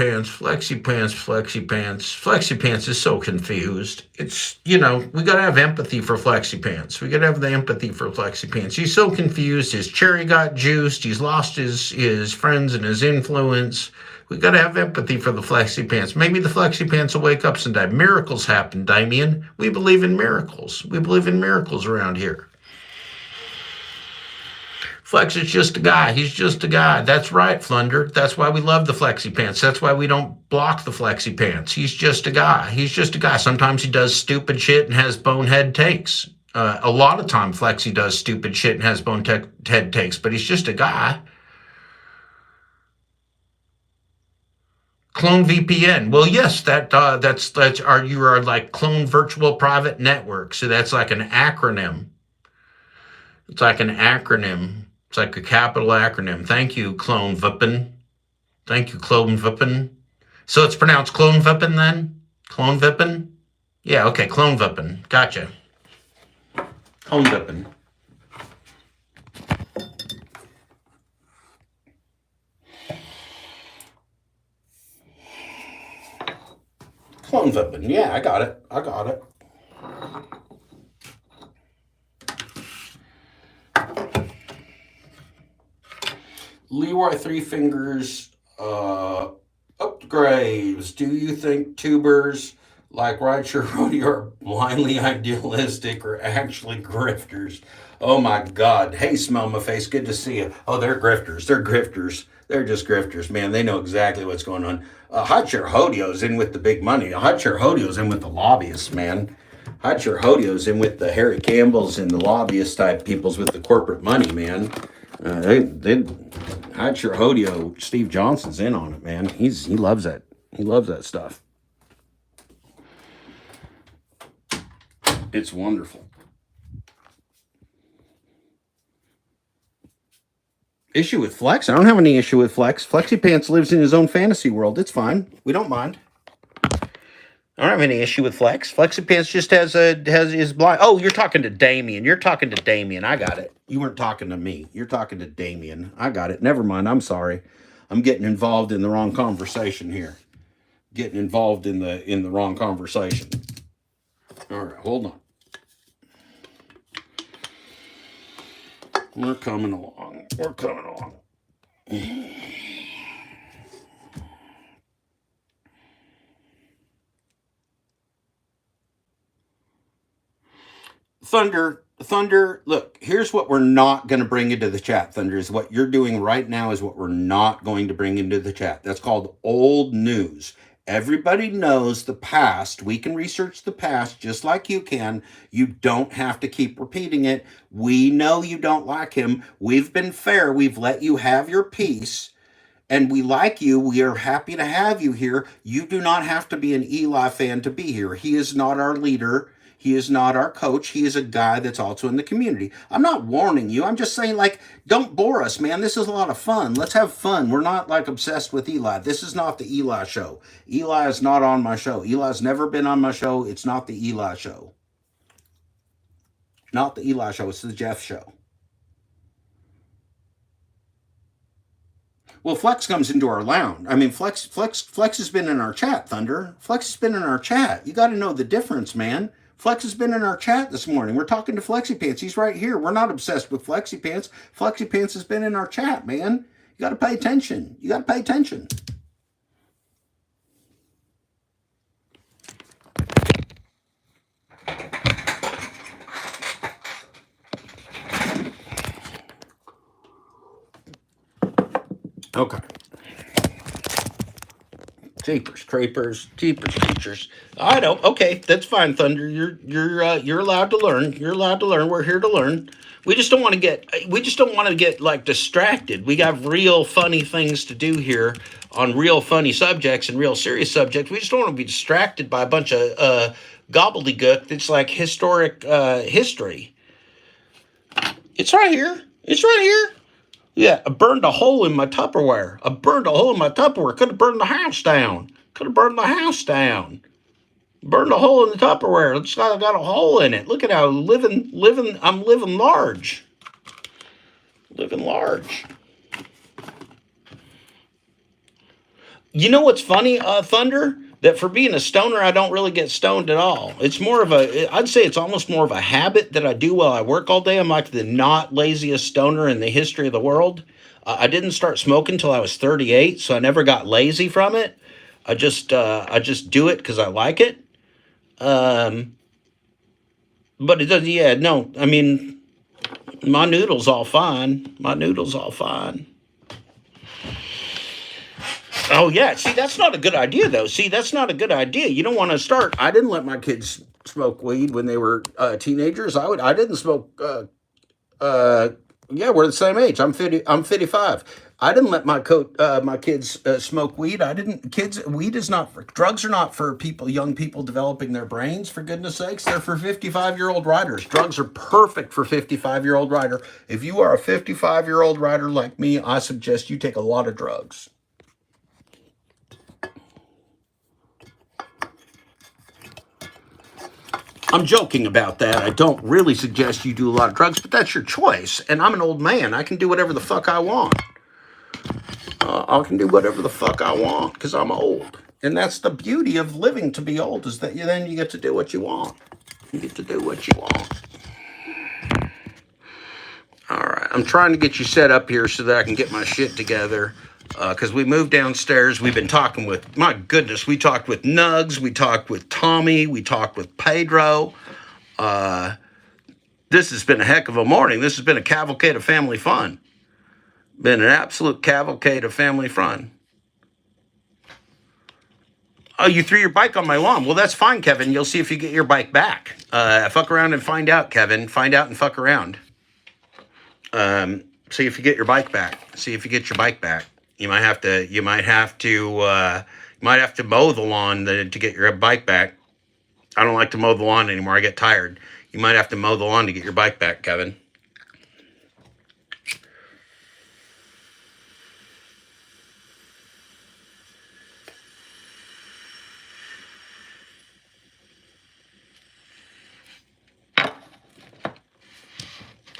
Pants is so confused. It's, we got to have empathy for Flexi Pants. We got to have the empathy for Flexi Pants. He's so confused. His cherry got juiced. He's lost his friends and his influence. We got to have empathy for the Flexi Pants. Maybe the Flexi Pants will wake up someday. Miracles happen, Damien. We believe in miracles. We believe in miracles around here. Flex is just a guy. He's just a guy. That's right, Flunder. That's why we love the Flexi Pants. That's why we don't block the Flexi Pants. He's just a guy. He's just a guy. Sometimes he does stupid shit and has bonehead takes. A lot of time Flexi does stupid shit and has bonehead takes, but he's just a guy. Clone VPN. Well, yes, you are like clone virtual private network. So that's like an acronym. It's like an acronym. It's like a capital acronym. Thank you, Clone VPN. Thank you, Clone VPN. So it's pronounced Clone VPN then? Clone VPN? Yeah, okay, Clone VPN. Gotcha. Clone VPN. Clone VPN. Yeah, I got it. Leroy Three Fingers upgrades. Do you think tubers like Rideshare Rodeo are blindly idealistic or actually grifters? Oh my God. Hey, Smell My Face. Good to see you. Oh, they're grifters. They're just grifters, man. They know exactly what's going on. Hotshare Hodio's in with the big money. Hotshare Hodio's in with the lobbyists, man. Hotshare Hodio's in with the Harry Campbells and the lobbyist type peoples with the corporate money, man. Hotshare Hodio, Steve Johnson's in on it, man. He loves that. He loves that stuff. It's wonderful. Issue with Flex? I don't have any issue with Flex. Flexi Pants lives in his own fantasy world. It's fine. We don't mind. I don't have any issue with Flex. Flexi Pants just has his blind. Oh, you're talking to Damien. I got it. You weren't talking to me. You're talking to Damien. I got it. Never mind. I'm sorry. I'm getting involved in the wrong conversation here. Getting involved in the wrong conversation. All right, hold on. We're coming along. We're coming along. Thunder, look, here's what we're not going to bring into the chat, Thunder, is what you're doing right now is what we're not going to bring into the chat. That's called old news. Everybody knows the past. We can research the past just like you can. You don't have to keep repeating it. We know you don't like him. We've been fair. We've let you have your piece. And we like you. We are happy to have you here. You do not have to be an Eli fan to be here. He is not our leader. He is not our coach. He is a guy that's also in the community. I'm not warning you. I'm just saying, like, don't bore us, man. This is a lot of fun. Let's have fun. We're not, like, obsessed with Eli. This is not the Eli show. Eli is not on my show. Eli's never been on my show. It's not the Eli show. Not the Eli show. It's the Jeff show. Well, Flex comes into our lounge. I mean, Flex has been in our chat, Thunder. Flex has been in our chat. You got to know the difference, man. Flex has been in our chat this morning. We're talking to Flexi Pants. He's right here. We're not obsessed with Flexi Pants. Flexi Pants has been in our chat, man. You got to pay attention. You got to pay attention. Okay. Jeepers creepers, jeepers creatures. I know. Okay, that's fine, Thunder. You're allowed to learn. You're allowed to learn. We're here to learn. We just don't want to get like distracted. We got real funny things to do here on real funny subjects and real serious subjects. We just don't want to be distracted by a bunch of gobbledygook that's like historic history. It's right here. It's right here. Yeah, I burned a hole in my Tupperware. Could have burned the house down. Burned a hole in the Tupperware. It's got a hole in it. Look at how I'm living large. Living large. You know what's funny, Thunder? That for being a stoner, I don't really get stoned at all. I'd say it's almost more of a habit that I do while I work all day. I'm like the not laziest stoner in the history of the world. I didn't start smoking until I was 38, so I never got lazy from it. I just do it because I like it. But it doesn't, yeah, no, I mean, my noodle's all fine. Oh, yeah. See, that's not a good idea, though. You don't want to start. I didn't let my kids smoke weed when they were teenagers. I didn't smoke. Yeah, we're the same age. I'm 55. I didn't let my kids smoke weed. Drugs are not for young people developing their brains, for goodness sakes. They're for 55-year-old riders. Drugs are perfect for 55-year-old rider. If you are a 55-year-old rider like me, I suggest you take a lot of drugs. I'm joking about that. I don't really suggest you do a lot of drugs, but that's your choice. And I'm an old man. I can do whatever the fuck I want. Because I'm old. And that's the beauty of living to be old, is that then you get to do what you want. All right. I'm trying to get you set up here so that I can get my shit together. Because we moved downstairs. We've been talking with, my goodness, we talked with Nugs, we talked with Tommy, we talked with Pedro. This has been a heck of a morning. This has been a cavalcade of family fun. Been an absolute cavalcade of family fun. Oh, you threw your bike on my lawn. Well, that's fine, Kevin. You'll see if you get your bike back. Fuck around and find out, Kevin. Find out and fuck around. See if you get your bike back. You might have to mow the lawn to get your bike back. I don't like to mow the lawn anymore. I get tired. You might have to mow the lawn to get your bike back, Kevin.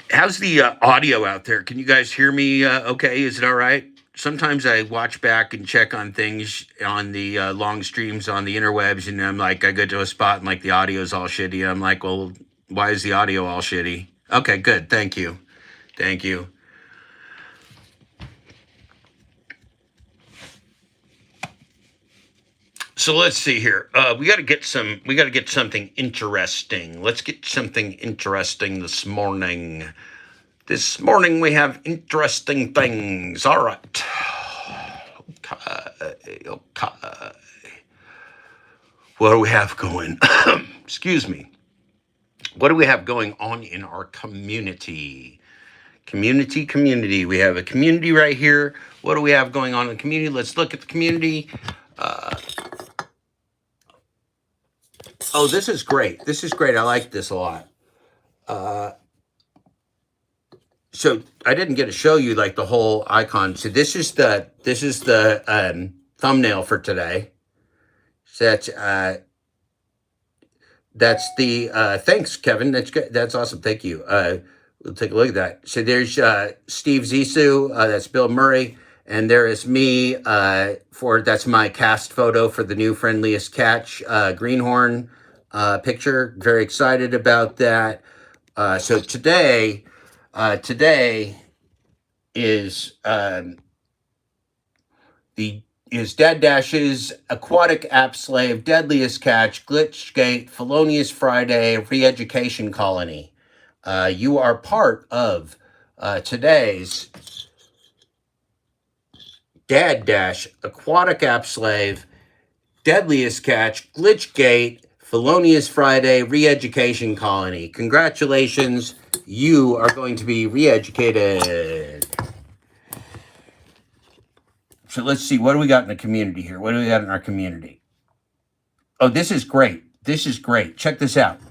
How's the audio out there? Can you guys hear me okay? Is it all right? sometimes I watch back and check on things on the long streams on the interwebs, and I'm like, I go to a spot and like the audio's all shitty. I'm like, well, why is the audio all shitty? Okay, good. Thank you. Thank you. So let's see here. We got to get something interesting. Let's get something interesting this morning. This morning we have interesting things. All right. Okay. What do we have going? Excuse me. What do we have going on in our community? Community. We have a community right here. What do we have going on in the community? Let's look at the community. Oh, this is great. I like this a lot. So I didn't get to show you like the whole icon. So this is the thumbnail for today. So that's the thanks, Kevin. That's good. That's awesome. Thank you. We'll take a look at that. So there's Steve Zissou. That's Bill Murray. And there is me that's my cast photo for the new Friendliest Catch greenhorn picture. Very excited about that. So today is Dad Dash's Aquatic App Slave, Deadliest Catch, Glitchgate, Felonious Friday, Re-Education Colony. You are part of today's Dad Dash, Aquatic App Slave, Deadliest Catch, Glitchgate, Felonious Friday, Re-Education Colony. Congratulations, you are going to be re-educated. So let's see, what do we got in the community here? What do we got in our community? Oh, this is great. Check this out.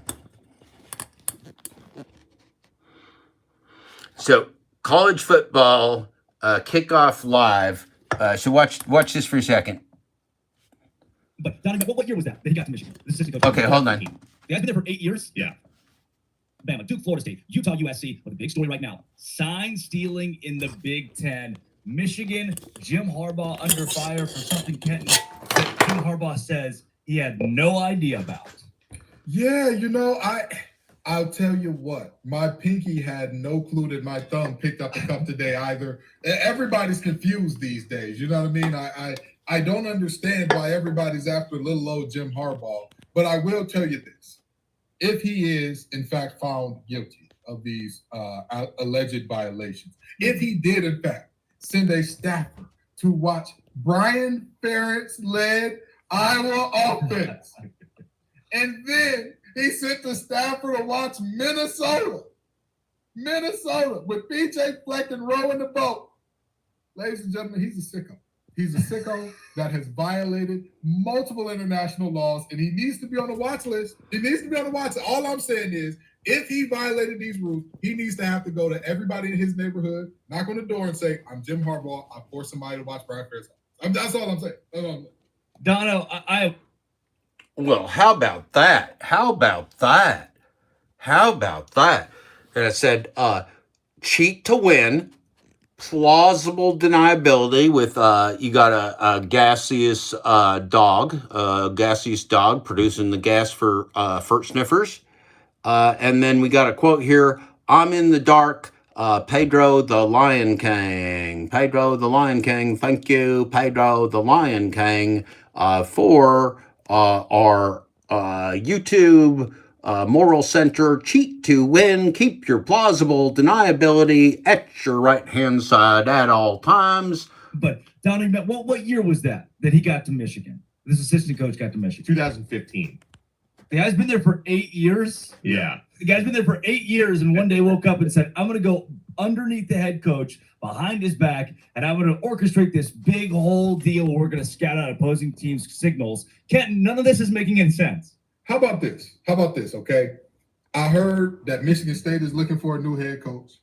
So college football kickoff live. So watch this for a second. But Donovan, what year was that he got to Michigan? Okay, hold on. The guy's been there for 8 years? Yeah. Bama, Duke, Florida State, Utah, USC. But the big story right now, sign stealing in the Big Ten. Michigan, Jim Harbaugh under fire for something Kenton Jim Harbaugh says he had no idea about. Yeah, I'll tell you what, my pinky had no clue that my thumb picked up the cup today either. Everybody's confused these days. You know what I mean? I don't understand why everybody's after little old Jim Harbaugh, but I will tell you this. If he is, in fact, found guilty of these alleged violations, if he did, in fact, send a staffer to watch Brian Ferentz-led Iowa offense, and then he sent the staffer to watch Minnesota with PJ Fleck and rowing the boat. Ladies and gentlemen, he's a sicko. He's a sicko that has violated multiple international laws, and he needs to be on the watch list. All I'm saying is, if he violated these rules, he needs to have to go to everybody in his neighborhood, knock on the door and say, I'm Jim Harbaugh. I forced somebody to watch Brian Ferentz. That's all I'm saying. Dono, Well, how about that? And I said, cheat to win, plausible deniability with, you got a gaseous dog producing the gas for sniffers. And then we got a quote here, I'm in the dark, Pedro the Lion King. Thank you, Pedro the Lion King, for our YouTube Moral Center. Cheat to win. Keep your plausible deniability at your right-hand side at all times. But Donnie, what year was that he got to Michigan? This assistant coach got to Michigan. 2015. The guy's been there for 8 years. Yeah. The guy's been there for 8 years and one day woke up and said, I'm going to go underneath the head coach behind his back and I'm going to orchestrate this big whole deal. We're going to scout out opposing teams' signals. Kenton, none of this is making any sense. How about this, okay? I heard that Michigan State is looking for a new head coach.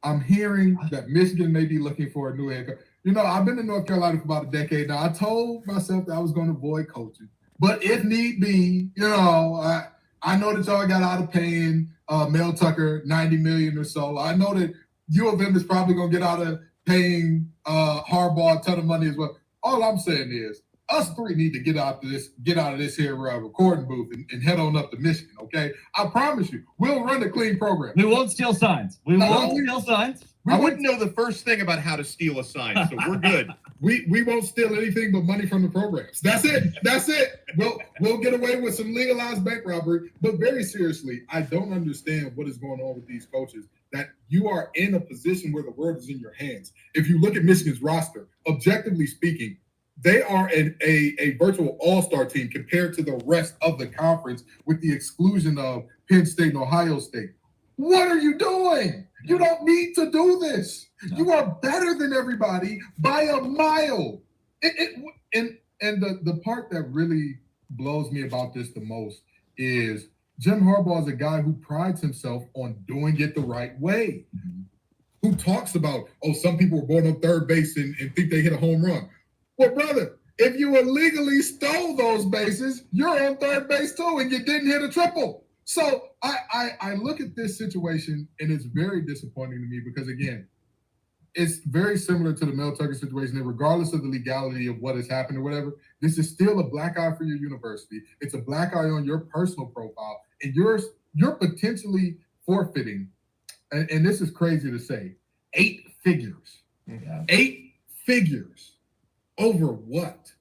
I'm hearing that Michigan may be looking for a new head coach. I've been in North Carolina for about a decade now. I told myself that I was going to avoid coaching. But if need be, I know that y'all got out of paying Mel Tucker $90 million or so. I know that U of M is probably going to get out of paying Harbaugh a ton of money as well. All I'm saying is, us three need to get out of this here recording booth and head on up to Michigan. Okay, I promise you, we'll run a clean program. We won't steal signs. We won't steal signs. I wouldn't know the first thing about how to steal a sign, so we're good. We won't steal anything but money from the programs. That's it. That's it. We'll get away with some legalized bank robbery. But very seriously, I don't understand what is going on with these coaches. That you are in a position where the world is in your hands. If you look at Michigan's roster, objectively speaking, they are a virtual all-star team compared to the rest of the conference, with the exclusion of Penn State and Ohio State. What are you doing? You don't need to do this. You are better than everybody by a mile. And the part that really blows me about this the most is Jim Harbaugh is a guy who prides himself on doing it the right way. Who talks about, some people were born on third base and think they hit a home run. Well, brother, if you illegally stole those bases, you're on third base too, and you didn't hit a triple. So I look at this situation, and it's very disappointing to me because, again, it's very similar to the Mel Tucker situation, and regardless of the legality of what has happened or whatever, this is still a black eye for your university. It's a black eye on your personal profile, and you're potentially forfeiting, and this is crazy to say, 8 figures. Yeah. 8 figures. Over what?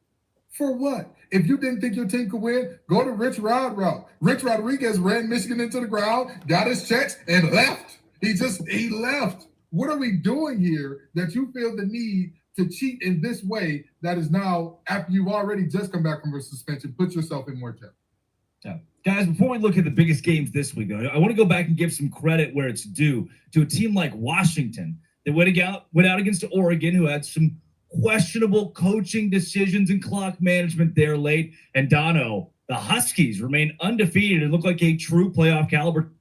For what? If you didn't think your team could win, go to Rich Rod route. Rich Rodriguez ran Michigan into the ground, got his checks, and left. He left. What are we doing here that you feel the need to cheat in this way that is now, after you've already just come back from a suspension, put yourself in more trouble? Yeah. Guys, before we look at the biggest games this week, though, I want to go back and give some credit where it's due to a team like Washington that went out against Oregon, who had some questionable coaching decisions and clock management there late. And Dono, the Huskies remain undefeated and look like a true playoff caliber.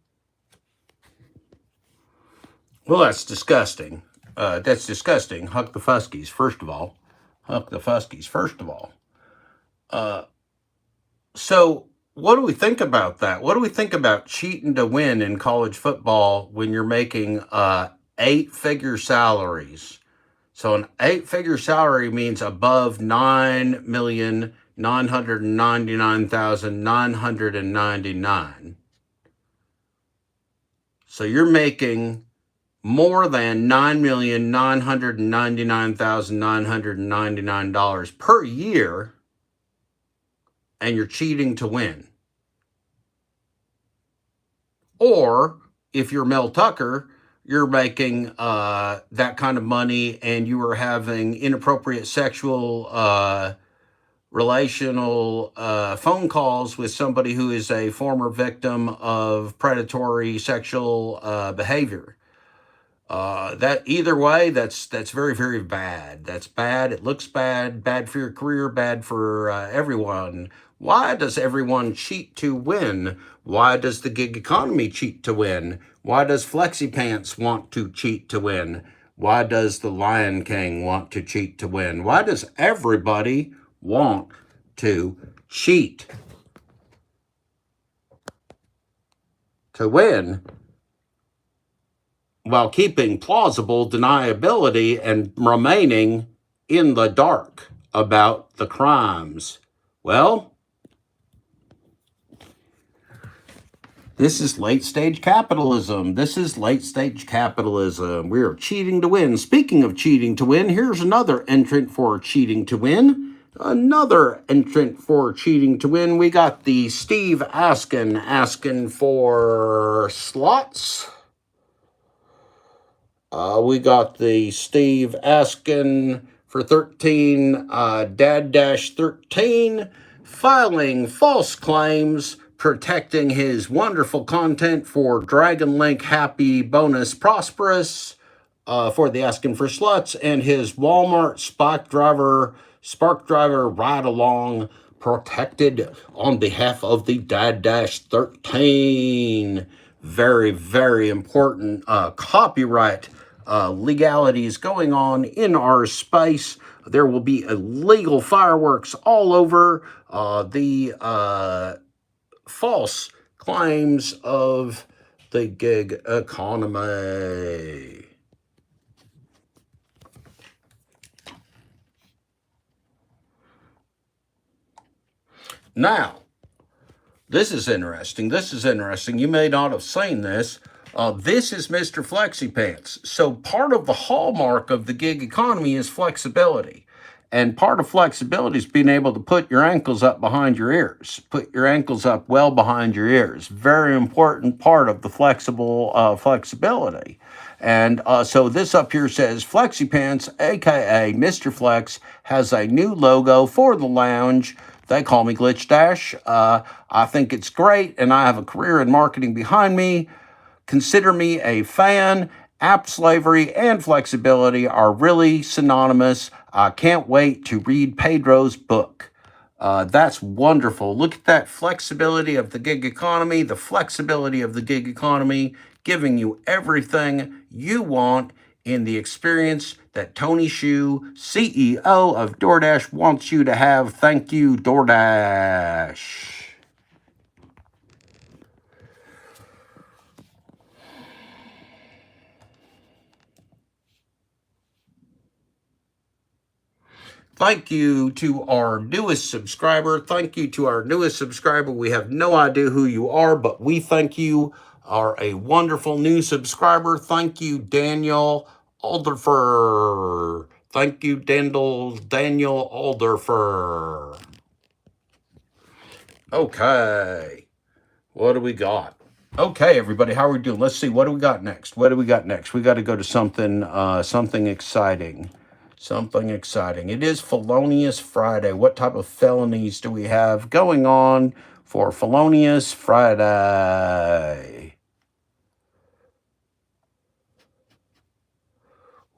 Well, that's disgusting. Huck the Fuskies, first of all. So what do we think about that? What do we think about cheating to win in college football when you're making 8-figure salaries? So an 8-figure salary means above $9,999,999. So you're making more than $9,999,999 per year, and you're cheating to win. Or if you're Mel Tucker, you're making that kind of money and you are having inappropriate sexual relational phone calls with somebody who is a former victim of predatory sexual behavior. That either way, that's very, very bad. That's bad. It looks bad for your career, bad for everyone. Why does everyone cheat to win? Why does the gig economy cheat to win? Why does Flexi Pants want to cheat to win? Why does the Lion King want to cheat to win? Why does everybody want to cheat to win while keeping plausible deniability and remaining in the dark about the crimes? Well, this is late-stage capitalism. We are cheating to win. Speaking of cheating to win, here's another entrant for cheating to win. We got the Steve asking for slots. We got the Steve asking for 13, filing false claims, protecting his wonderful content for Dragon Link Happy Bonus Prosperous, for the asking for sluts, and his Walmart Spark Driver ride along protected on behalf of the Dad-13. Very, very important copyright legalities going on in our space. There will be illegal fireworks all over the false claims of the gig economy. Now, this is interesting. You may not have seen this. This is Mr. Flexi Pants. So part of the hallmark of the gig economy is flexibility. And part of flexibility is being able to put your ankles up behind your ears. Put your ankles up well behind your ears. Very important part of the flexibility. And so this up here says Flexi Pants, aka Mr. Flex, has a new logo for the lounge. They call me Glitch Dash. I think it's great, and I have a career in marketing behind me. Consider me a fan. App slavery and flexibility are really synonymous. I can't wait to read Pedro's book. That's wonderful. Look at that flexibility of the gig economy, giving you everything you want in the experience that Tony Shu, CEO of DoorDash, wants you to have. Thank you, DoorDash. Thank you to our newest subscriber. We have no idea who you are, but we think you are a wonderful new subscriber. Thank you, Daniel Alderfer. Daniel Alderfer. Okay. What do we got? Okay, everybody, how are we doing? Let's see. What do we got next? We got to go to something exciting. It is Felonious Friday. What type of felonies do we have going on for Felonious Friday?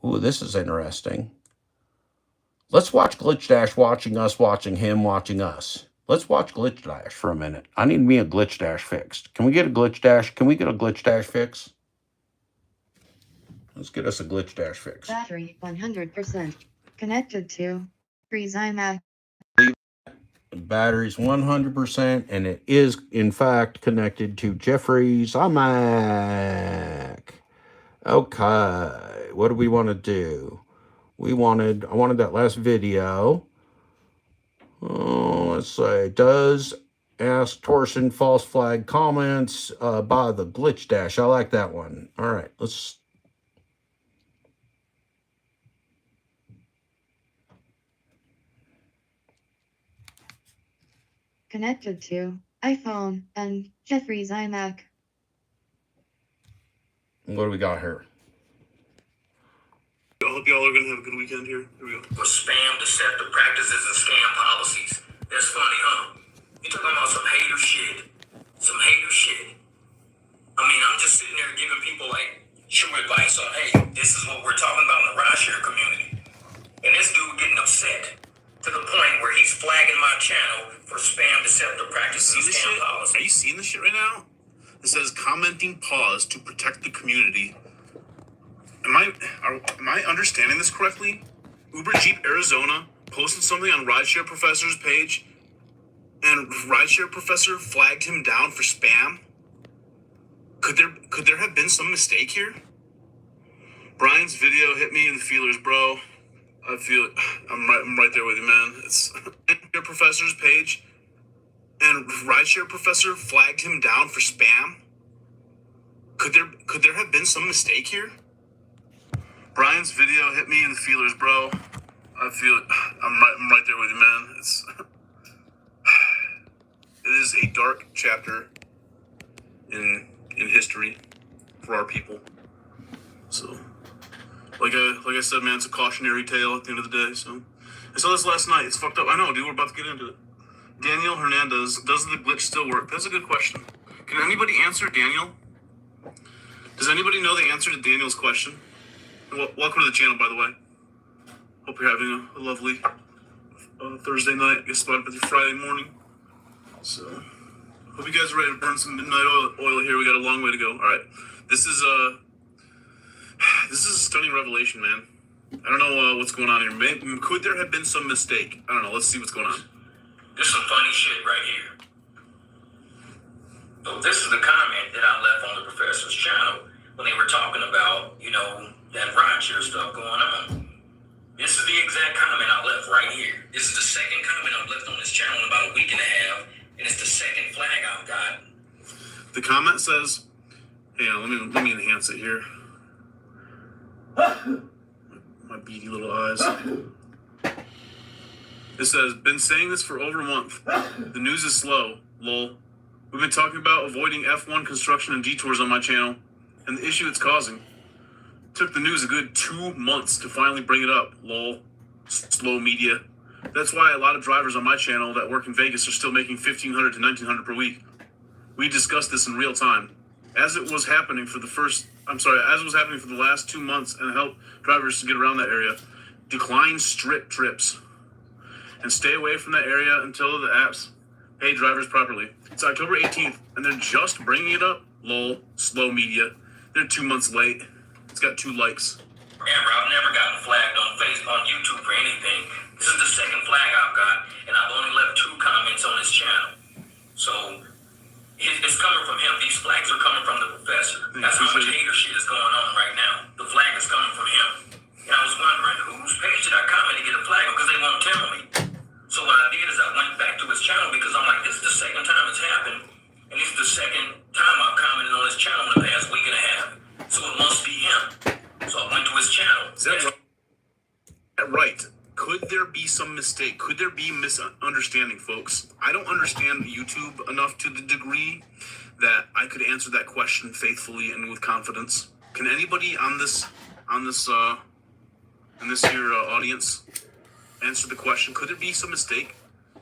Ooh, this is interesting. Let's watch Glitch Dash watching us, watching him, watching us. Let's watch Glitch Dash for a minute. I need me a Glitch Dash fixed. Can we get a Glitch Dash? Fix? Let's get us a Glitch Dash fix. Battery 100%. Connected to Freeze iMac. The battery's 100%, and it is, in fact, connected to Jeffrey's iMac. Okay, what do we want to do? I wanted that last video. Let's say, does Ask Torsion false flag comments by the Glitch Dash. I like that one. All right, let's. Connected to iPhone and Jeffrey's iMac. What do we got here? I hope y'all are going to have a good weekend here. Here we go. For spam, deceptive practices, and scam policies. That's funny, huh? You're talking about some hater shit. I mean, I'm just sitting there giving people, like, true advice on, hey, this is what we're talking about in the rideshare community. And this dude getting upset to the point where he's flagging my channel for spam, deceptive practices, and scam policies. Are you seeing this shit right now? It says, commenting pause to protect the community. Am I understanding this correctly? Uber Jeep Arizona posted something on Rideshare Professor's page, and Rideshare Professor flagged him down for spam? Could there have been some mistake here? Brian's video hit me in the feelers, bro. I feel it. I'm right there with you, man. It's Rideshare Professor's page, and Rideshare Professor flagged him down for spam. Could there have been some mistake here? Brian's video hit me in the feelers, bro. I feel it. I'm right there with you, man. It is a dark chapter in history for our people. So, like I said, man, it's a cautionary tale at the end of the day. So, I saw this last night. It's fucked up. I know, dude. We're about to get into it. Daniel Hernandez, does the glitch still work? That's a good question. Can anybody answer Daniel? Does anybody know the answer to Daniel's question? Welcome to the channel, by the way. Hope you're having a lovely Thursday night. Guess about with your Friday morning. So, hope you guys are ready to burn some midnight oil here. We got a long way to go. All right, this is a stunning revelation, man. I don't know what's going on here. Could there have been some mistake? I don't know. Let's see what's going on. This is some funny shit right here. So this is the comment that I left on the professor's channel when they were talking about, that rideshare stuff going on. This is the exact comment I left right here. This is the second comment I've left on this channel in about a week and a half. and it's the second flag I've got. The comment says, hang on, let me enhance it here. My beady little eyes. It says, been saying this for over a month. The news is slow, lol. We've been talking about avoiding F1 construction and detours on my channel, and the issue it's causing. Took the news a good 2 months to finally bring it up, lol. Slow media. That's why a lot of drivers on my channel that work in Vegas are still making $1,500 to $1,900 per week. We discussed this in real time. As it was happening for the last 2 months and help drivers to get around that area, decline strip trips and stay away from that area until the apps pay drivers properly. It's October 18th and they're just bringing it up. Lol, slow media. They're 2 months late. It's got 2 likes. Amber, I've never gotten flagged on Facebook, on YouTube for anything. This is the second flag I've got, and I've only left 2 comments on his channel. So it's coming from him. These flags are coming from the professor. That's how much hater shit is going on right now. The flag is coming from him. And I was wondering, whose page did I comment to get a flag on? Because they won't tell me. So what I did is I went back to his channel because I'm like, this is the second time it's happened. And this is the second time I've commented on his channel in the past week and a half. So it must be him. So I went to his channel. Is that right? Could there be some mistake? Could there be misunderstanding, folks? I don't understand YouTube enough to the degree that I could answer that question faithfully and with confidence. Can anybody on this here audience answer the question? Could there be some mistake?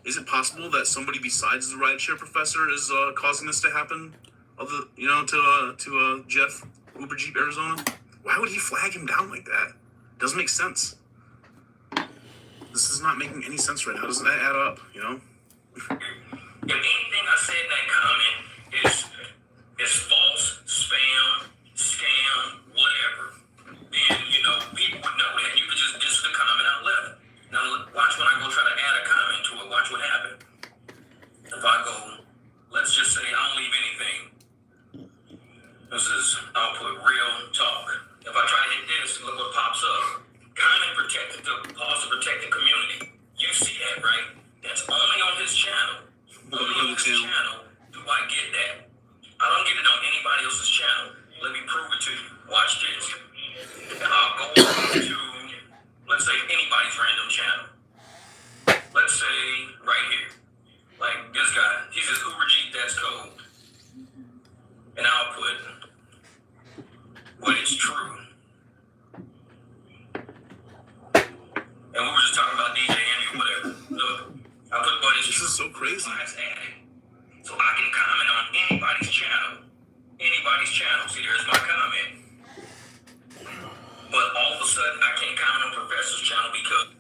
Is it possible that somebody besides the rideshare professor is causing this to happen? To Jeff, Uber Jeep Arizona? Why would he flag him down like that? Doesn't make sense. This is not making any sense right now. Doesn't that add up, If anything I said in that comment is false, spam, scam, whatever, then, people would know that. You could just diss the comment I left. Now, watch when I go try to add a comment to it. Watch what happened. If I go, let's just say I don't leave anything. I'll put real talk. If I try to hit this, look what pops up. Comment pause to protect the community. You see that, right? That's only on his channel. Only on his channel do I get that. I don't get it on anybody else's channel. Let me prove it to you. Watch this. I'll go over to, let's say, anybody's random channel. Let's say right here. Like this guy. He says, Uber Jeep, that's cold. And I'll put, but it's true. And we were just talking about DJ Andy or whatever. Look, I put, but it's true. This is so crazy. So I can comment on anybody's channel. Anybody's channel. See, there's my comment. But all of a sudden, I can't comment on Professor's channel because...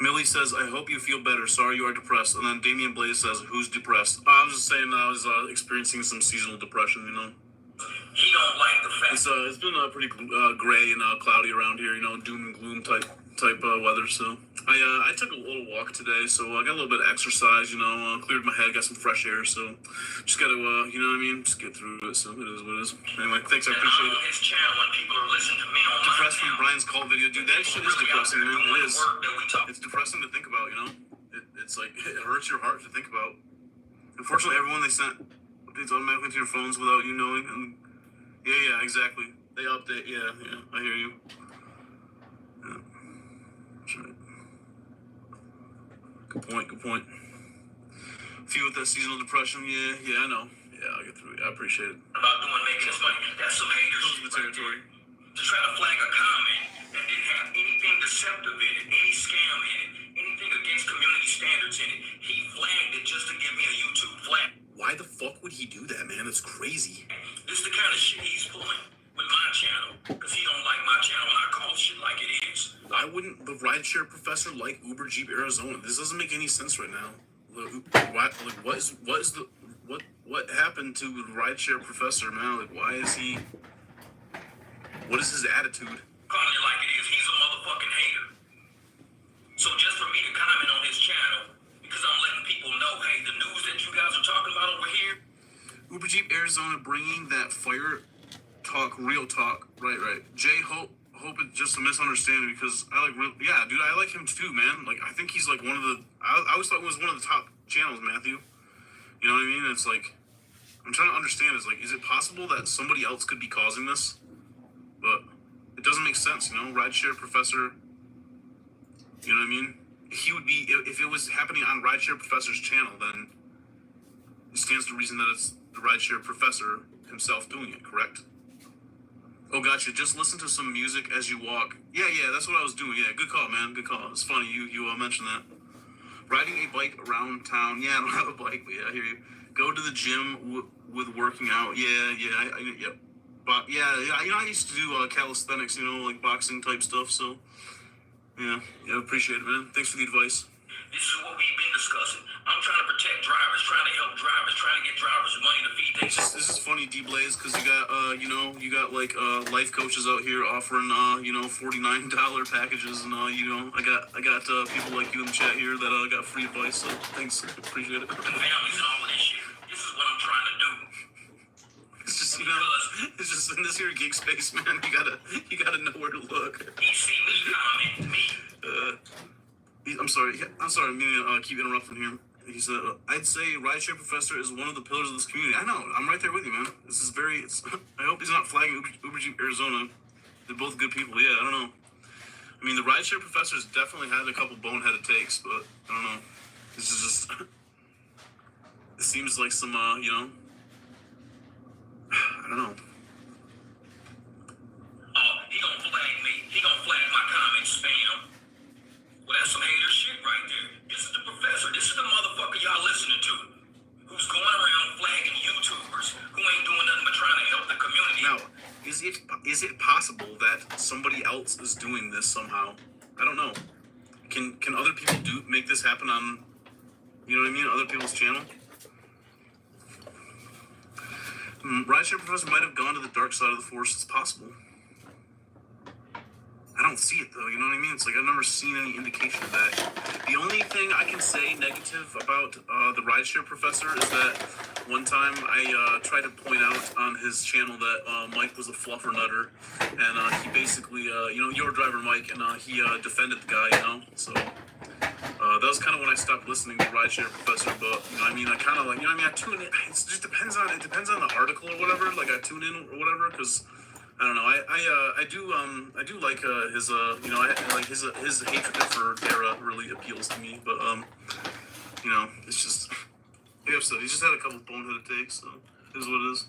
Millie says, I hope you feel better. Sorry you are depressed. And then Damian Blaze says, who's depressed? I was just saying I was experiencing some seasonal depression, He don't like the fact... It's been pretty gray and cloudy around here, doom and gloom type weather. So I took a little walk today, so I got a little bit of exercise, cleared my head, got some fresh air. So just got to, just get through it. So it is what it is. Anyway, thanks. I appreciate it. His channel when people are listening to me on Depressed from Brian's call video, dude. That shit is depressing, man. It is. It's depressing to think about, It's like it hurts your heart to think about. Unfortunately, everyone they sent updates automatically to your phones without you knowing. And yeah, exactly. They update. Yeah, I hear you. Yeah. That's right. Good point. Feel with that seasonal depression? Yeah, I know. Yeah, I'll get through it. I appreciate it. About making this money. That's some haters. Goes with the territory. To try to flag a comment that didn't have anything deceptive in it, any scam in it, anything against community standards in it. He flagged it just to give me a YouTube flag. Why the fuck would he do that, man? That's crazy. This is the kind of shit he's pulling with my channel, because he don't like my channel, and I call shit like it is. Why wouldn't the rideshare professor like Uber Jeep Arizona? This doesn't make any sense right now. What happened to the rideshare professor, man? Why is he? What is his attitude? Calling it like it is. He's a motherfucking hater. So just for me to comment on his channel, because I'm letting people know, hey, the news that you guys are talking about over here. Uber Jeep Arizona bringing that fire talk, real talk. Right. Jay, hope it's just a misunderstanding because I like him too, man. Like I think he's like one of the. I always thought it was one of the top channels, Matthew. You know what I mean? It's like, I'm trying to understand, is it possible that somebody else could be causing this? But it doesn't make sense, Rideshare Professor, you know what I mean? He would be, if it was happening on Rideshare Professor's channel, then it stands to reason that it's the Rideshare Professor himself doing it, correct? Oh, gotcha. Just listen to some music as you walk. Yeah, that's what I was doing. Yeah, good call, man. Good call. It's funny you mentioned that. Riding a bike around town. Yeah, I don't have a bike, but yeah, I hear you. Go to the gym with working out. Yeah. But yeah, I used to do calisthenics, like boxing type stuff. So yeah, appreciate it, man. Thanks for the advice. This is what we've been discussing. I'm trying to protect drivers, trying to help drivers, trying to get drivers money to feed their. This is funny, D-Blaze, because you got like life coaches out here offering $49 packages, and I got people like you in the chat here that got free advice. So thanks, appreciate it. Families and all of this shit. This is what I'm trying to do. It's just it's just in this here gig space, man. You gotta know where to look. You see me comment me. I'm sorry. I'm meaning to keep interrupting here. He said, I'd say Rideshare Professor is one of the pillars of this community. I know. I'm right there with you, man. This is I hope he's not flagging Uber Jeep Arizona. They're both good people. Yeah, I don't know. I mean, the Rideshare Professor's definitely had a couple boneheaded takes, but I don't know. This is just... it seems like some, I don't know. Oh, he gonna flag me. He gonna flag my comments spam. Well, that's some hater shit right there. This is the professor. This is the motherfucker y'all listening to. Who's going around flagging YouTubers who ain't doing nothing but trying to help the community. Now, is it possible that somebody else is doing this somehow? I don't know. Can other people make this happen on, other people's channel? Rideshare Professor might have gone to the dark side of the force. It's possible. I don't see it though, you know what I mean? It's like I've never seen any indication of that. The only thing I can say negative about the Rideshare Professor is that one time I tried to point out on his channel that Mike was a fluffer nutter, and he basically, your driver Mike, and he defended the guy, so that was kind of when I stopped listening to Rideshare Professor. But I kind of like, I tune in. It just depends on the article or whatever. Like I tune in or whatever because. I don't know. I do like his his hatred for Dara really appeals to me. But it's just like I've said, he just had a couple boneheaded takes, so it is what it is.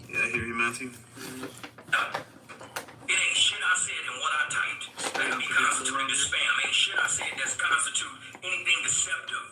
Yeah, I hear you, Matthew. It ain't shit I said and what I typed that be constituting the spam. Ain't shit I said that's constitute anything deceptive.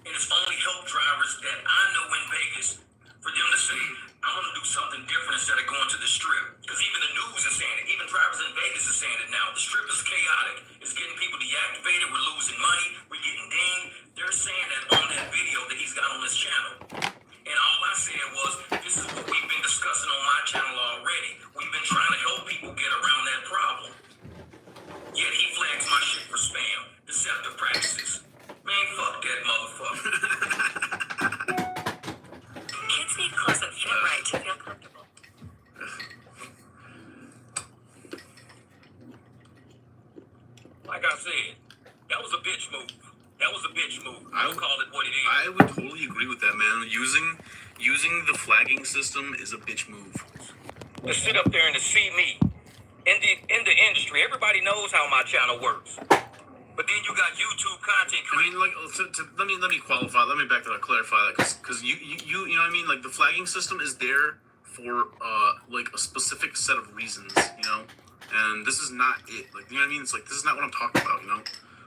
And it's only help drivers that I know in Vegas for them to say, I'm going to do something different instead of going to the strip. Because even the news is saying it. Even drivers in Vegas are saying it now. The strip is chaotic. It's getting people deactivated. We're losing money. We're getting dinged. They're saying that on that video that he's got on his channel. And all I said was, this is what we've been discussing on my channel already. We've been trying to help people get around that problem. Yet he flags my shit for spam, deceptive practices. Man, fuck that motherfucker. Kids need clothes that fit right to feel comfortable. Like I said, that was a bitch move. I would call it what it is. I would totally agree with that, man. Using the flagging system is a bitch move. To sit up there and to see me in the industry, everybody knows how my channel works. But then you got YouTube content creators. Let me qualify. Let me clarify that because you know what I mean. Like the flagging system is there for like a specific set of reasons, and this is not it. Like you know what I mean. It's like this is not what I'm talking about,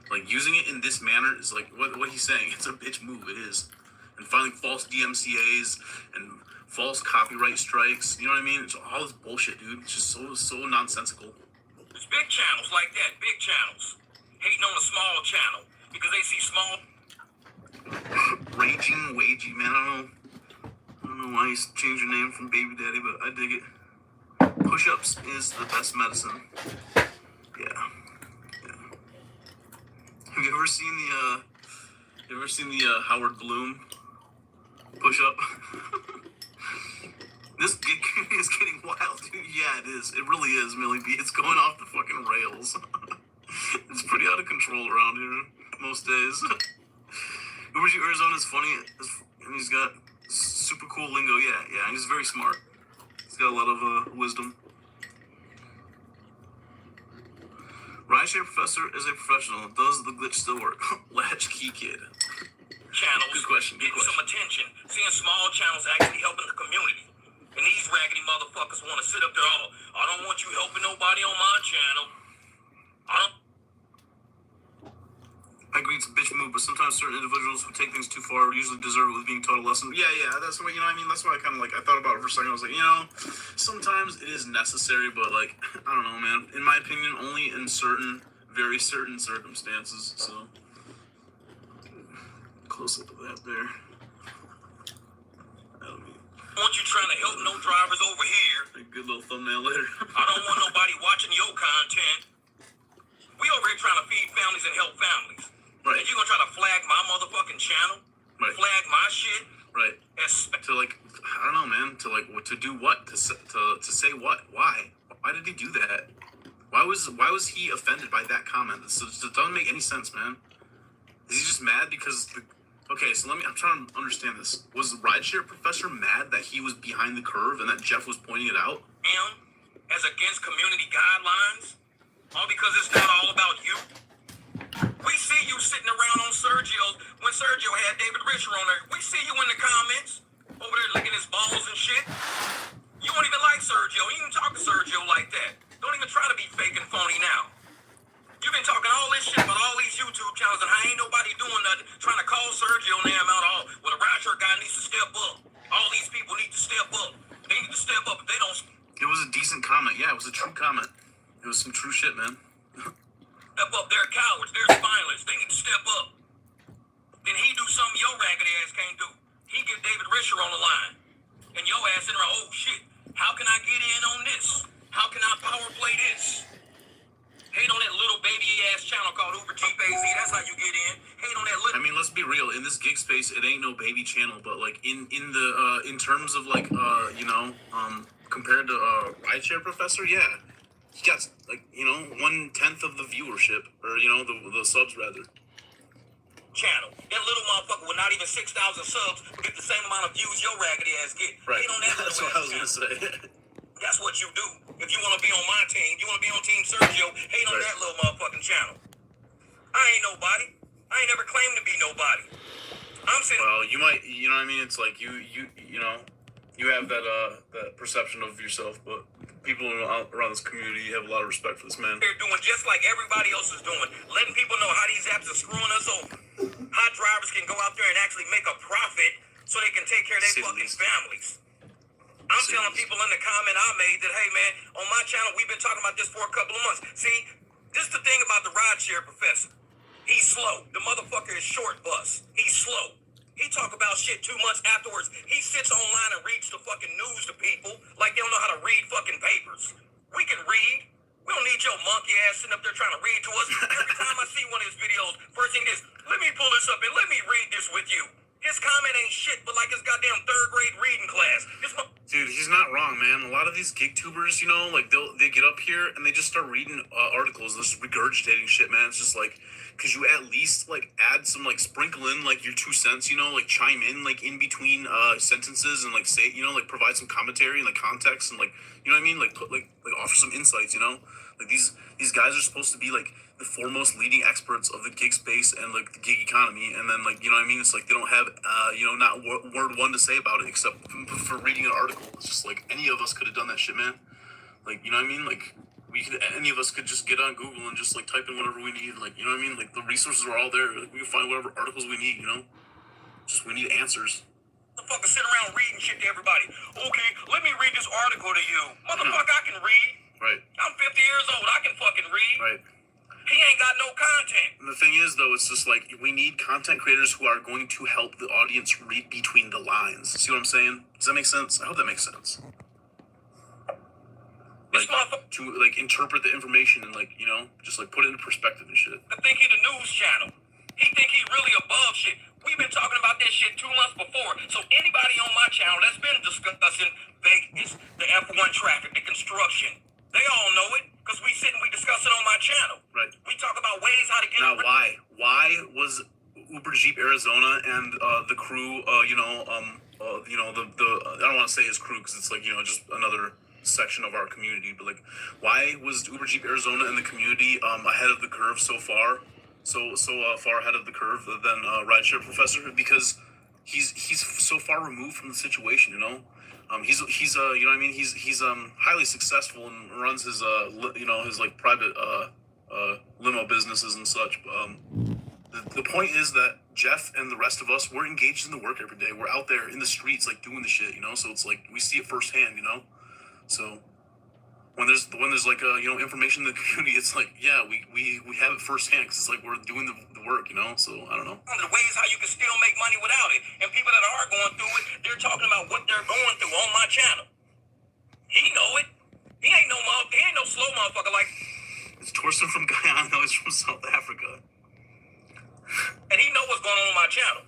Like using it in this manner is like what he's saying. It's a bitch move. It is, and filing false DMCAs and false copyright strikes. You know what I mean? It's all this bullshit, dude. It's just so nonsensical. There's big channels like that. Big channels. Hating on a small channel because they see small. Raging Wagey, man. I don't know why he's changed your name from Baby Daddy, but I dig it. Push-ups is the best medicine. Yeah. Have you ever seen the Howard Bloom push-up? This gig is getting wild, dude. Yeah, it is. It really is, Millie B. It's going off the fucking rails. It's pretty out of control around here most days. Uber's Arizona's funny, and he's got super cool lingo. Yeah, and he's very smart. He's got a lot of wisdom. Rideshare Professor is a professional. Does the glitch still work? Latchkey Kid. Channels Good question. getting some attention, seeing small channels actually helping the community. And these raggedy motherfuckers want to sit up there all, I don't want you helping nobody on my channel. I agree it's a bitch move, but sometimes certain individuals who take things too far usually deserve it with being taught a lesson. Yeah, that's what, you know what I mean? That's why I kind of like, I thought about it for a second. I was like, sometimes it is necessary, but like, I don't know, man. In my opinion, only in very certain circumstances, so. Close up of that there. That'll be. I want you trying to help no drivers over here. A good little thumbnail later. I don't want nobody watching your content. We over here trying to feed families and help families. Right. And you gonna try to flag my motherfucking channel? Right. Flag my shit? Right. To like, I don't know, man. To like, to do what? To say what? Why? Why did he do that? Why was he offended by that comment? It doesn't make any sense, man. Is he just mad because okay, so I'm trying to understand this. Was the Rideshare Professor mad that he was behind the curve and that Jeff was pointing it out? As against community guidelines? All because it's not all about you? We see you sitting around on Sergio's when Sergio had David Richer on there. We see you in the comments over there licking his balls and shit. You don't even like Sergio. You don't even talk to Sergio like that. Don't even try to be fake and phony now. You've been talking all this shit about all these YouTube channels and how ain't nobody doing nothing, trying to call Sergio and them out all. Well, the rideshare guy needs to step up. All these people need to step up. They need to step up if they don't. It was a decent comment. Yeah, it was a true comment. It was some true shit, man. Step up. They're cowards. They're spineless. They need to step up. Then he do something your raggedy ass can't do. He get David Richer on the line. And your ass in there, oh shit, how can I get in on this? How can I power play this? Hate on that little baby ass channel called Uber GPZ. That's how you get in. Hate on that little. I mean, let's be real. In this gig space, it ain't no baby channel. But like in terms of like compared to Rideshare Professor, yeah, he got like 1/10 of the viewership, or the subs rather. Channel. That little motherfucker with not even 6,000 subs will get the same amount of views your raggedy ass get. Right. Hate on that That's what I was gonna say. That's what you do. If you want to be on my team, you want to be on Team Sergio, hate on that little motherfucking channel. I ain't nobody. I ain't never claimed to be nobody. I'm saying. Well, you might, you know what I mean? It's like you have that perception of yourself, but people around this community have a lot of respect for this man. They're doing just like everybody else is doing, letting people know how these apps are screwing us over. How drivers can go out there and actually make a profit so they can take care of their fucking families. I'm telling people in the comment I made that, hey man, on my channel, we've been talking about this for a couple of months. See, this is the thing about the Rideshare Professor. He's slow. The motherfucker is short bus. He's slow. He talk about shit 2 months afterwards. He sits online and reads the fucking news to people like they don't know how to read fucking papers. We can read. We don't need your monkey ass sitting up there trying to read to us. Every time I see one of his videos, first thing is, let me pull this up and let me read this with you. His comment ain't shit, but like his goddamn 3rd grade reading class. Dude, he's not wrong, man. A lot of these gig tubers, like they get up here and they just start reading articles, just regurgitating shit, man. It's just like, could you at least like add some sprinkle in your 2 cents, chime in in between sentences and say, provide some commentary and context and you know what I mean, put offer some insights, these guys are supposed to be the foremost leading experts of the gig space and the gig economy, and then you know what I mean, it's they don't have not word one to say about it except for reading an article. It's just any of us could have done that shit, man. You know what I mean, any of us could just get on Google and just type in whatever we need, you know what I mean, the resources are all there, we can find whatever articles we need, just we need answers. Motherfucker sit around reading shit to everybody. Okay, let me read this article to you. Motherfucker, I can read. Right. I'm 50 years old, I can fucking read. Right. He ain't got no content. And the thing is, though, it's just we need content creators who are going to help the audience read between the lines. See what I'm saying? Does that make sense? I hope that makes sense. To interpret the information and just put it into perspective and shit. I think he the news channel. He think he really above shit. We've been talking about this shit 2 months before. So anybody on my channel that's been discussing Vegas, the F1 traffic, the construction, they all know it because we sit and we discuss it on my channel. Right. We talk about Now, why was Uber Jeep Arizona and the crew, I don't want to say his crew because it's like, just another section of our community, but like, why was Uber Jeep Arizona and the community ahead of the curve so far ahead of the curve than Rideshare Professor? Because he's so far removed from the situation, he's highly successful and runs his his like private limo businesses and such. The point is that Jeff and the rest of us, we're engaged in the work every day. We're out there in the streets, like doing the shit, so it's like we see it firsthand, So when there's like information in the community, it's like, yeah, we have it firsthand because it's like we're doing the work, So I don't know. The ways how you can still make money without it, and people that are going through it, they're talking about what they're going through on my channel. He know it. He ain't no slow motherfucker like. It's Torsten from Guyana. He's from South Africa. And he know what's going on my channel.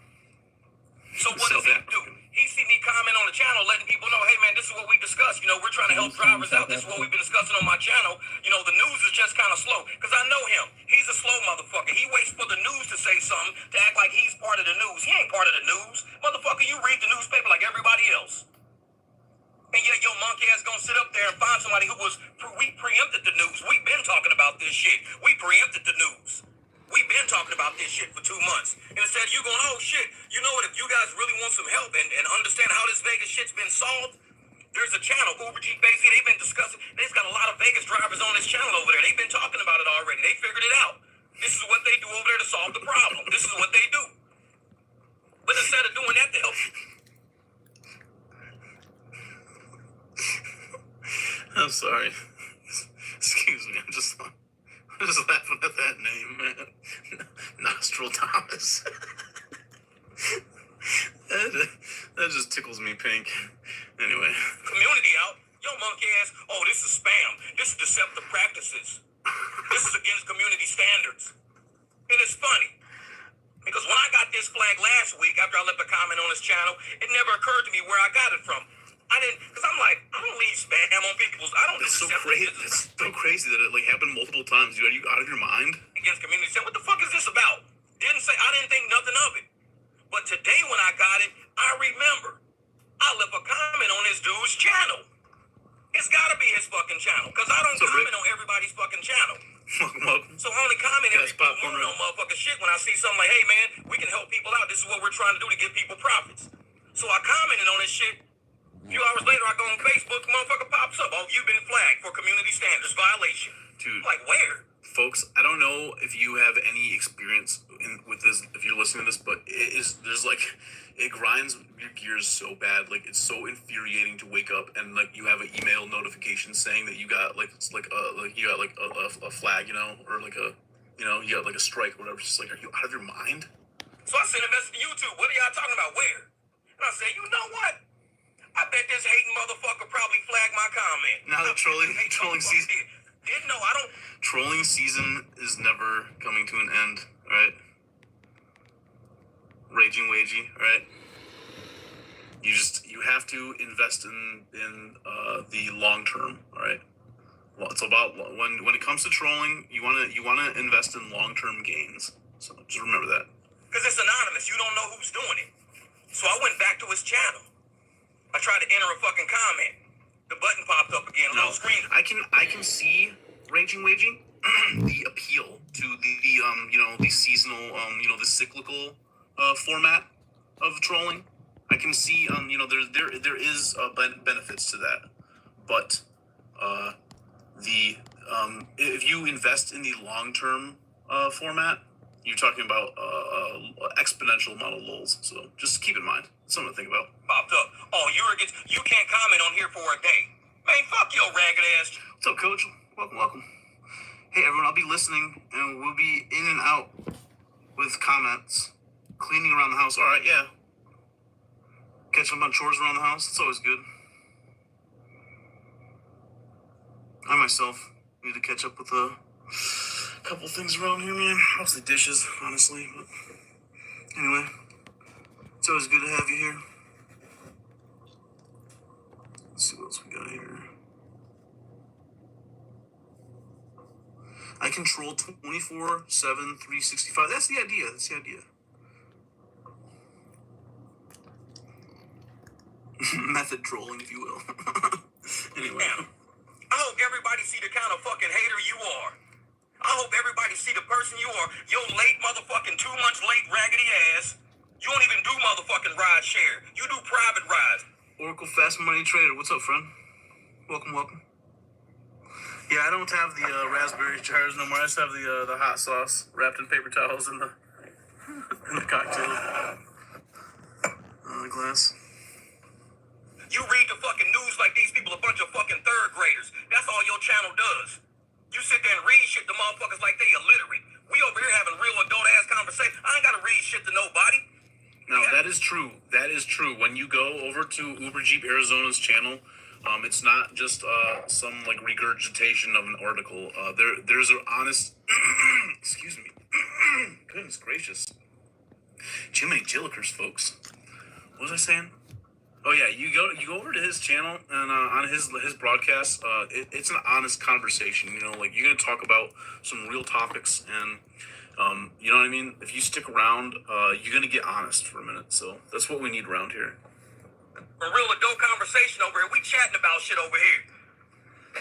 So what does he do? He see me comment on the channel, letting people know, hey man, this is what we discussed. We're trying to help drivers out. This is what we've been discussing on my channel. The news is just kind of slow. Because I know him. He's a slow motherfucker. He waits for the news to say something to act like he's part of the news. He ain't part of the news. Motherfucker, you read the newspaper like everybody else. And yet your monkey ass gonna sit up there and find somebody who we preempted the news. We've been talking about this shit. We preempted the news. We've been talking about this shit for 2 months. And instead you going, oh shit, you know what, if you guys really want some help and understand how this Vegas shit's been solved, there's a channel, Uber Jeep Basie, they've been discussing, they've got a lot of Vegas drivers on this channel over there. They've been talking about it already. They figured it out. This is what they do over there to solve the problem. This is what they do. But instead of doing that to help... I'm sorry. Excuse me, I'm just laughing at that name, man. Nostradamus. that just tickles me pink. Anyway. Community out. Yo, monkey ass. Oh, this is spam. This is deceptive practices. This is against community standards. And it's funny. Because when I got this flag last week, after I left a comment on his channel, it never occurred to me where I got it from. I didn't, because I'm like, I don't leave spam on people's, I don't. It's so crazy. It's so crazy that it like happened multiple times. Are you out of your mind? Against community standards. What the fuck is this about? I didn't think nothing of it. But today when I got it, I remember. I left a comment on this dude's channel. It's gotta be his fucking channel. Because I don't comment on everybody's fucking channel. Welcome. So I only comment every on motherfucking shit when I see something like, hey man, we can help people out. This is what we're trying to do to give people profits. So I commented on this shit. A few hours later, I go on Facebook, the motherfucker pops up. Oh, you've been flagged for community standards violation. Dude. Like, where? Folks, I don't know if you have any experience with this, if you're listening to this, but it grinds your gears so bad. Like, it's so infuriating to wake up and, like, you have an email notification saying that you got, like, it's like, you got, like, a flag, or, like, you got, like, a strike or whatever. It's just like, are you out of your mind? So I sent a message to YouTube. What are y'all talking about? Where? And I said, you know what? I bet this hating motherfucker probably flagged my comment. Now the trolling season. No, I don't. Trolling season is never coming to an end, right? Raging Wagey, right? You have to invest in the long term, all right? Well, it's about when it comes to trolling, you wanna invest in long term gains. So just remember that. Because it's anonymous. You don't know who's doing it. So I went back to his channel. I tried to enter a fucking comment. The button popped up again. No, Screen. I can see Raging Waging the appeal to the seasonal the cyclical format of trolling. I can see there is benefits to that, but if you invest in the long term format, you're talking about exponential amount of lulls. So just keep in mind. Something to think about. Popped up. Oh, you can't comment on here for a day. Man, fuck your ragged ass. What's up, Coach? Welcome. Hey, everyone, I'll be listening, and we'll be in and out with comments. Cleaning around the house. All right, yeah. Catch up on chores around the house. It's always good. I myself need to catch up with a couple things around here, man. Mostly dishes, honestly. But anyway, it's always good to have you here. Let's see what else we got here. I control 24/7, 365. That's the idea. Method trolling, if you will. Anyway. I hope everybody see the kind of fucking hater you are. I hope everybody see the person you are. Yo late motherfucking 2 months late raggedy ass. You don't even do motherfucking ride share. You do private rides. Oracle Fast Money Trader. What's up, friend? Welcome. Yeah, I don't have the raspberry jars no more. I just have the hot sauce wrapped in paper towels in the cocktail glass. You read the fucking news like these people a bunch of fucking third graders. That's all your channel does. You sit there and read shit to motherfuckers like they illiterate. We over here having real adult-ass conversation. I ain't gotta read shit to nobody. No, that is true. That is true. When you go over to Uber Jeep Arizona's channel, it's not just some like regurgitation of an article. There's an honest. Excuse me. Goodness gracious. Jiminy Jillikers, folks. What was I saying? Oh yeah, you go over to his channel and on his broadcast, it's an honest conversation. You know, like you're gonna talk about some real topics, and you know what I mean. If you stick around, you're gonna get honest for a minute. So that's what we need around here. A real adult conversation over here. We chatting about shit over here.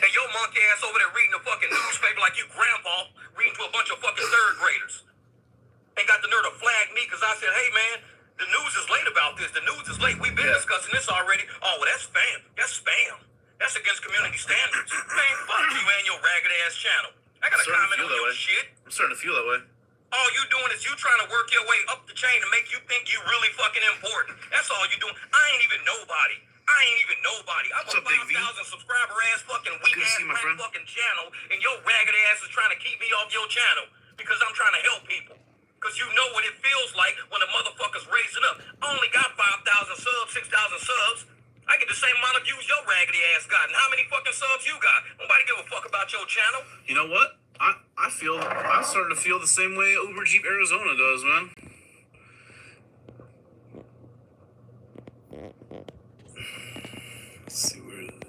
And your monkey ass over there reading the fucking newspaper like you grandpa reading to a bunch of fucking third graders. Ain't got the nerve to flag me because I said, hey man, the news is late about this. The news is late. We've been discussing this already. Oh, well, that's spam. That's spam. That's against community standards. Man, fuck you and your ragged ass channel. I got to comment on your shit. I'm starting to feel that way. All you doing is you trying to work your way up the chain to make you think you really fucking important. That's all you doing. I ain't even nobody. I'm a 5,000 subscriber ass fucking weak ass fucking channel, and your ragged ass is trying to keep me off your channel because I'm trying to help people. Because you know what it feels like when a motherfucker's raising up. I only got 5,000 subs, 6,000 subs. I get the same amount of views your raggedy ass got. And how many fucking subs you got? Nobody give a fuck about your channel. You know what? I'm starting to feel the same way Uber Jeep Arizona does, man. Let's see, where is it?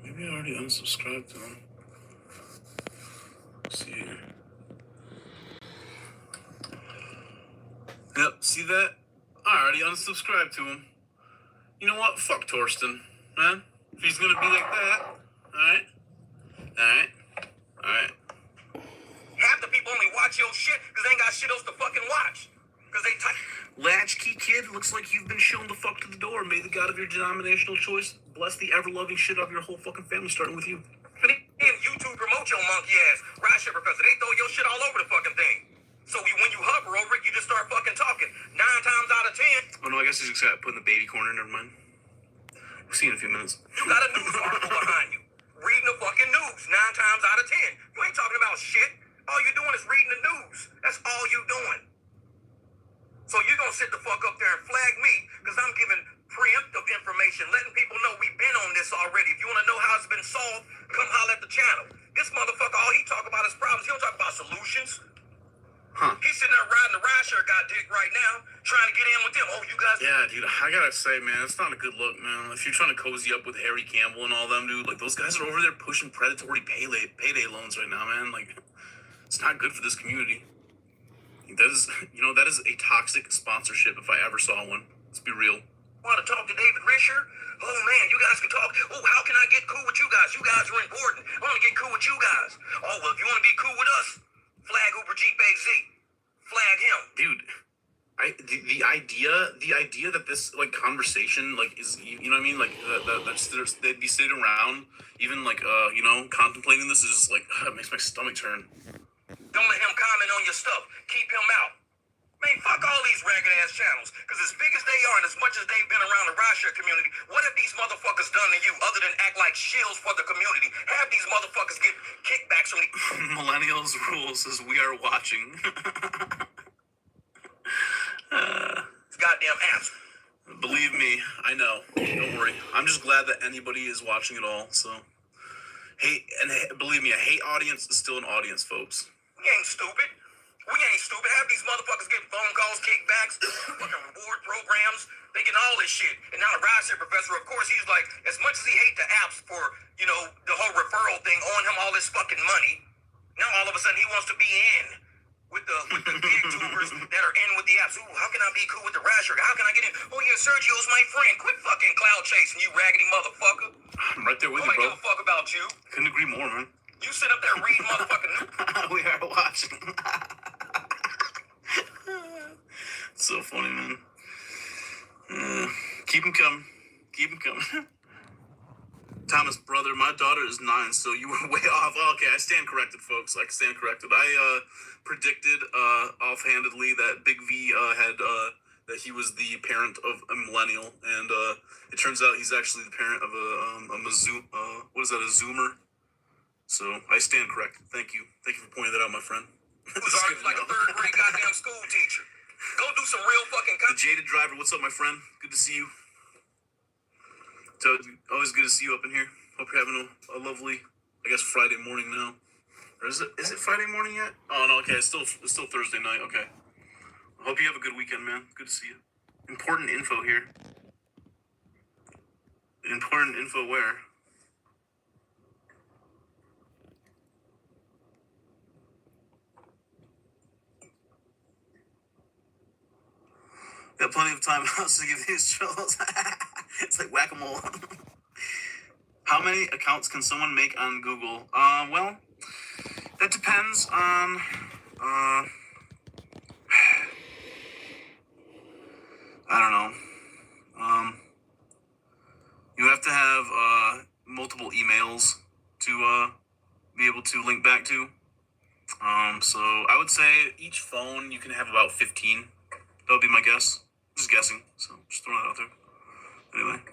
Maybe I already unsubscribed to him. Let's see here. Yep, see that? I already unsubscribed to him. You know what? Fuck Torsten, man. If he's gonna be like that, alright. Half the people only watch your shit because they ain't got shit else to fucking watch. Because they Latchkey kid, looks like you've been shown the fuck to the door. May the God of your denominational choice bless the ever-loving shit of your whole fucking family, starting with you. And YouTube promote your monkey ass. Rideshare professor, they throw your shit all over the fucking thing. So when you hover over it, you just start fucking talking. 9 times out of 10. Oh no, I guess he's just got to put in the baby corner, never mind. We'll see you in a few minutes. You got a news article behind you. Reading the fucking news 9 times out of 10. You ain't talking about shit. All you doing is reading the news. That's all you doing. So you're going to sit the fuck up there and flag me because I'm giving preemptive information, letting people know we've been on this already. If you want to know how it's been solved, come holler at the channel. This motherfucker, all he talk about is problems. He don't talk about solutions. He's sitting there riding the rideshare guy dick right now, trying to get in with them. Oh, you guys... Yeah, dude, I gotta say, man, it's not a good look, man. If you're trying to cozy up with Harry Campbell and all them, dude, like, those guys are over there pushing predatory payday loans right now, man. Like, it's not good for this community. That is a toxic sponsorship if I ever saw one. Let's be real. Want to talk to David Risher? Oh man, you guys can talk. Oh, how can I get cool with you guys? You guys are important. I want to get cool with you guys. Oh, well, if you want to be cool with us, flag Uber Jeep AZ. Flag him. Dude, the idea that this, like, conversation, like, is, you know what I mean? Like, they'd be sitting around, even, like, contemplating this is, like, it makes my stomach turn. Don't let him comment on your stuff. Keep him out. Man, fuck all these ragged-ass channels. Because as big as they are and as much as they've been around the rideshare community, what have these motherfuckers done to you other than act like shills for the community? Have these motherfuckers get kickbacks from the... Millennials rules as we are watching. It's goddamn apps. Believe me, I know. Don't worry. I'm just glad that anybody is watching it all, so... Believe me, a hate audience is still an audience, folks. You ain't stupid. We ain't stupid. Half these motherfuckers getting phone calls, kickbacks, fucking reward programs. They getting all this shit. And now the rideshare professor, of course, he's like, as much as he hate the apps for, you know, the whole referral thing, owing him all this fucking money, now all of a sudden he wants to be in with the big tubers that are in with the apps. Ooh, how can I be cool with the rideshare? How can I get in? Oh yeah, Sergio's my friend. Quit fucking cloud chasing, you raggedy motherfucker. I'm right there with you, Nobody bro. give a fuck about you. Couldn't agree more, man. You sit up there reading motherfucking news. We are watching. So funny, man. Keep them coming. Keep them coming. Thomas, brother, my daughter is 9, so you were way off. Okay, I stand corrected, folks. I stand corrected. I predicted offhandedly that Big V had that he was the parent of a millennial, and it turns out he's actually the parent of a Zoom. What is that? A Zoomer. So I stand corrected. Thank you. Thank you for pointing that out, my friend. Who's arguing like a third grade goddamn school teacher. Go do some real fucking The jaded driver, what's up, my friend? Good to see you. So always good to see you up in here. Hope you're having a lovely, I guess, Friday morning now. Or is it Friday morning yet? Oh no, okay, it's still Thursday night. Okay. I hope you have a good weekend, man. Good to see you. Important info here. Important info where? Got plenty of time to give these trolls. It's like whack-a-mole. How many accounts can someone make on Google? Well, that depends on, I don't know. You have to have multiple emails to be able to link back to. So I would say each phone you can have about 15. That would be my guess. Just guessing, so just throwing that out there. Anyway,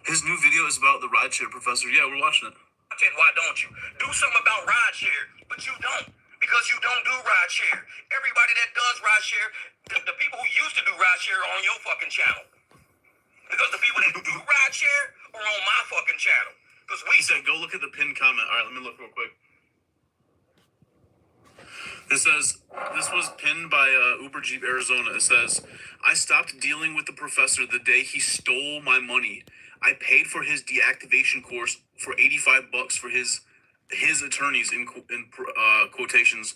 his new video is about the rideshare professor. Yeah, we're watching it. Why don't you? Do something about rideshare, but you don't, because you don't do rideshare. Everybody that does rideshare, the people who used to do rideshare are on your fucking channel. Because the people that do rideshare are on my fucking channel. Because He said, go look at the pinned comment. All right, let me look real quick. It says, this was pinned by Uber Jeep Arizona. It says, I stopped dealing with the professor the day he stole my money. I paid for his deactivation course for $85 for his attorneys in quotations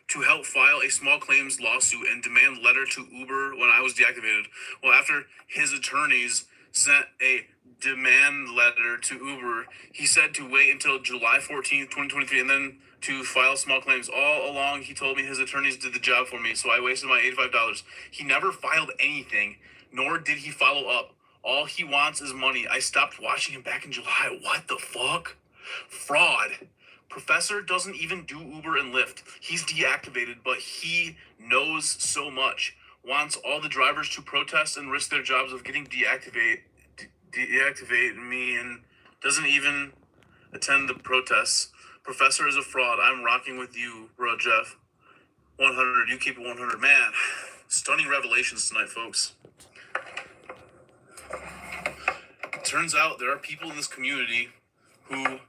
to help file a small claims lawsuit and demand letter to Uber when I was deactivated. Well, after his attorneys sent a demand letter to Uber, he said to wait until July 14th, 2023, and then to file small claims. All along, he told me his attorneys did the job for me, so I wasted my $85. He never filed anything, nor did he follow up. All he wants is money. I stopped watching him back in July. What the fuck? Fraud. Professor doesn't even do Uber and Lyft. He's deactivated, but he knows so much. Wants all the drivers to protest and risk their jobs of getting deactivate me, and doesn't even attend the protests. Professor is a fraud. I'm rocking with you, bro, Jeff. 100. You keep it 100. Man, stunning revelations tonight, folks. Turns out there are people in this community who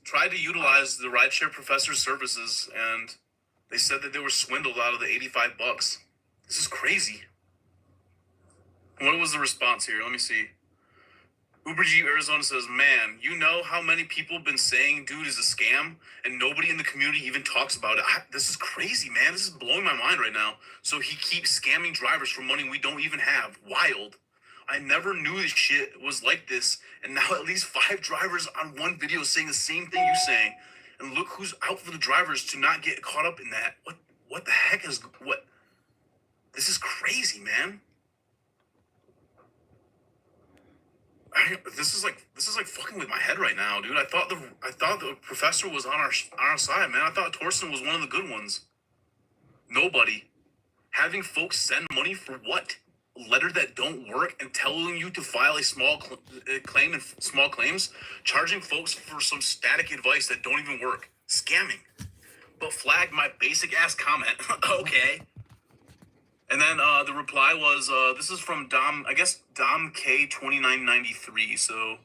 tried to utilize the rideshare professor's services, and they said that they were swindled out of the $85. This is crazy. What was the response here? Let me see. Uber G Arizona says, man, you know how many people have been saying dude is a scam, and nobody in the community even talks about it. This is crazy, man. This is blowing my mind right now. So he keeps scamming drivers for money we don't even have. Wild. I never knew this shit was like this, and now at least 5 drivers on one video saying the same thing you're saying. And look who's out for the drivers to not get caught up in that. What the heck is what? This is crazy, man. This is like fucking with my head right now, dude. I thought the professor was on our side, man. I thought Torsten was one of the good ones. Nobody. Having folks send money for what? A letter that don't work and telling you to file a small claim and small claims, charging folks for some static advice that don't even work. Scamming. But flagged my basic ass comment. Okay. And then the reply was, this is from Dom K2993. So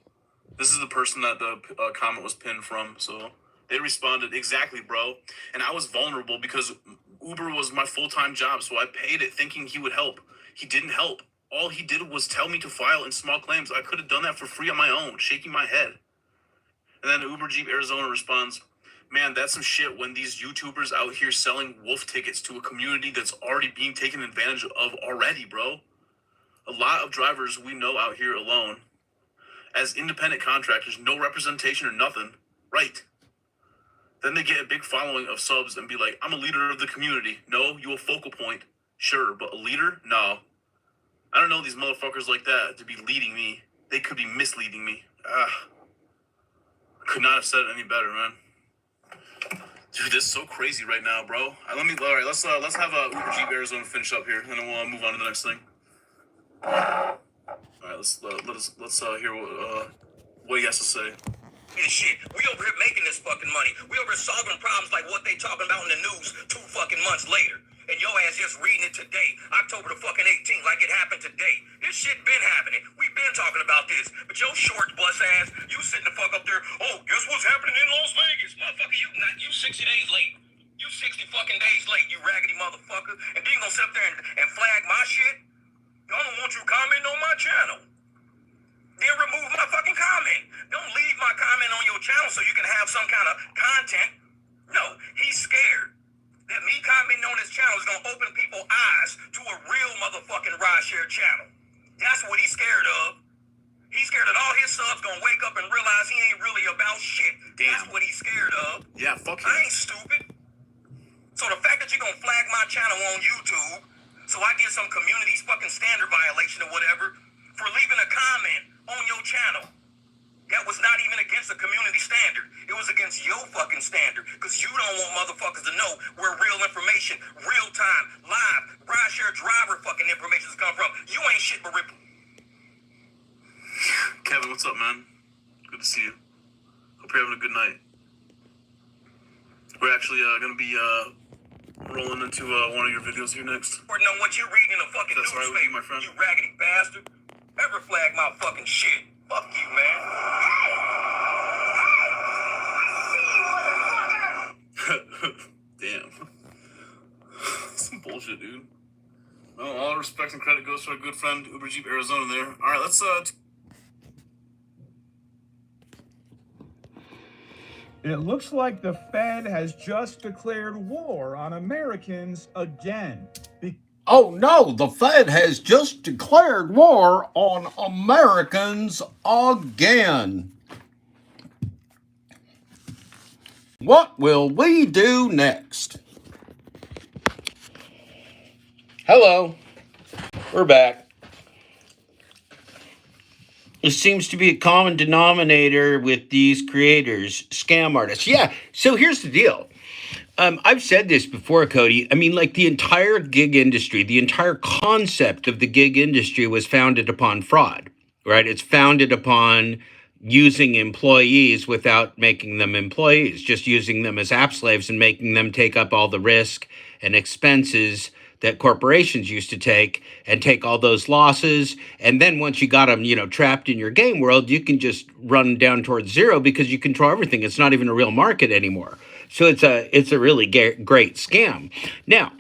this is the person that the comment was pinned from. So they responded, exactly, bro. And I was vulnerable because Uber was my full-time job, so I paid it thinking he would help. He didn't help. All he did was tell me to file in small claims. I could have done that for free on my own, shaking my head. And then Uber Jeep Arizona responds, man, that's some shit when these YouTubers out here selling wolf tickets to a community that's already being taken advantage of already, bro. A lot of drivers we know out here alone, as independent contractors, no representation or nothing, right? Then they get a big following of subs and be like, I'm a leader of the community. No, you a focal point. Sure, but a leader? No. I don't know these motherfuckers like that to be leading me. They could be misleading me. Could not have said it any better, man. Dude, this is so crazy right now, bro. All right, let's have Uber Jeep Arizona finish up here, and then we'll move on to the next thing. All right, let's hear what he has to say. This shit. We over here making this fucking money. We over here solving problems like what they talking about in the news 2 fucking months later. And your ass just reading it today, October the fucking 18th, like it happened today. This shit been happening. We've been talking about this. But your short bus ass, you sitting the fuck up there, oh, guess what's happening in Las Vegas? Motherfucker, you 60 days late. You 60 fucking days late, you raggedy motherfucker. And then you gonna sit up there and flag my shit? I don't want you commenting on my channel. Then remove my fucking comment. Don't leave my comment on your channel so you can have some kind of content. No, he's scared that me commenting on his channel is gonna open people's eyes to a real motherfucking rideshare channel. That's what he's scared of. He's scared that all his subs gonna wake up and realize he ain't really about shit. Damn. That's what he's scared of. Yeah, fuck I him. ain't stupid. So the fact that you're gonna flag my channel on YouTube, so I get some community's fucking standard violation or whatever, for leaving a comment on your channel, that was not even against the community standard. It was against your fucking standard, because you don't want motherfuckers to know where real information, real time, live, rideshare driver fucking information come from. You ain't shit but Kevin, what's up, man? Good to see you. Hope you're having a good night. We're actually gonna be rolling into one of your videos here next. reporting on what you read in a fucking That's right with you, newspaper, my friend. you raggedy bastard. Ever flag my fucking shit. Fuck you, man. Damn. Some bullshit, dude. Well, all respect and credit goes to our good friend Uber Jeep Arizona there. All right, let's It looks like the Fed has just declared war on Americans again. Oh no, the Fed has just declared war on Americans again. What will we do next? Hello, we're back. It seems to be a common denominator with these creators, scam artists. Yeah, so here's the deal. I've said this before, Cody. I mean, like the entire gig industry, the entire concept of the gig industry was founded upon fraud, right? It's founded upon using employees without making them employees, just using them as app slaves and making them take up all the risk and expenses that corporations used to take and take all those losses. And then once you got them, trapped in your game world, you can just run down towards zero because you control everything. It's not even a real market anymore. So it's a really great scam. Now,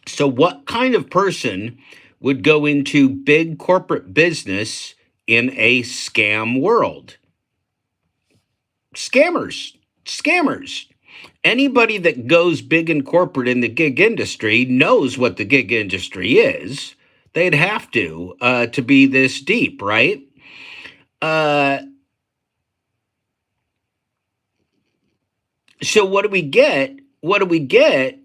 so what kind of person would go into big corporate business in a scam world? Scammers. Anybody that goes big and corporate in the gig industry knows what the gig industry is. They'd have to be this deep, right? So what do we get? What do we get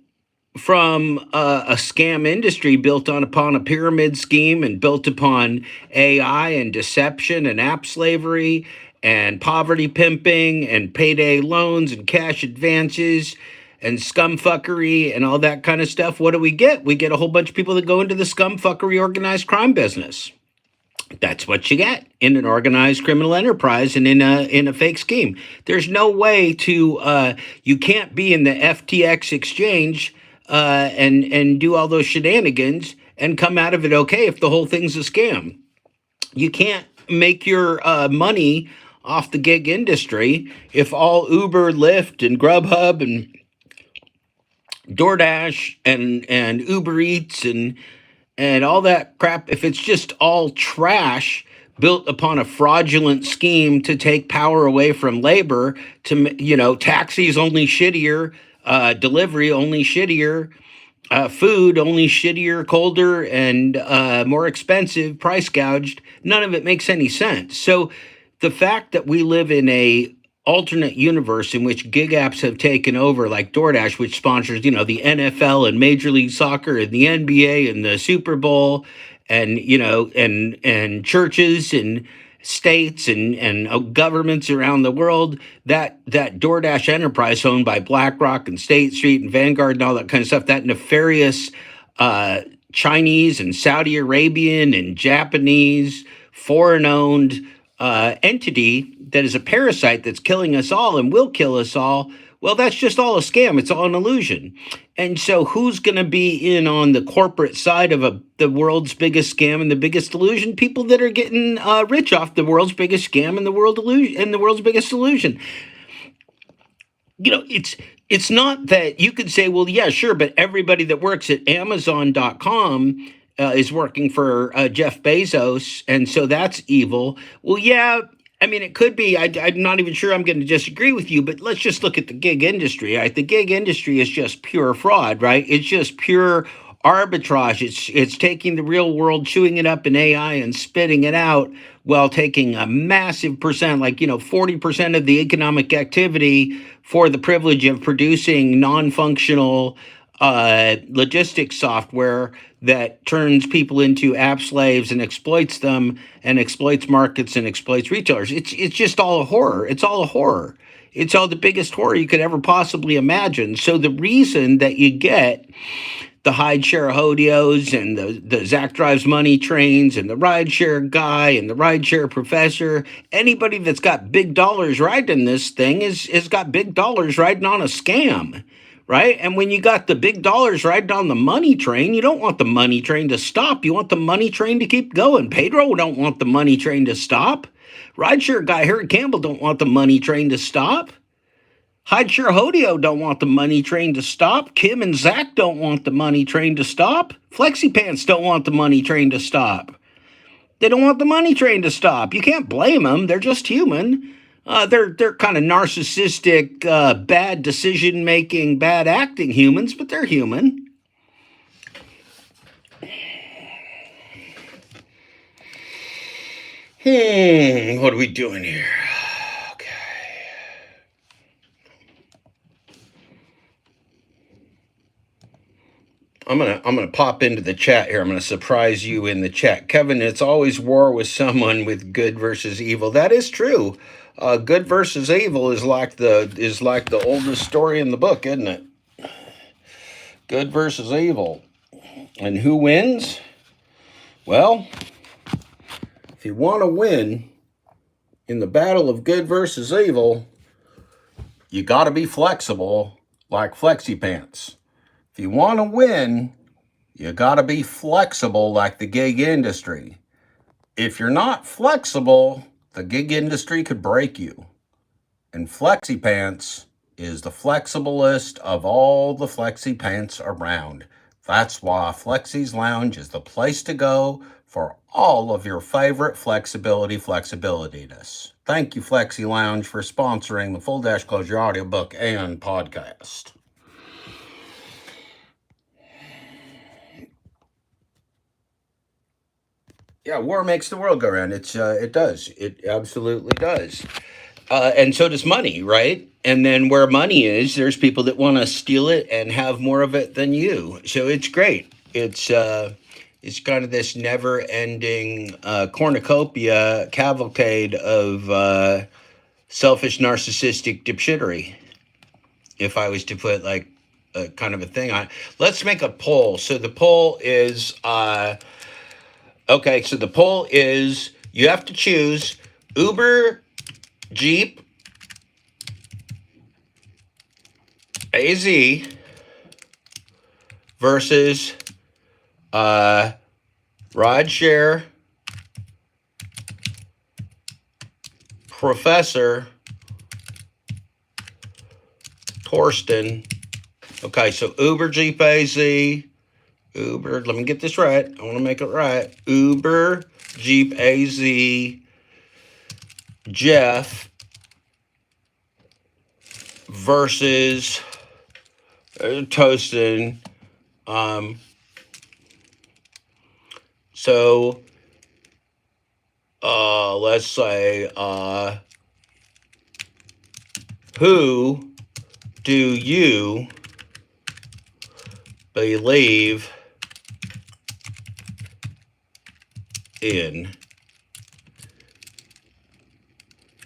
from a scam industry built upon a pyramid scheme and built upon AI and deception and app slavery and poverty pimping and payday loans and cash advances and scumfuckery and all that kind of stuff? What do we get? We get a whole bunch of people that go into the scumfuckery organized crime business. That's what you get in an organized criminal enterprise and in a fake scheme. There's no way to you can't be in the FTX exchange and do all those shenanigans and come out of it okay if the whole thing's a scam. You can't make your money off the gig industry if all Uber, Lyft, and Grubhub and DoorDash and Uber Eats and all that crap, if it's just all trash built upon a fraudulent scheme to take power away from labor, taxis only shittier, delivery only shittier, food only shittier, colder, and more expensive, price gouged, none of it makes any sense. So the fact that we live in a alternate universe in which gig apps have taken over, like DoorDash, which sponsors, the NFL and Major League Soccer and the NBA and the Super Bowl, and and churches and states and governments around the world, that DoorDash enterprise owned by BlackRock and State Street and Vanguard and all that kind of stuff, that nefarious Chinese and Saudi Arabian and Japanese foreign-owned entity that is a parasite that's killing us all and will kill us all, well, that's just all a scam. It's all an illusion. And so who's going to be in on the corporate side of the world's biggest scam and the biggest illusion? People that are getting rich off the world's biggest scam and the world's biggest illusion. It's not that you could say, well, yeah, sure, but everybody that works at Amazon.com is working for Jeff Bezos, and so that's evil. Well, yeah, I mean, it could be. I'm not even sure I'm going to disagree with you, but let's just look at the gig industry. Right? The gig industry is just pure fraud, right? It's just pure arbitrage. It's taking the real world, chewing it up in AI and spitting it out, while taking a massive percent, 40% of the economic activity for the privilege of producing non-functional logistics software that turns people into app slaves and exploits them and exploits markets and exploits retailers. It's just all a horror. It's all a horror. It's all the biggest horror you could ever possibly imagine. So the reason that you get the hide-share hodios and the Zach Drives Money trains and the ride-share guy and the ride-share professor, anybody that's got big dollars riding this thing has got big dollars riding on a scam. Right? And when you got the big dollars riding on the money train, you don't want the money train to stop. You want the money train to keep going. Pedro don't want the money train to stop. Rideshare guy Harry Campbell don't want the money train to stop. Hideshare Hodio don't want the money train to stop. Kim and Zach don't want the money train to stop. Flexi Pants don't want the money train to stop. They don't want the money train to stop. You can't blame them. They're just human. They're kind of narcissistic, bad decision-making, bad acting humans, but they're human. What are we doing here? Okay. I'm gonna pop into the chat here. I'm gonna surprise you in the chat. Kevin, it's always war with someone with good versus evil. That is true. Good versus evil is like the oldest story in the book, isn't it? Good versus evil. And who wins? Well, if you want to win in the battle of good versus evil, you got to be flexible like Flexi Pants. If you want to win, you got to be flexible like the gig industry. If you're not flexible, the gig industry could break you. And Flexi Pants is the flexiblest of all the Flexi Pants around. That's why Flexi's Lounge is the place to go for all of your favorite flexibilityness. Thank you, Flexi Lounge, for sponsoring the Full Dash Closure audiobook and podcast. Yeah, war makes the world go round. It does. It absolutely does. And so does money, right? And then where money is, there's people that want to steal it and have more of it than you. So it's great. It's kind of this never-ending cornucopia cavalcade of selfish, narcissistic dipshittery. If I was to put like a kind of a thing on, let's make a poll. So the poll is. Okay, so the poll is you have to choose Uber, Jeep, AZ versus rideshare, Professor, Torsten. Okay, so Uber Jeep AZ, Uber, let me get this right. I want to make it right. Uber Jeep AZ, Jeff versus Toastin. So let's say, who do you believe in?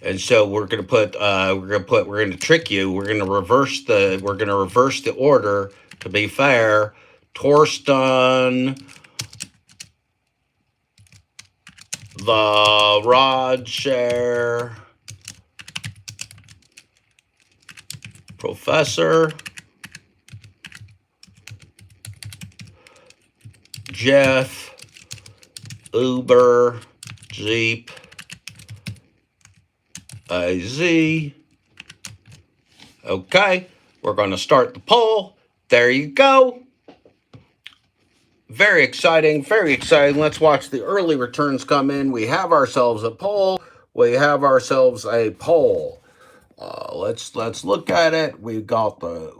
And so we're gonna trick you. We're gonna reverse the order to be fair. Torsten, the rod share professor, Jeff, Uber, Jeep, AZ. Okay, we're going to start the poll. There you go. Very exciting, very exciting. Let's watch the early returns come in. We have ourselves a poll. Let's look at it. We got the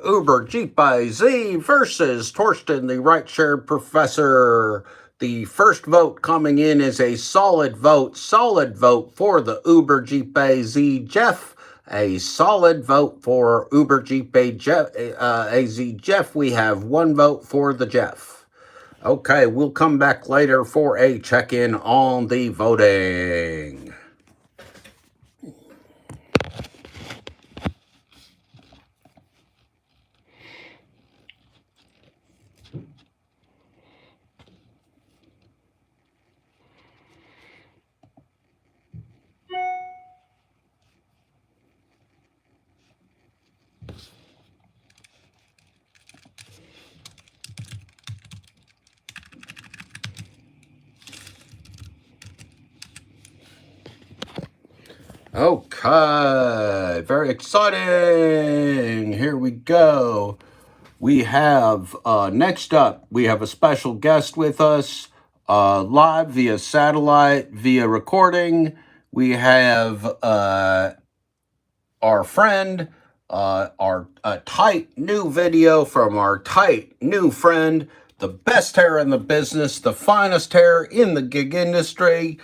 Uber Jeep AZ versus Torsten, the right shared professor. The first vote coming in is a solid vote for the Uber Jeep AZ Jeff. A solid vote for Uber Jeep AZ Jeff. We have one vote for the Jeff. Okay, we'll come back later for a check-in on the voting. Okay, very exciting. Here we go. We have, next up, we have a special guest with us, live via satellite, via recording. We have our friend, our tight new video from our tight new friend, the best hair in the business, the finest hair in the gig industry.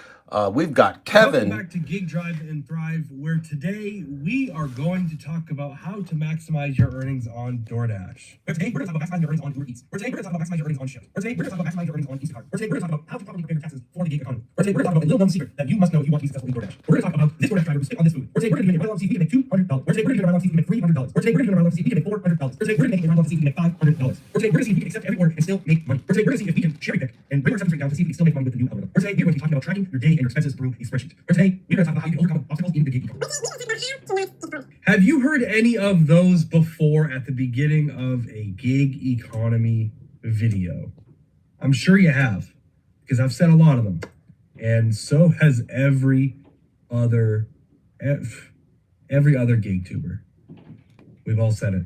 We've got Kevin. Welcome back to Gig Drive and Thrive, where today we are going to talk about how to maximize your earnings on DoorDash. But today we're going to talk about maximizing your earnings on Uber Eats. Or today we're going to talk about maximizing your earnings on Shift. Or today we're going to talk about maximizing your earnings on Instacart. Or today we're going to talk about how to properly prepare your taxes for the gig economy. Or today we're going to talk about a little known secret that you must know if you want to be successful in DoorDash. We're going to talk about this DoorDash driver who spit on this food. Or today we're going to do a run on TV to make $200. Or today we're going to do a run on TV to make $300. Or today we're going to do a run on TV to make $400. Or today we're going to make a run on TV to make $500. Or today we're going to see if we can accept every order and still make money. Or today we're going to see if we can cherry pick and bring our substance rate down to see if we can still make money with the new algorithm. Or today we're going to be talking about tracking your day and your expenses through a spreadsheet. Or today we're going to talk about how you can overcome obstacles in the gig economy. Have you heard any of those before at the beginning of a gig economy video? I'm sure you have, because I've said a lot of them. And so has every other gig tuber. We've all said it.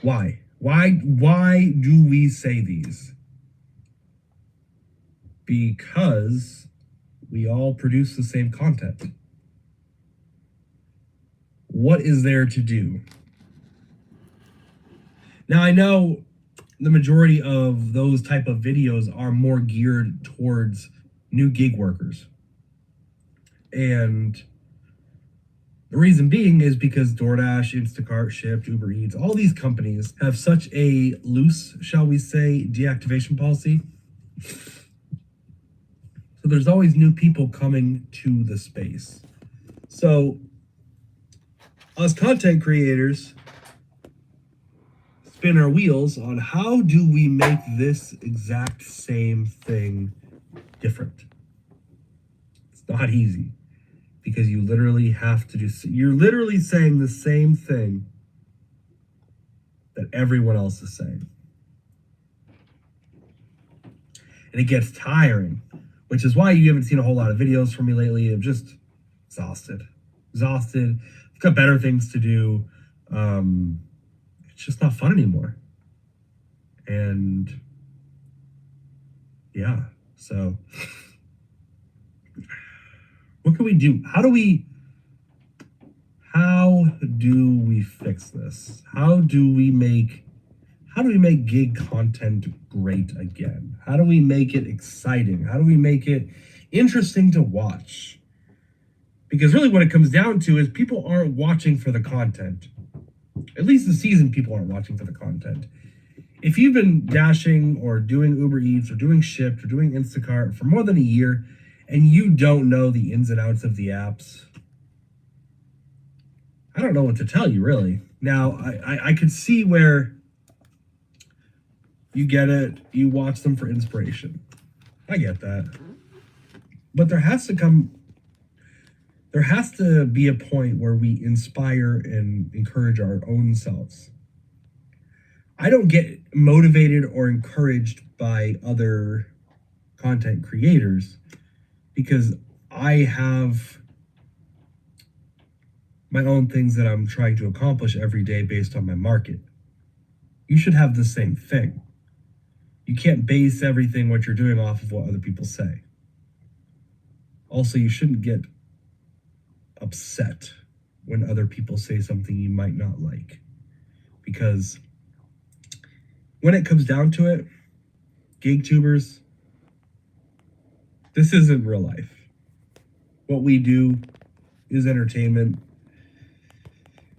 Why? Why do we say these? Because we all produce the same content. What is there to do? Now, I know the majority of those type of videos are more geared towards new gig workers. And the reason being is because DoorDash, Instacart, Shipt, Uber Eats, all these companies have such a loose, shall we say, deactivation policy. So there's always new people coming to the space. So us content creators spin our wheels on how do we make this exact same thing different. It's not easy, because you literally have to you're literally saying the same thing that everyone else is saying. And it gets tiring, which is why you haven't seen a whole lot of videos from me lately. I'm just exhausted. I've got better things to do. it's just not fun anymore. And yeah, so what can we do? How do we fix this? How do we make gig content great again? How do we make it exciting? How do we make it interesting to watch? Because really what it comes down to is people aren't watching for the content. At least the season, people aren't watching for the content. If you've been dashing or doing Uber Eats or doing Shipt or doing Instacart for more than a year and you don't know the ins and outs of the apps, I don't know what to tell you, really. Now, I could see where you get it, you watch them for inspiration. I get that. But there has to be a point where we inspire and encourage our own selves. I don't get motivated or encouraged by other content creators because I have my own things that I'm trying to accomplish every day based on my market. You should have the same thing. You can't base everything what you're doing off of what other people say. Also, you shouldn't get upset when other people say something you might not like. Because when it comes down to it, gig tubers, this isn't real life. What we do is entertainment.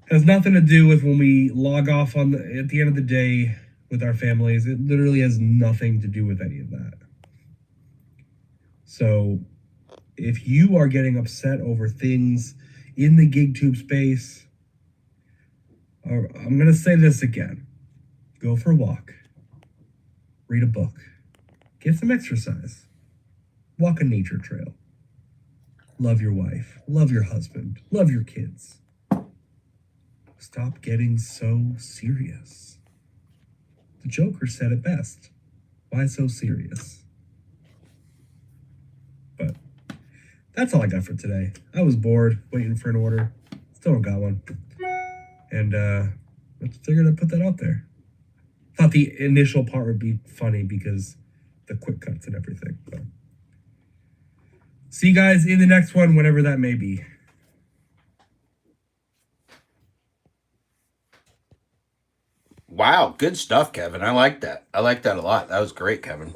It has nothing to do with when we log off at the end of the day with our families. It literally has nothing to do with any of that. So if you are getting upset over things in the gig tube space, I'm going to say this again. Go for a walk. Read a book. Get some exercise. Walk a nature trail. Love your wife. Love your husband. Love your kids. Stop getting so serious. The Joker said it best. Why so serious? But that's all I got for today. I was bored, waiting for an order. Still don't got one. And I figured I'd put that out there. Thought the initial part would be funny because the quick cuts and everything. So. See you guys in the next one, whenever that may be. Wow, good stuff, Kevin. I like that. I like that a lot. That was great, Kevin.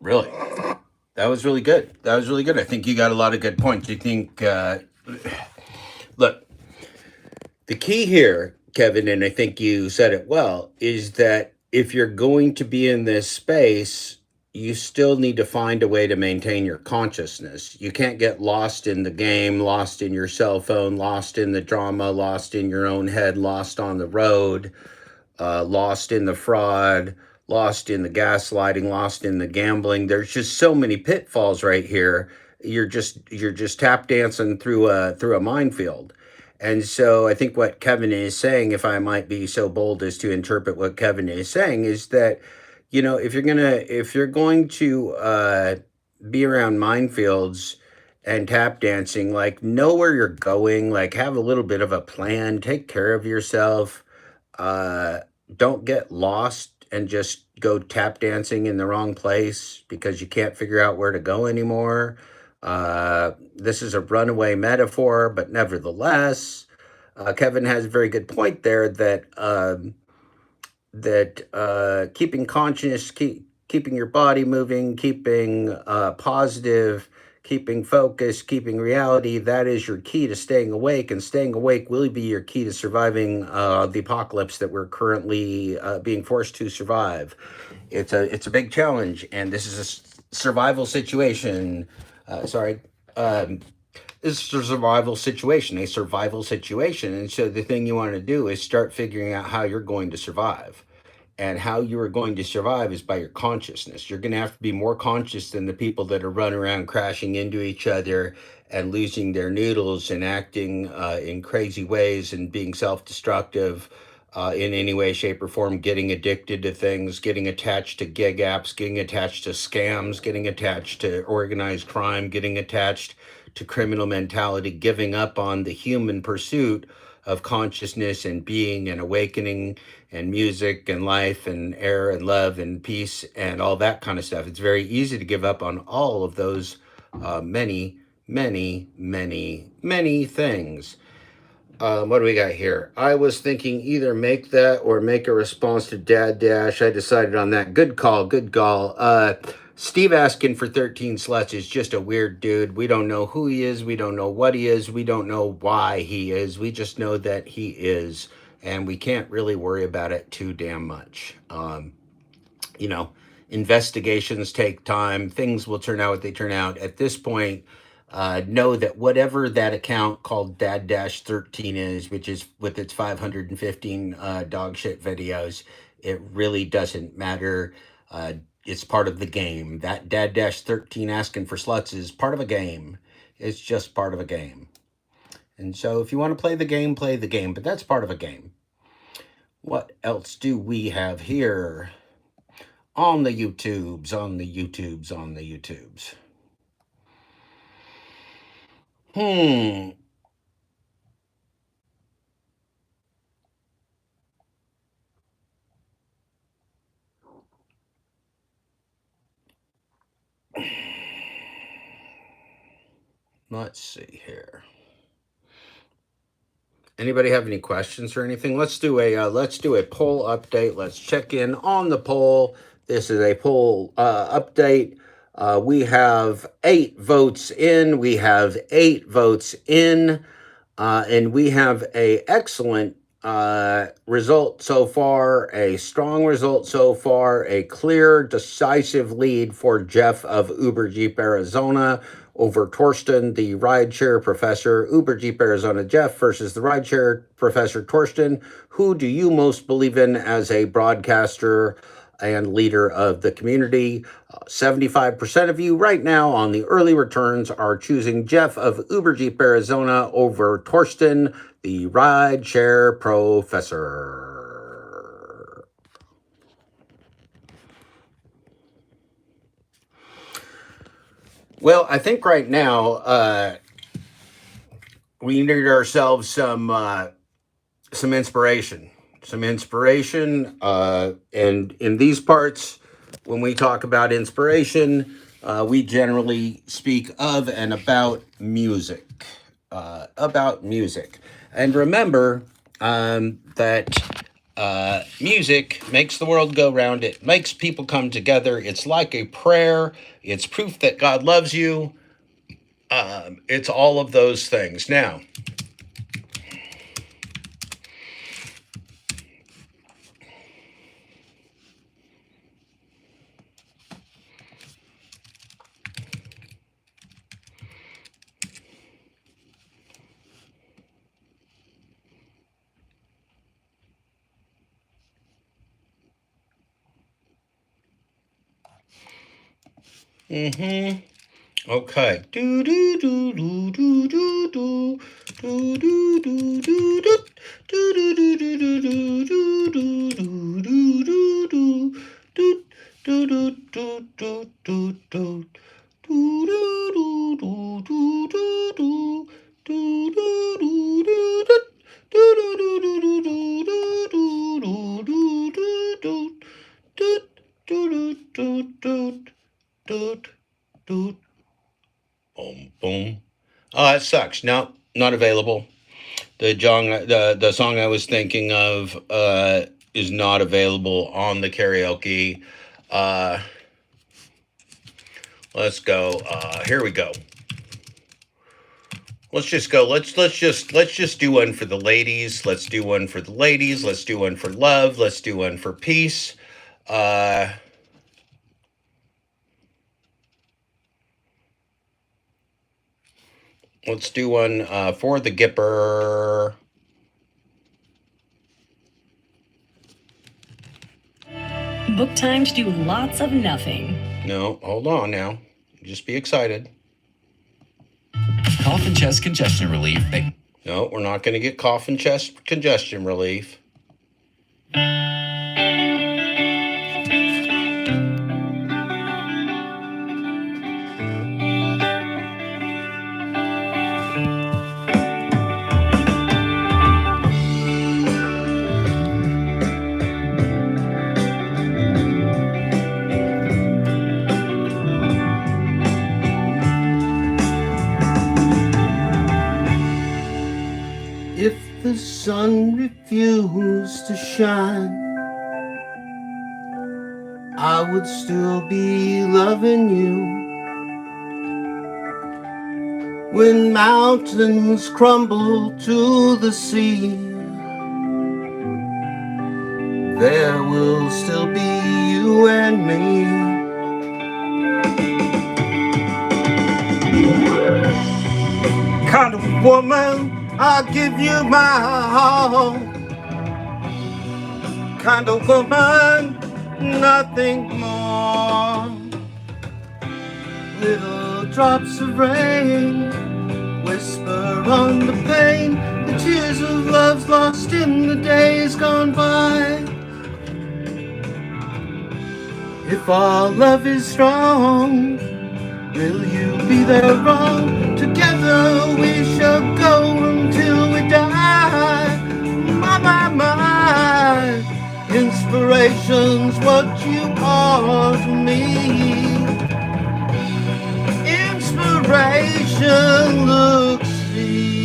Really. That was really good. That was really good. I think you got a lot of good points. You think, look, the key here, Kevin, and I think you said it well, is that if you're going to be in this space, you still need to find a way to maintain your consciousness. You can't get lost in the game, lost in your cell phone, lost in the drama, lost in your own head, lost on the road, lost in the fraud, lost in the gaslighting, lost in the gambling. There's just so many pitfalls right here. You're just tap dancing through a minefield. And so I think what Kevin is saying, if I might be so bold as to interpret what Kevin is saying, is that, you know, if you're going to be around minefields and tap dancing, like, know where you're going, like, have a little bit of a plan, take care of yourself, don't get lost and just go tap dancing in the wrong place because you can't figure out where to go anymore. This is a runaway metaphor, but nevertheless, Kevin has a very good point there that keeping conscious, keeping your body moving, keeping positive, keeping focus, keeping reality, that is your key to staying awake, and staying awake will be your key to surviving the apocalypse that we're currently being forced to survive. It's a big challenge, and this is a survival situation. This is a survival situation, and so the thing you want to do is start figuring out how you're going to survive. And how you are going to survive is by your consciousness. You're going to have to be more conscious than the people that are running around crashing into each other and losing their noodles and acting in crazy ways and being self-destructive in any way, shape, or form, getting addicted to things, getting attached to gig apps, getting attached to scams, getting attached to organized crime, getting attached to criminal mentality, giving up on the human pursuit of consciousness and being and awakening and music and life and air and love and peace and all that kind of stuff. It's very easy to give up on all of those many, many, many, many things. What do we got here? I was thinking either make that or make a response to Dad Dash. I decided on that. Good call, good call. Steve asking for 13 sluts is just a weird dude. We don't know who he is. We don't know what he is. We don't know why he is. We just know that he is. And we can't really worry about it too damn much. You know, investigations take time. Things will turn out what they turn out. At this point, know that whatever that account called Dad-13 is, which is with its 515 dog shit videos, it really doesn't matter. It's part of the game. That Dad-13 asking for sluts is part of a game. It's just part of a game. And so if you want to play the game, but that's part of a game. What else do we have here? On the YouTubes. Let's see here. Anybody have any questions or anything? Let's do a poll update. Let's check in on the poll. This is a poll update. We have 8 votes in. We have 8 votes in, and we have a excellent result so far. A strong result so far. A clear, decisive lead for Jeff of Uber Jeep Arizona over Torsten, the rideshare professor. Uber Jeep Arizona Jeff versus the rideshare professor Torsten. Who do you most believe in as a broadcaster and leader of the community? 75% of you right now on the early returns are choosing Jeff of Uber Jeep Arizona over Torsten, the rideshare professor. Well, I think right now we need ourselves some inspiration. And in these parts, when we talk about inspiration, we generally speak of and about music. And remember that music makes the world go round. It makes people come together. It's like a prayer. It's proof that God loves you. It's all of those things. Now, okay. Do do do do do do do do do do do do do do do do do boom. Oh, that sucks. No, not available. The song I was thinking of is not available on the karaoke. Let's go. Here we go. Let's just go. Let's just do one for the ladies. Let's do one for the ladies. Let's do one for love. Let's do one for peace. Let's do one for the Gipper. Book time to do lots of nothing. No, hold on now. Just be excited. Cough and chest congestion relief. No, we're not going to get cough and chest congestion relief. the sun refused to shine, I would still be loving you. When mountains crumble to the sea, there will still be you and me. Kind of woman, I'll give you my all. Kind of woman, nothing more. Little drops of rain whisper on the pain, the tears of love's lost in the days gone by. If our love is strong, will you be there wrong? Together we shall go until we die. My, inspiration's what you are to me. Inspiration, look, see.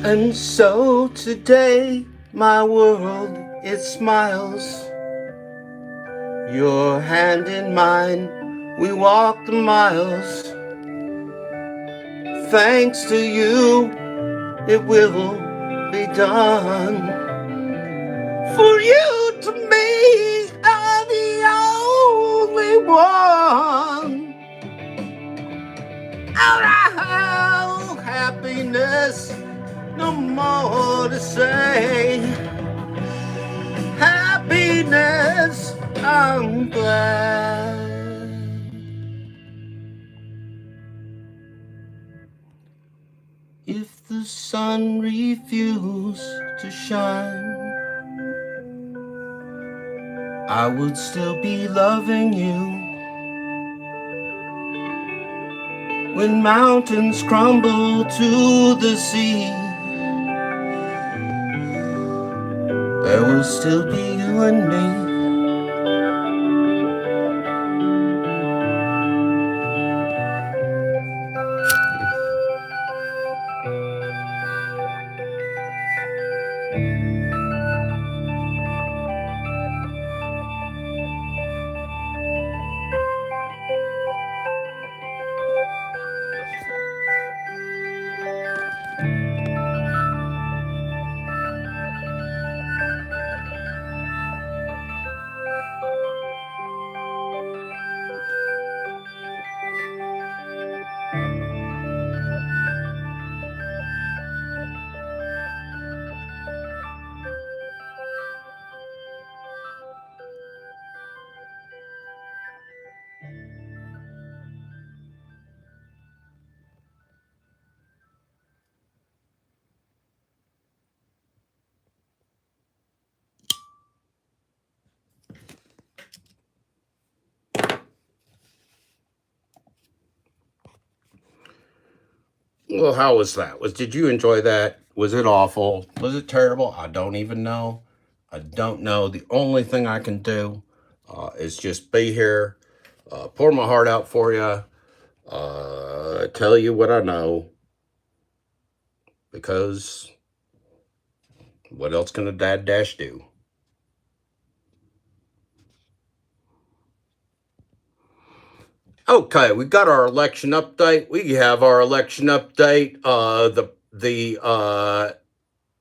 And so today, my world, it smiles. Your hand in mine, we walk the miles. Thanks to you, it will be done. For you to me are the only one. Oh, happiness, no more to say. Happiness, I'm glad. If the sun refused to shine, I would still be loving you. When mountains crumble to the sea, there will still be you and me. Well, how was that? Did you enjoy that? Was it awful? Was it terrible? I don't even know. I don't know. The only thing I can do is just be here, pour my heart out for you, tell you what I know, because what else can a dad dash do? Okay, we got our election update. We have our election update. The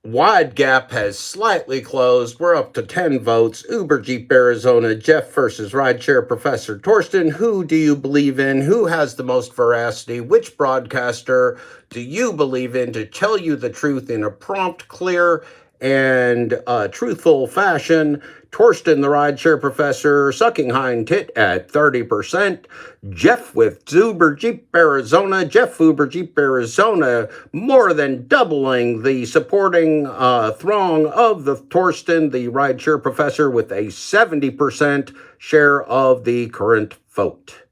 wide gap has slightly closed. We're up to 10 votes. Uber Jeep Arizona, Jeff versus Rideshare Professor Torsten. Who do you believe in? Who has the most veracity? Which broadcaster do you believe in to tell you the truth in a prompt, clear, and truthful fashion. Torsten, the rideshare professor, sucking hind tit at 30%. Jeff with Uber Jeep Arizona. Jeff Uber Jeep Arizona, more than doubling the supporting throng of the Torsten, the rideshare professor, with a 70% share of the current vote.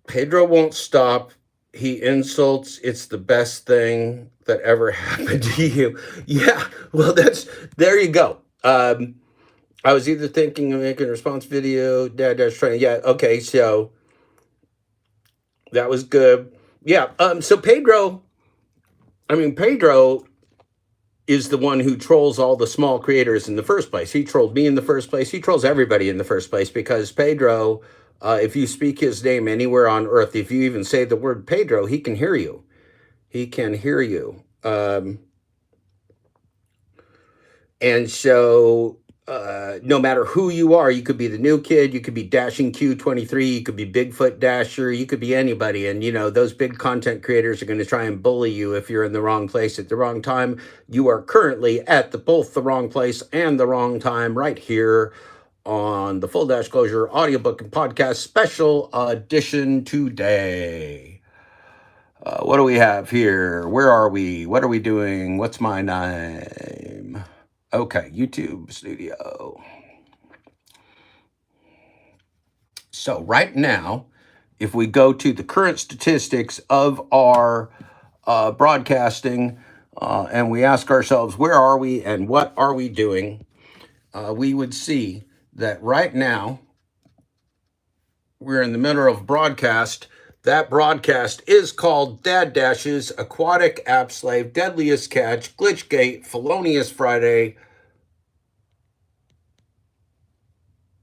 Pedro won't stop. He insults. It's the best thing that ever happened to you. Yeah, well, there you go. I was either thinking of making a response video, Dash training. Yeah, okay, so that was good. Yeah, so Pedro is the one who trolls all the small creators in the first place. He trolled me in the first place. He trolls everybody in the first place because Pedro, if you speak his name anywhere on earth, if you even say the word Pedro, he can hear you. He can hear you. And so no matter who you are, you could be the new kid, you could be Dashing Q23, you could be Bigfoot Dasher, you could be anybody. And, those big content creators are going to try and bully you if you're in the wrong place at the wrong time. You are currently at both the wrong place and the wrong time right here on the Full Disclosure Audiobook and Podcast Special Edition today. What do we have here? Where are we? What are we doing? What's my name? Okay, YouTube Studio. So right now, if we go to the current statistics of our broadcasting and we ask ourselves, where are we and what are we doing? We would see that right now, we're in the middle of broadcast. That broadcast is called Dad Dash's Aquatic App Slave, Deadliest Catch, Glitchgate, Felonious Friday,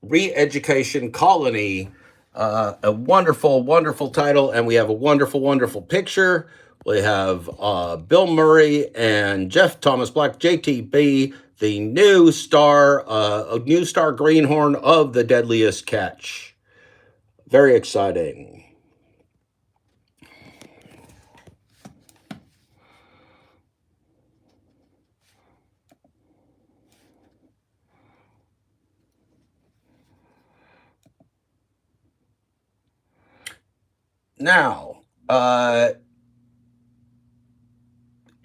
Re-Education Colony. A wonderful, wonderful title, and we have a wonderful, wonderful picture. We have Bill Murray and Jeff Thomas Black, JTB, the new star greenhorn of the Deadliest Catch. Very exciting. Now,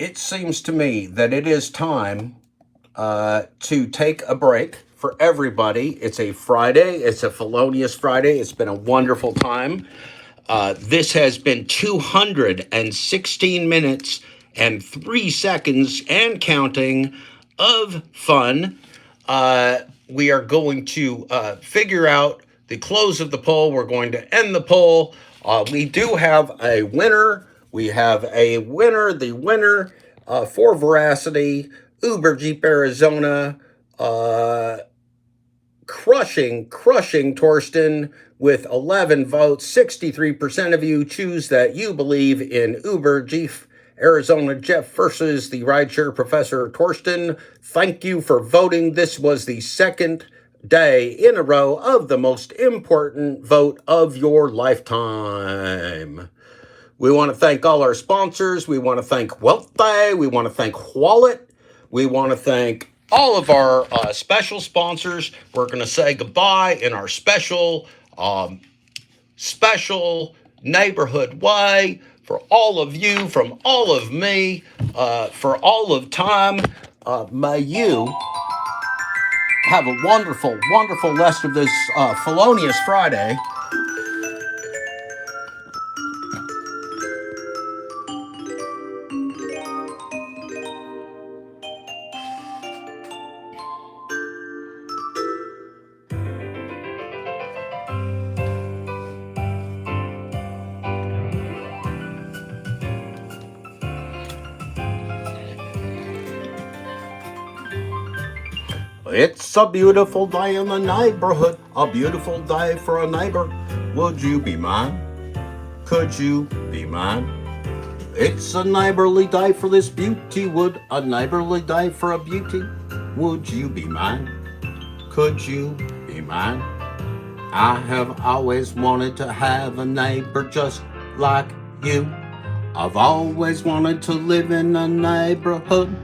it seems to me that it is time to take a break for everybody. It's a Friday. It's a Felonious Friday. It's been a wonderful time. This has been 216 minutes and 3 seconds and counting of fun. We are going to figure out the close of the poll. We're going to end the poll. We do have a winner. We have a winner. The winner for veracity, Uber Jeep Arizona, crushing Torsten with 11 votes. 63% of you choose that you believe in Uber Jeep Arizona Jeff versus the rideshare professor Torsten. Thank you for voting. This was the second day in a row of the most important vote of your lifetime. We want to thank all our sponsors. We want to thank WealthDay. We want to thank Wallet. We want to thank all of our special sponsors. We're going to say goodbye in our special neighborhood way for all of you, from all of me, for all of time. May you have a wonderful, wonderful rest of this Felonious Friday. It's a beautiful day in the neighborhood, a beautiful day for a neighbor. Would you be mine? Could you be mine? It's a neighborly day for this beauty wood, a neighborly day for a beauty. Would you be mine? could you be mine? I have always wanted to have a neighbor just like you. I've always wanted to live in a neighborhood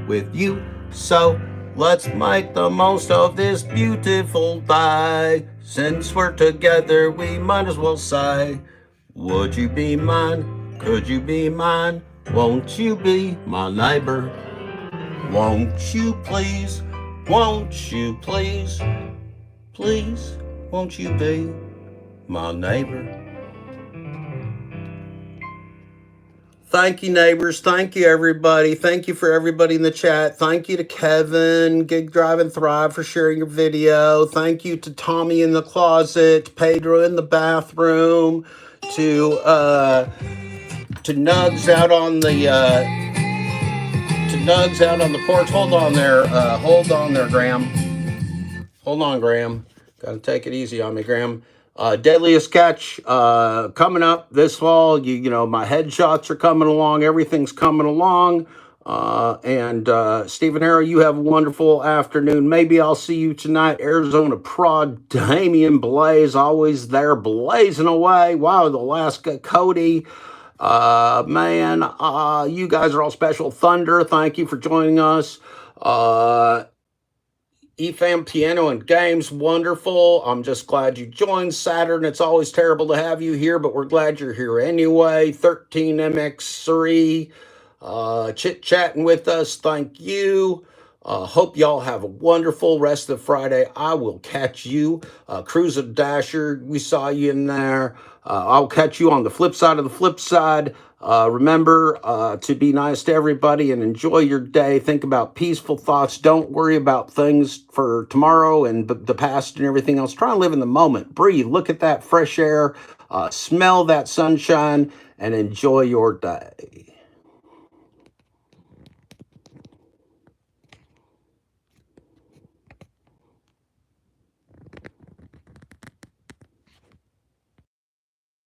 with you. So let's make the most of this beautiful day. Since we're together, we might as well say, would you be mine? Could you be mine? Won't you be my neighbor? Won't you please? Won't you please? Please, won't you be my neighbor? Thank you, neighbors. Thank you, everybody. Thank you for everybody in the chat. Thank you to Kevin, Gig Drive and Thrive, for sharing your video. Thank you to Tommy in the closet, Pedro in the bathroom, to Nugs out on the porch. Hold on there, Graham. Hold on, Graham. Gotta take it easy on me, Graham. Deadliest Catch coming up this fall. You know, my headshots are coming along. Everything's coming along. And Stephen Harrow, you have a wonderful afternoon. Maybe I'll see you tonight. Arizona Prod, Damian Blaze, always there, blazing away. Wow, the Alaska Cody. Man, you guys are all special. Thunder, thank you for joining us. EFAM Piano and Games, wonderful. I'm just glad you joined. Saturn, it's always terrible to have you here, but we're glad you're here anyway. 13MX3, chit-chatting with us, thank you. Hope y'all have a wonderful rest of Friday. I will catch you. Cruiser Dasher, we saw you in there. I'll catch you on the flip side of the flip side. Remember to be nice to everybody and enjoy your day. Think about peaceful thoughts. Don't worry about things for tomorrow and the past and everything else. Try and live in the moment. Breathe. Look at that fresh air. Smell that sunshine and enjoy your day.